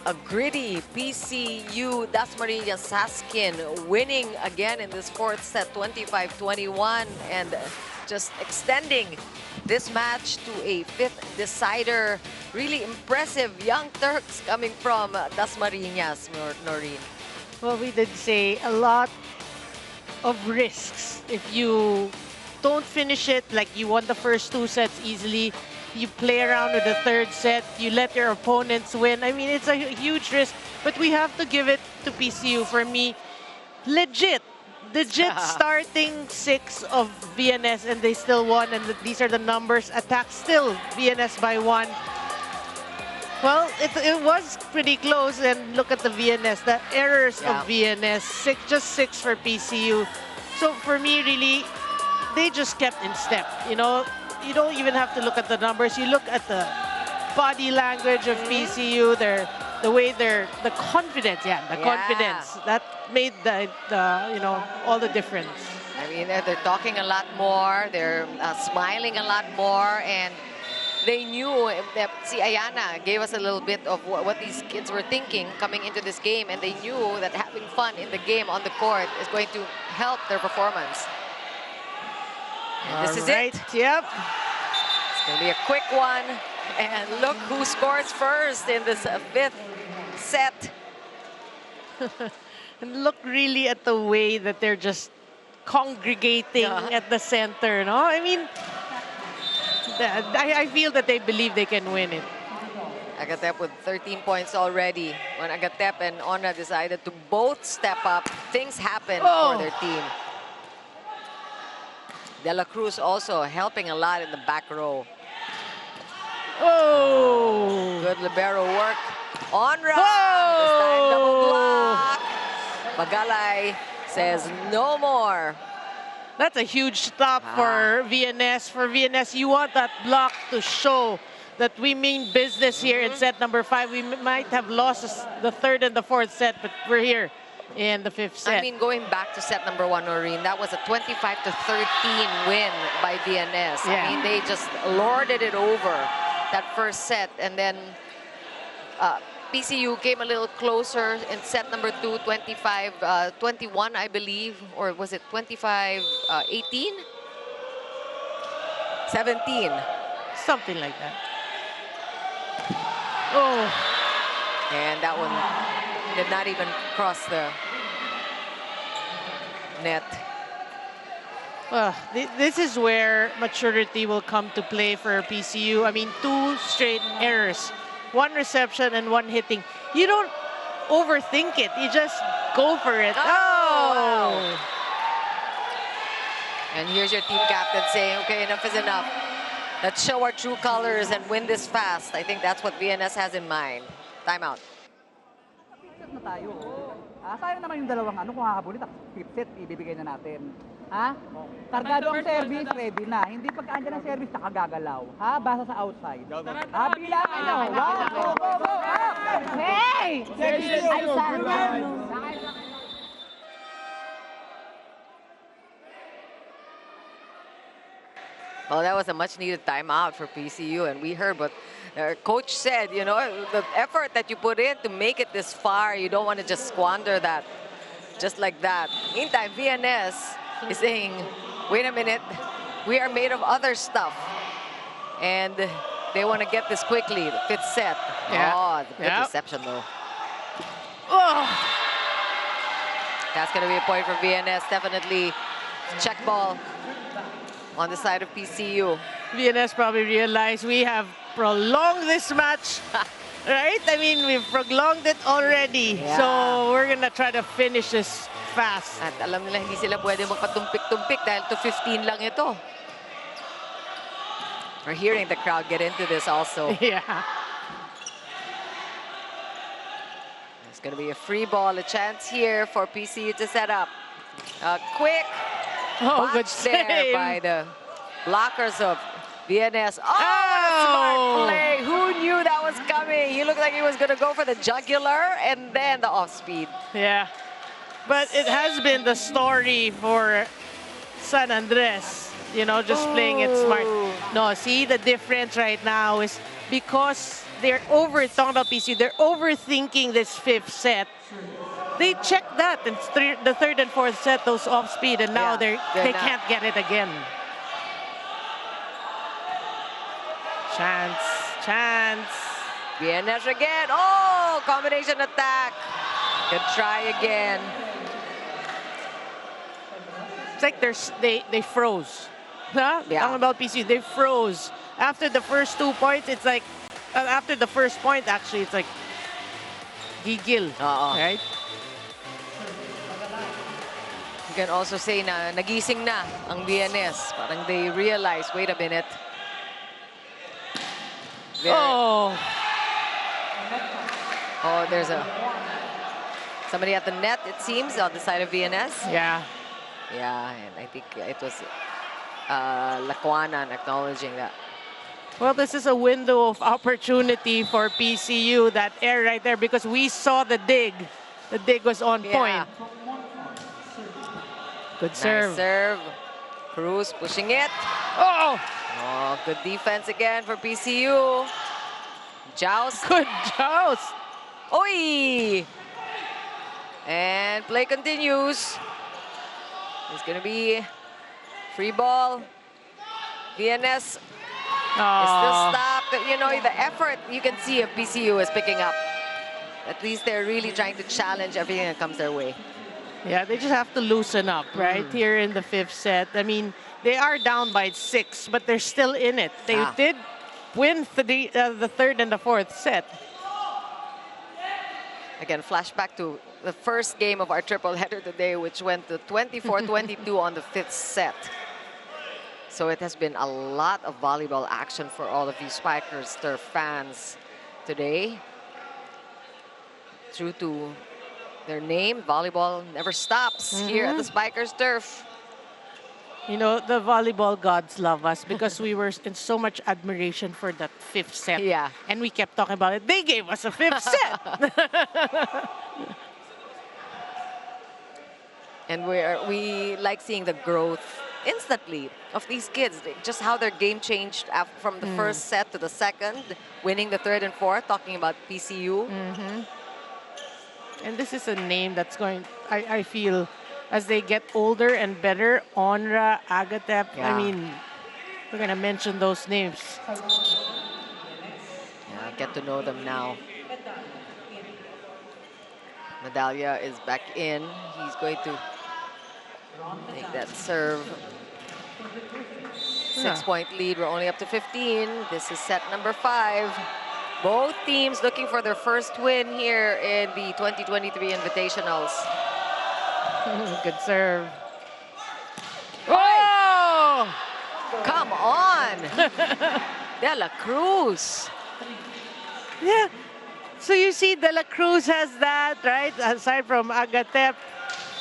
A gritty PCU Dasmariñas SASKIN winning again in this 4th set, 25-21, and just extending this match to a 5th decider. Really impressive young Turks coming from Dasmariñas, Noreen. Well, we did say a lot of risks. If you don't finish it, like you won the first 2 sets easily, you play around with the 3rd set, you let your opponents win. I mean, it's a huge risk, but we have to give it to PCU. For me, legit starting 6 of VNS, and they still won, and these are the numbers. Attack still VNS by 1. Well, it was pretty close, and look at the VNS. The errors of VNS, just 6 for PCU. So for me, really, they just kept in step. You know, you don't even have to look at the numbers. You look at the body language of PCU, the way the confidence, confidence that made the you know, all the difference. I mean, they're talking a lot more. They're smiling a lot more, and they knew that Ayana gave us a little bit of what these kids were thinking coming into this game, and they knew that having fun in the game on the court is going to help their performance. And this is it. Yep. It's going to be a quick one. And look who scores first in this 5th set. And look really at the way that they're just congregating at the center, no? I mean, I feel that they believe they can win it. Agatep with 13 points already. When Agatep and Ona decided to both step up, things happened for their team. De La Cruz also helping a lot in the back row. Oh! Good libero work. Onra! This time double block. Bagalay says no more. That's a huge stop for VNS. For VNS, you want that block to show that we mean business here in set number 5. We might have lost the 3rd and the 4th set, but we're here in the 5th set. I mean, going back to set number 1, Noreen, that was a 25-13 win by VNS. Yeah. I mean, they just lorded it over that first set, and then PCU came a little closer in set number 2, 25-21, I believe, or was it 25-18? 17. Something like that. Oh. And that one did not even cross the net. Well, this is where maturity will come to play for PCU. I mean, 2 straight errors. 1 reception and 1 hitting. You don't overthink it. You just go for it. Oh! And here's your team captain saying, okay, enough is enough. Let's show our true colors and win this fast. I think that's what VNS has in mind. Timeout. Na tayo. Sayang naman yung dalawang kung hahabulin, 5th set, ibibigay na natin. Ha? Kargado ang service, ready na. Hindi pagkaan dyan ang service, nakagagalaw. Ha? Basa sa outside. Bilang nyo. 1, go, go, go! Hey! Ay, sana. Well, that was a much-needed timeout for PCU, and we heard what our coach said, you know, the effort that you put in to make it this far, you don't want to just squander that just like that. Meantime, VNS is saying, wait a minute, we are made of other stuff. And they want to get this quickly, the 5th set. Yeah. Oh, the good reception, though. Oh! That's going to be a point for VNS, definitely. Check ball on the side of PCU. VNS probably realized we have prolonged this match, right? I mean, we've prolonged it already. Yeah. So we're gonna try to finish this fast. At alam nila hindi sila pwede magpatumpik-tumpik dahil to 15 lang ito. We're hearing the crowd get into this also. Yeah. It's going to be a free ball, a chance here for PCU to set up. A quick good watch there save by the blockers of VNS. Oh, what a smart play. Who knew that was coming? He looked like he was going to go for the jugular and then the off-speed. Yeah. But it has been the story for San Andres, you know, just playing it smart. No, see, the difference right now is because they're talking about PCU, they're overthinking this 5th set. They checked that in the 3rd and 4th set, those off-speed, and now they can't get it again. Chance. VNS again. Oh, combination attack. Good try again. It's like they froze. Huh? Yeah. Talking about PCU, they froze. After the first 2 points, it's like, after the first point, actually, it's like, gigil, right? You can also say na nagising na ang VNS. Parang they realize, wait a minute. Oh, there's somebody at the net, it seems, on the side of VNS. Yeah. Yeah, and I think it was Lacuanan acknowledging that. Well, this is a window of opportunity for PCU, that air right there, because we saw the dig. The dig was on point. Good serve. Nice serve. Cruz pushing it. Oh! Oh, good defense again for PCU. Joust. Good joust. Oi! And play continues. It's going to be free ball. VNS is still stopped. You know, the effort you can see of PCU is picking up. At least they're really trying to challenge everything that comes their way. Yeah, they just have to loosen up, right? Here in the 5th set. I mean, they are down by 6, but they're still in it. They did win the 3rd and the 4th set. Again, flashback to the first game of our triple header today, which went to 24-22 on the 5th set. So it has been a lot of volleyball action for all of you Spikers Turf fans today. True to their name, volleyball never stops here at the Spikers Turf. You know, the volleyball gods love us because we were in so much admiration for that 5th set. Yeah. And we kept talking about it. They gave us a 5th set. And we like seeing the growth instantly of these kids. Just how their game changed from the first set to the second, winning the 3rd and 4th, talking about PCU. And this is a name that's going, I feel, as they get older and better, Onra, Agatep, I mean, we're going to mention those names. Yeah, get to know them now. Medalla is back in. He's going to take that serve. 6-point lead. We're only up to 15. This is set number 5. Both teams looking for their first win here in the 2023 Invitationals. Good serve. Oh! Come on! De La Cruz. Yeah. So you see, De La Cruz has that, right? Aside from Agatep,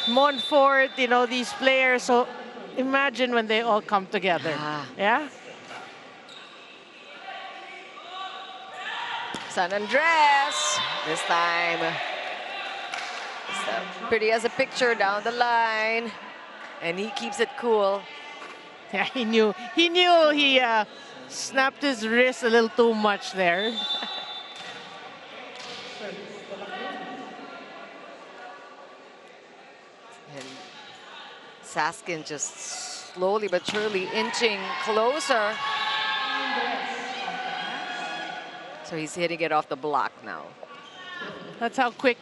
Montfort, you know, these players. So imagine when they all come together. Yeah? San Andres. This time, it's pretty as a picture down the line. And he keeps it cool. Yeah, he knew. He knew he snapped his wrist a little too much there. And SASKIN just slowly but surely inching closer. So he's hitting it off the block now. That's how quick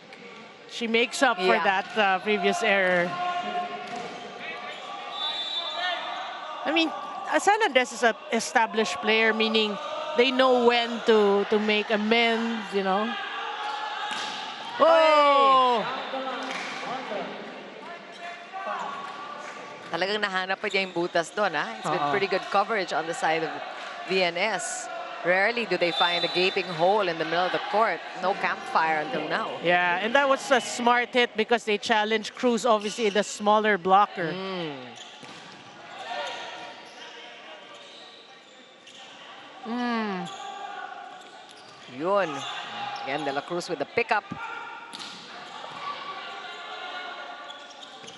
she makes up for that previous error. I mean, San Andres is an established player, meaning they know when to make amends, you know. Oh! Talagang nahanap pa niya yung butas doon, ha? It's been pretty good coverage on the side of VNS. Rarely do they find a gaping hole in the middle of the court. No campfire until now. Yeah, and that was a smart hit because they challenged Cruz, obviously, the smaller blocker. Yun. Again, De La Cruz with the pickup.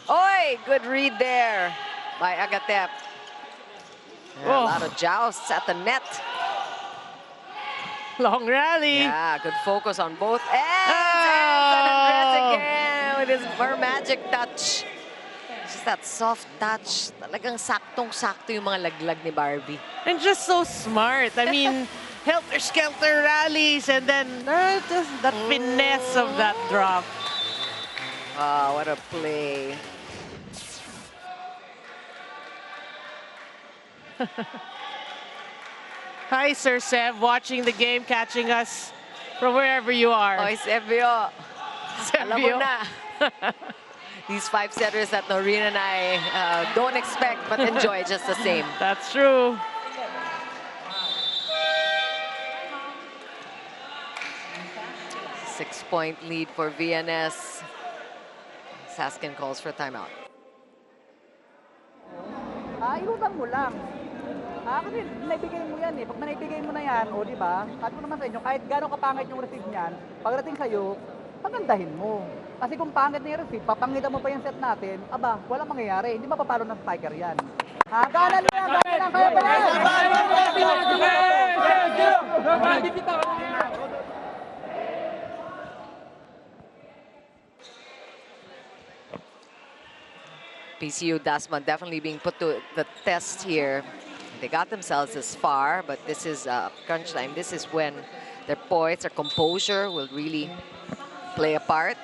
Oy! Good read there by Agatep. A lot of jousts at the net. Long rally. Yeah, good focus on both ends. And San Andres again with his more magic touch. Just that soft touch. Talagang saktong-sakto yung mga laglag ni Barbie. And just so smart. I mean, helter-skelter rallies and then just that finesse of that drop. Wow, what a play. Hi, Sir Sev, watching the game, catching us from wherever you are. Oy, Sevio. Alam mo na. These 5-setters that Noreen and I don't expect but enjoy just the same. That's true. 6-point lead for VNS. Saskin calls for timeout. Iutang mo lang. Kasi naibigay mo yan eh. Pag naibigay mo na yan, o di ba? Sabi ko naman sa inyo, kahit gano'ng kapangit yung receive niyan, pagdating sa'yo, pagandahin mo. Kasi kung pangit na yung receive, papangitan mo pa yung set natin, aba, walang mangyayari. Hindi mapapalo ng spiker yan. Ganan mo yan, ganan lang kayo ba yan? PCU Dasma definitely being put to the test here. They got themselves this far, but this is crunch time. This is when their poise, their composure will really play a part.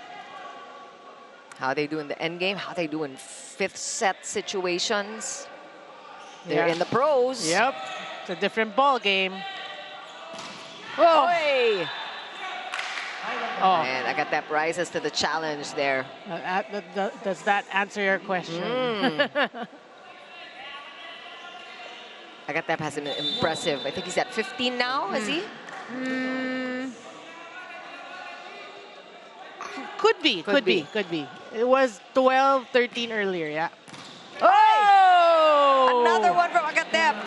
How they do in the end game, how they do in fifth set situations. They're in the pros. Yep, it's a different ball game. Oh! Oh. And Agatep rises to the challenge there. Does that answer your question? Agatep has an impressive, I think he's at 15 now, is he? Could be. It was 12, 13 earlier, yeah. Oh! Another one from Agatep.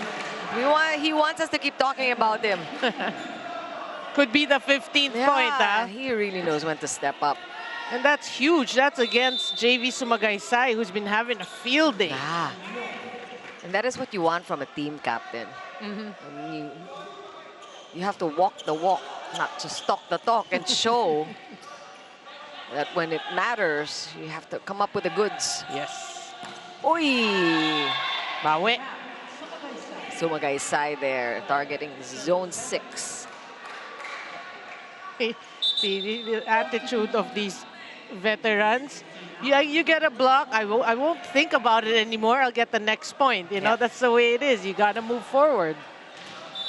He wants us to keep talking about him. Could be the 15th point, huh? He really knows when to step up. And that's huge. That's against JV Sumagaysay, who's been having a field day. Yeah. And that is what you want from a team captain. You have to walk the walk, not just talk the talk, and show that when it matters, you have to come up with the goods. Yes. Uy! Bawi. Sumagaysay there, targeting zone 6. The attitude of these veterans. You get a block, I won't think about it anymore. I'll get the next point. You know, that's the way it is. You got to move forward.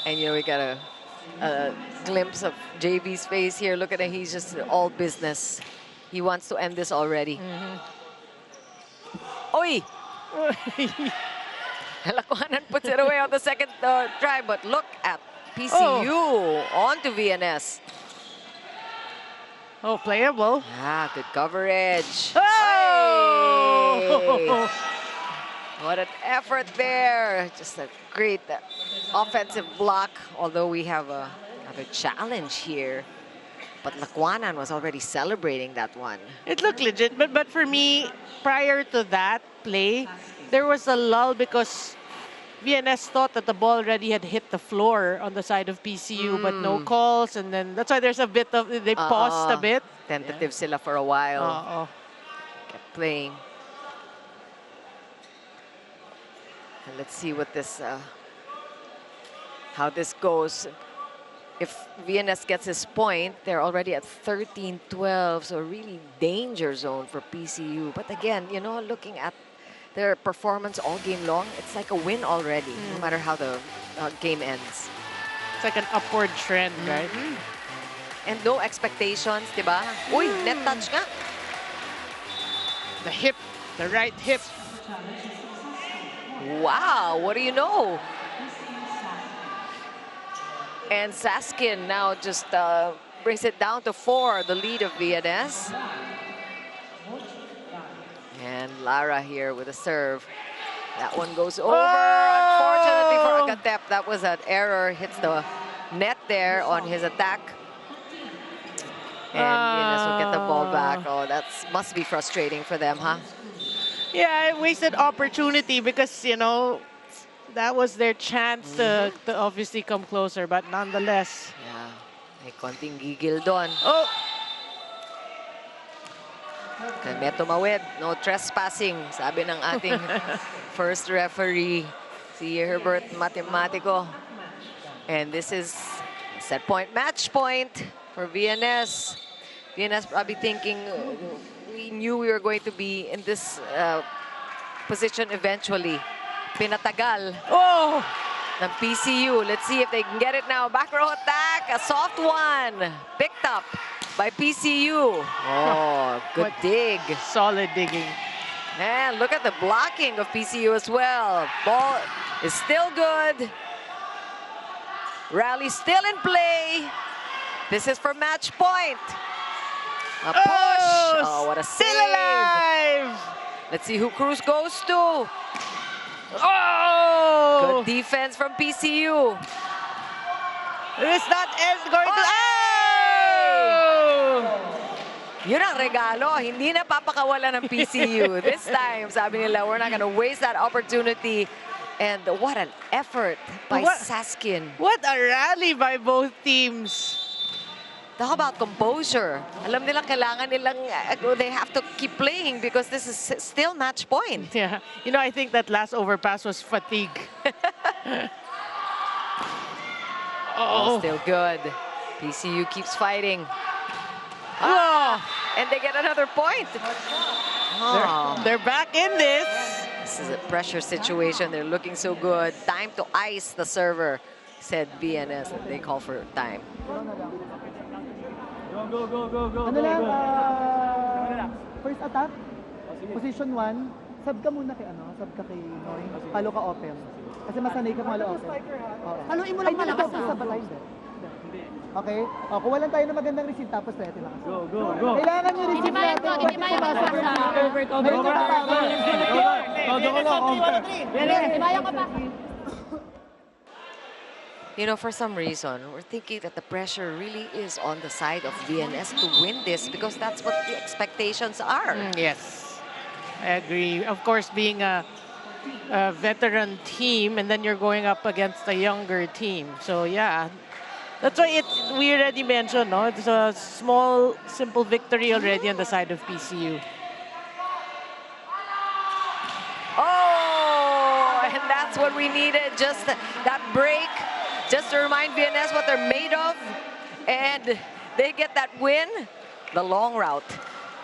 And we got a glimpse of JV's face here. Look at him. He's just all business. He wants to end this already. Oi! Lakuanan puts it away on the second try, but look at PCU on to VNS. Oh, playable. Good coverage. Oh! Hey. What an effort there. Just a great offensive block, although we have another challenge here. But Lakuanan was already celebrating that one. It looked legit, but for me, prior to that play, there was a lull because VNS thought that the ball already had hit the floor on the side of PCU, but no calls, and then that's why there's a bit of, they paused a bit. Tentative sila for a while. Kept playing. And let's see what this, how this goes. If VNS gets his point, they're already at 13-12, so really danger zone for PCU. But again, looking at their performance all game long, it's like a win already, no matter how the game ends. It's like an upward trend, right? And no expectations, diba? Uy, net touch nga. The hip, the right hip. Wow, what do you know? And Saskin now just brings it down to 4, the lead of VNS. And Lara here with a serve. That one goes over, unfortunately for Agatep. That was an error, hits the net there on his attack. And VNS will get the ball back. Oh, that must be frustrating for them, huh? Yeah, wasted opportunity because, that was their chance to obviously come closer, but nonetheless. Yeah, may konting gigil doon. Oh! Kay Meto Mawed, no trespassing, sabi ng ating first referee, si Herbert Matematico. And this is set point, match point for VNS. VNS probably thinking, we knew we were going to be in this position eventually. Pinatagal ng PCU. Let's see if they can get it now. Back row attack, a soft one. Picked up by PCU. Oh, good dig. Solid digging. And look at the blocking of PCU as well. Ball is still good. Rally still in play. This is for match point. A push! Oh, what a Still save! alive! Let's see who Cruz goes to. Oh! Good defense from PCU. It's not going to... Oy! Oh! Yun ang regalo. Hindi na papakawala ng PCU. This time, sabi nila, we're not gonna waste that opportunity. And what an effort by SASKIN. What a rally by both teams. Talk about composure. Alam nilang kailangan nilang, they have to keep playing because this is still match point. Yeah. You know, I think that last overpass was fatigue. Oh, still good. PCU keeps fighting. Oh! And they get another point. Oh. They're back in this. This is a pressure situation. They're looking so good. Time to ice the server, said VNS. They call for time. Ano lang, first attack, position 1, sub ka muna kay Noy, palo ka open. Kasi masanay ka palo open. Haluin mo lang malakas sa balay. Okay? Kuha lang tayo ng magandang receive tapos pwede lang. Go. Kailangan nyo receive natin. Hindi ba yung You know, for some reason, we're thinking that the pressure really is on the side of VNS to win this because that's what the expectations are. Yes, I agree. Of course, being a veteran team and then you're going up against a younger team. So, yeah. That's why we already mentioned, no? It's a small, simple victory already on the side of PCU. Oh, and that's what we needed, just that break, just to remind VNS what they're made of. And they get that win, the long route,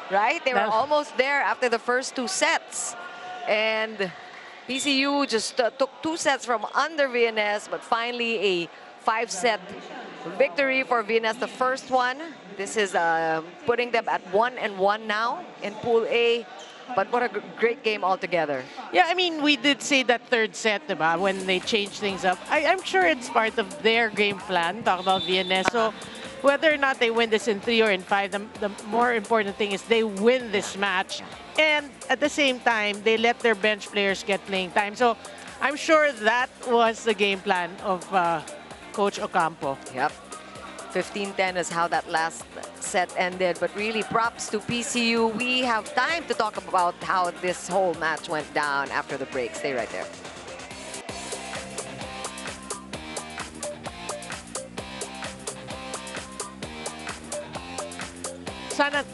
right? They were almost there after the first 2 sets. And PCU just took 2 sets from under VNS, but finally a 5-set victory for VNS, the first one. This is putting them at 1-1 now in Pool A. But what a great game altogether. Yeah, I mean, we did say that 3rd set, diba, when they changed things up. I'm sure it's part of their game plan, talk about VNS. So whether or not they win this in 3 or in 5, the more important thing is they win this match. And at the same time, they let their bench players get playing time. So I'm sure that was the game plan of Coach Ocampo. Yep. 15-10 is how that last set ended. But really, props to PCU. We have time to talk about how this whole match went down after the break. Stay right there. Sana...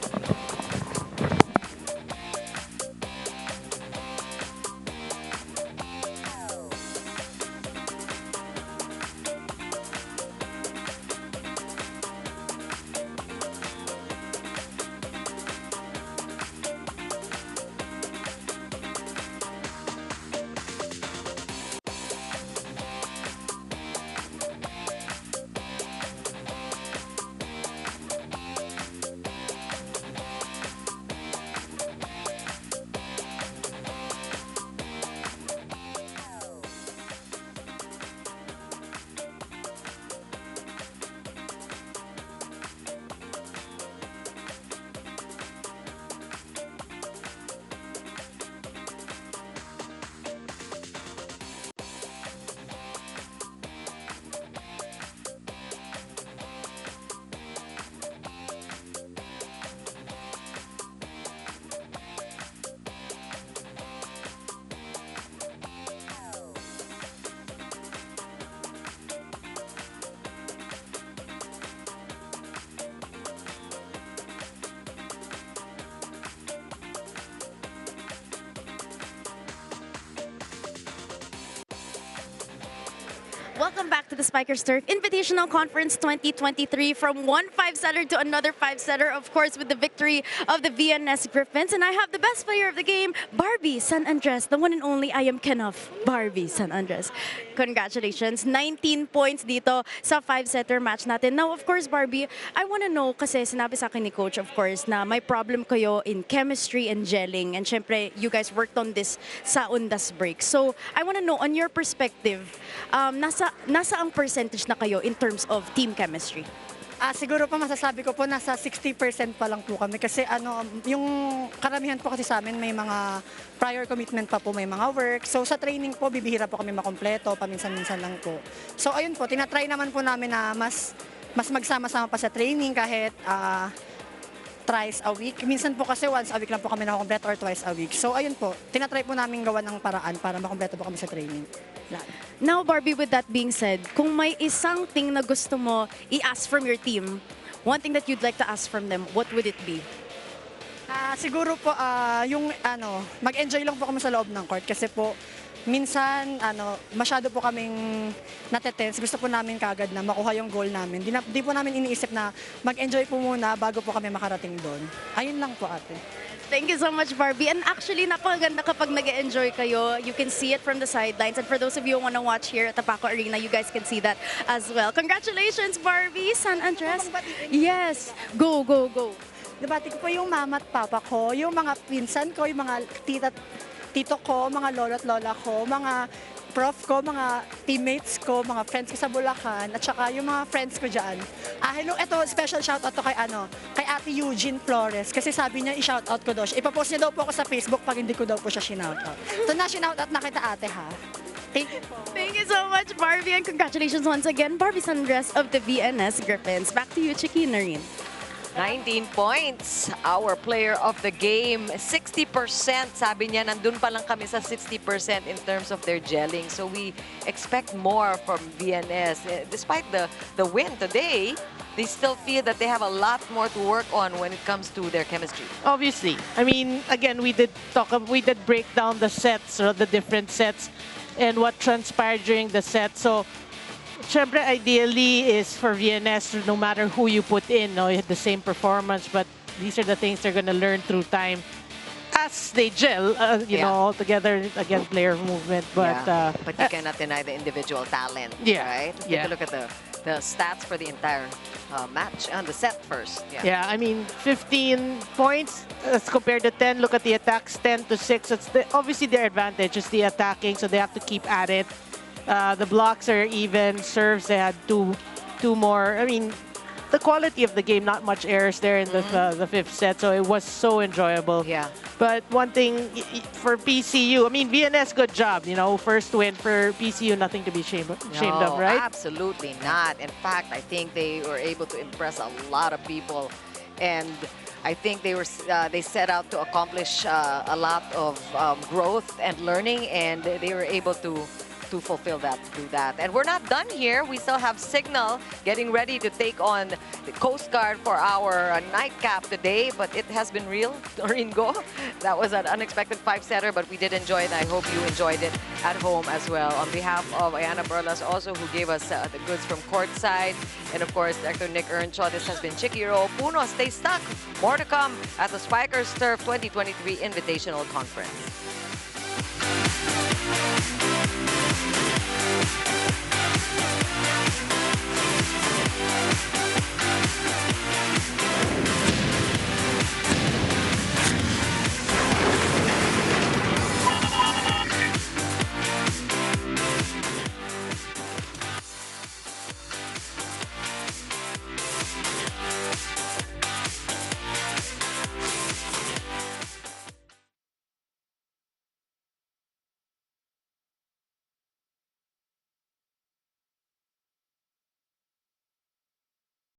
Welcome back to the Spikers Turf Invitational Conference 2023, from one 5-setter to another 5-setter, of course, with the victory of the VNS Griffins. And I have the best player of the game, Barbie San Andres, the one and only I am Kenough, Barbie San Andres. Congratulations, 19 points dito sa 5-setter match natin. Now, of course, Barbie, I want to know, kasi sinabi sa akin ni Coach, of course, na may problem kayo in chemistry and gelling. And syempre, you guys worked on this sa Undas break. So, I want to know, on your perspective, nasa ang percentage na kayo in terms of team chemistry? Siguro po masasabi ko po nasa 60% pa lang po kami kasi yung karamihan po kasi sa amin may mga prior commitment pa po, may mga work. So sa training po, bibihira po kami makompleto, paminsan-minsan lang po. So ayun po, tinatry naman po namin na mas magsama-sama pa sa training kahit thrice a week. Minsan po kasi once a week lang po kami nakakompleto or twice a week. So ayun po, tinatry po namin gawa ng paraan para makompleto po kami sa training. Now, Barbie, with that being said, kung may isang thing na gusto mo i-ask from your team, one thing that you'd like to ask from them, what would it be? Siguro po, yung mag-enjoy lang po kami sa loob ng court kasi po, minsan, masyado po kaming natetense. Gusto po namin kagad na makuha yung goal namin. Di po namin iniisip na mag-enjoy po muna bago po kami makarating doon. Ayun lang po, ate. Thank you so much, Barbie. And actually, napakaganda kapag nag-enjoy kayo. You can see it from the sidelines. And for those of you who want to watch here at the Paco Arena, you guys can see that as well. Congratulations, Barbie, San Andres. Yes, go, go, go. Nabati ko po yung mama at papa ko, yung mga pinsan ko, yung mga tito ko, mga lolo at lola ko, mga prof ko, mga teammates ko, mga friends ko sa Bulacan, at saka yung mga friends ko dyan. Hello, ito, special shoutout to kay Ate Eugene Flores, kasi sabi niya i-shoutout ko daw siya. Ipapost niya daw po ako sa Facebook pag hindi ko daw po siya shoutout. So na-shoutout na kita, ate, ha? Thank you po. Thank you so much, Barbie, and congratulations once again, Barbie San Andres of the VNS Griffins. Back to you, Chiki Nareen. 19 points, our player of the game. 60%, sabi niya, nandun pa lang kami sa 60% in terms of their gelling. So we expect more from VNS. Despite the win today, they still feel that they have a lot more to work on when it comes to their chemistry. Obviously. I mean, again, we did break down the sets, or the different sets, and what transpired during the set. So, syempre, ideally is for VNS, no matter who you put in, you had the same performance, but these are the things they're going to learn through time as they gel, all together, again, player movement. But you cannot deny the individual talent, right? Take a look at the stats for the entire match and the set first. Yeah, I mean, 15 points as compared to 10. Look at the attacks, 10 to 6. It's obviously their advantage is the attacking, so they have to keep at it. The blocks are even, serves, they had two more. I mean, the quality of the game, not much errors there in the fifth set, so it was so enjoyable. Yeah. But one thing for PCU, I mean, VNS, good job. First win for PCU, nothing to be ashamed of, right? Absolutely not. In fact, I think they were able to impress a lot of people, and I think they set out to accomplish a lot of growth and learning, and they were able to fulfill that, do that. And we're not done here. We still have Signal getting ready to take on the Coast Guard for our nightcap today, but it has been real, Ringo. That was an unexpected 5-setter, but we did enjoy it. I hope you enjoyed it at home as well. On behalf of Ayana Burlas also, who gave us the goods from courtside, and of course, Director Nick Earnshaw, this has been Chikiro Puno. Stay stuck. More to come at the Spikers Turf 2023 Invitational Conference.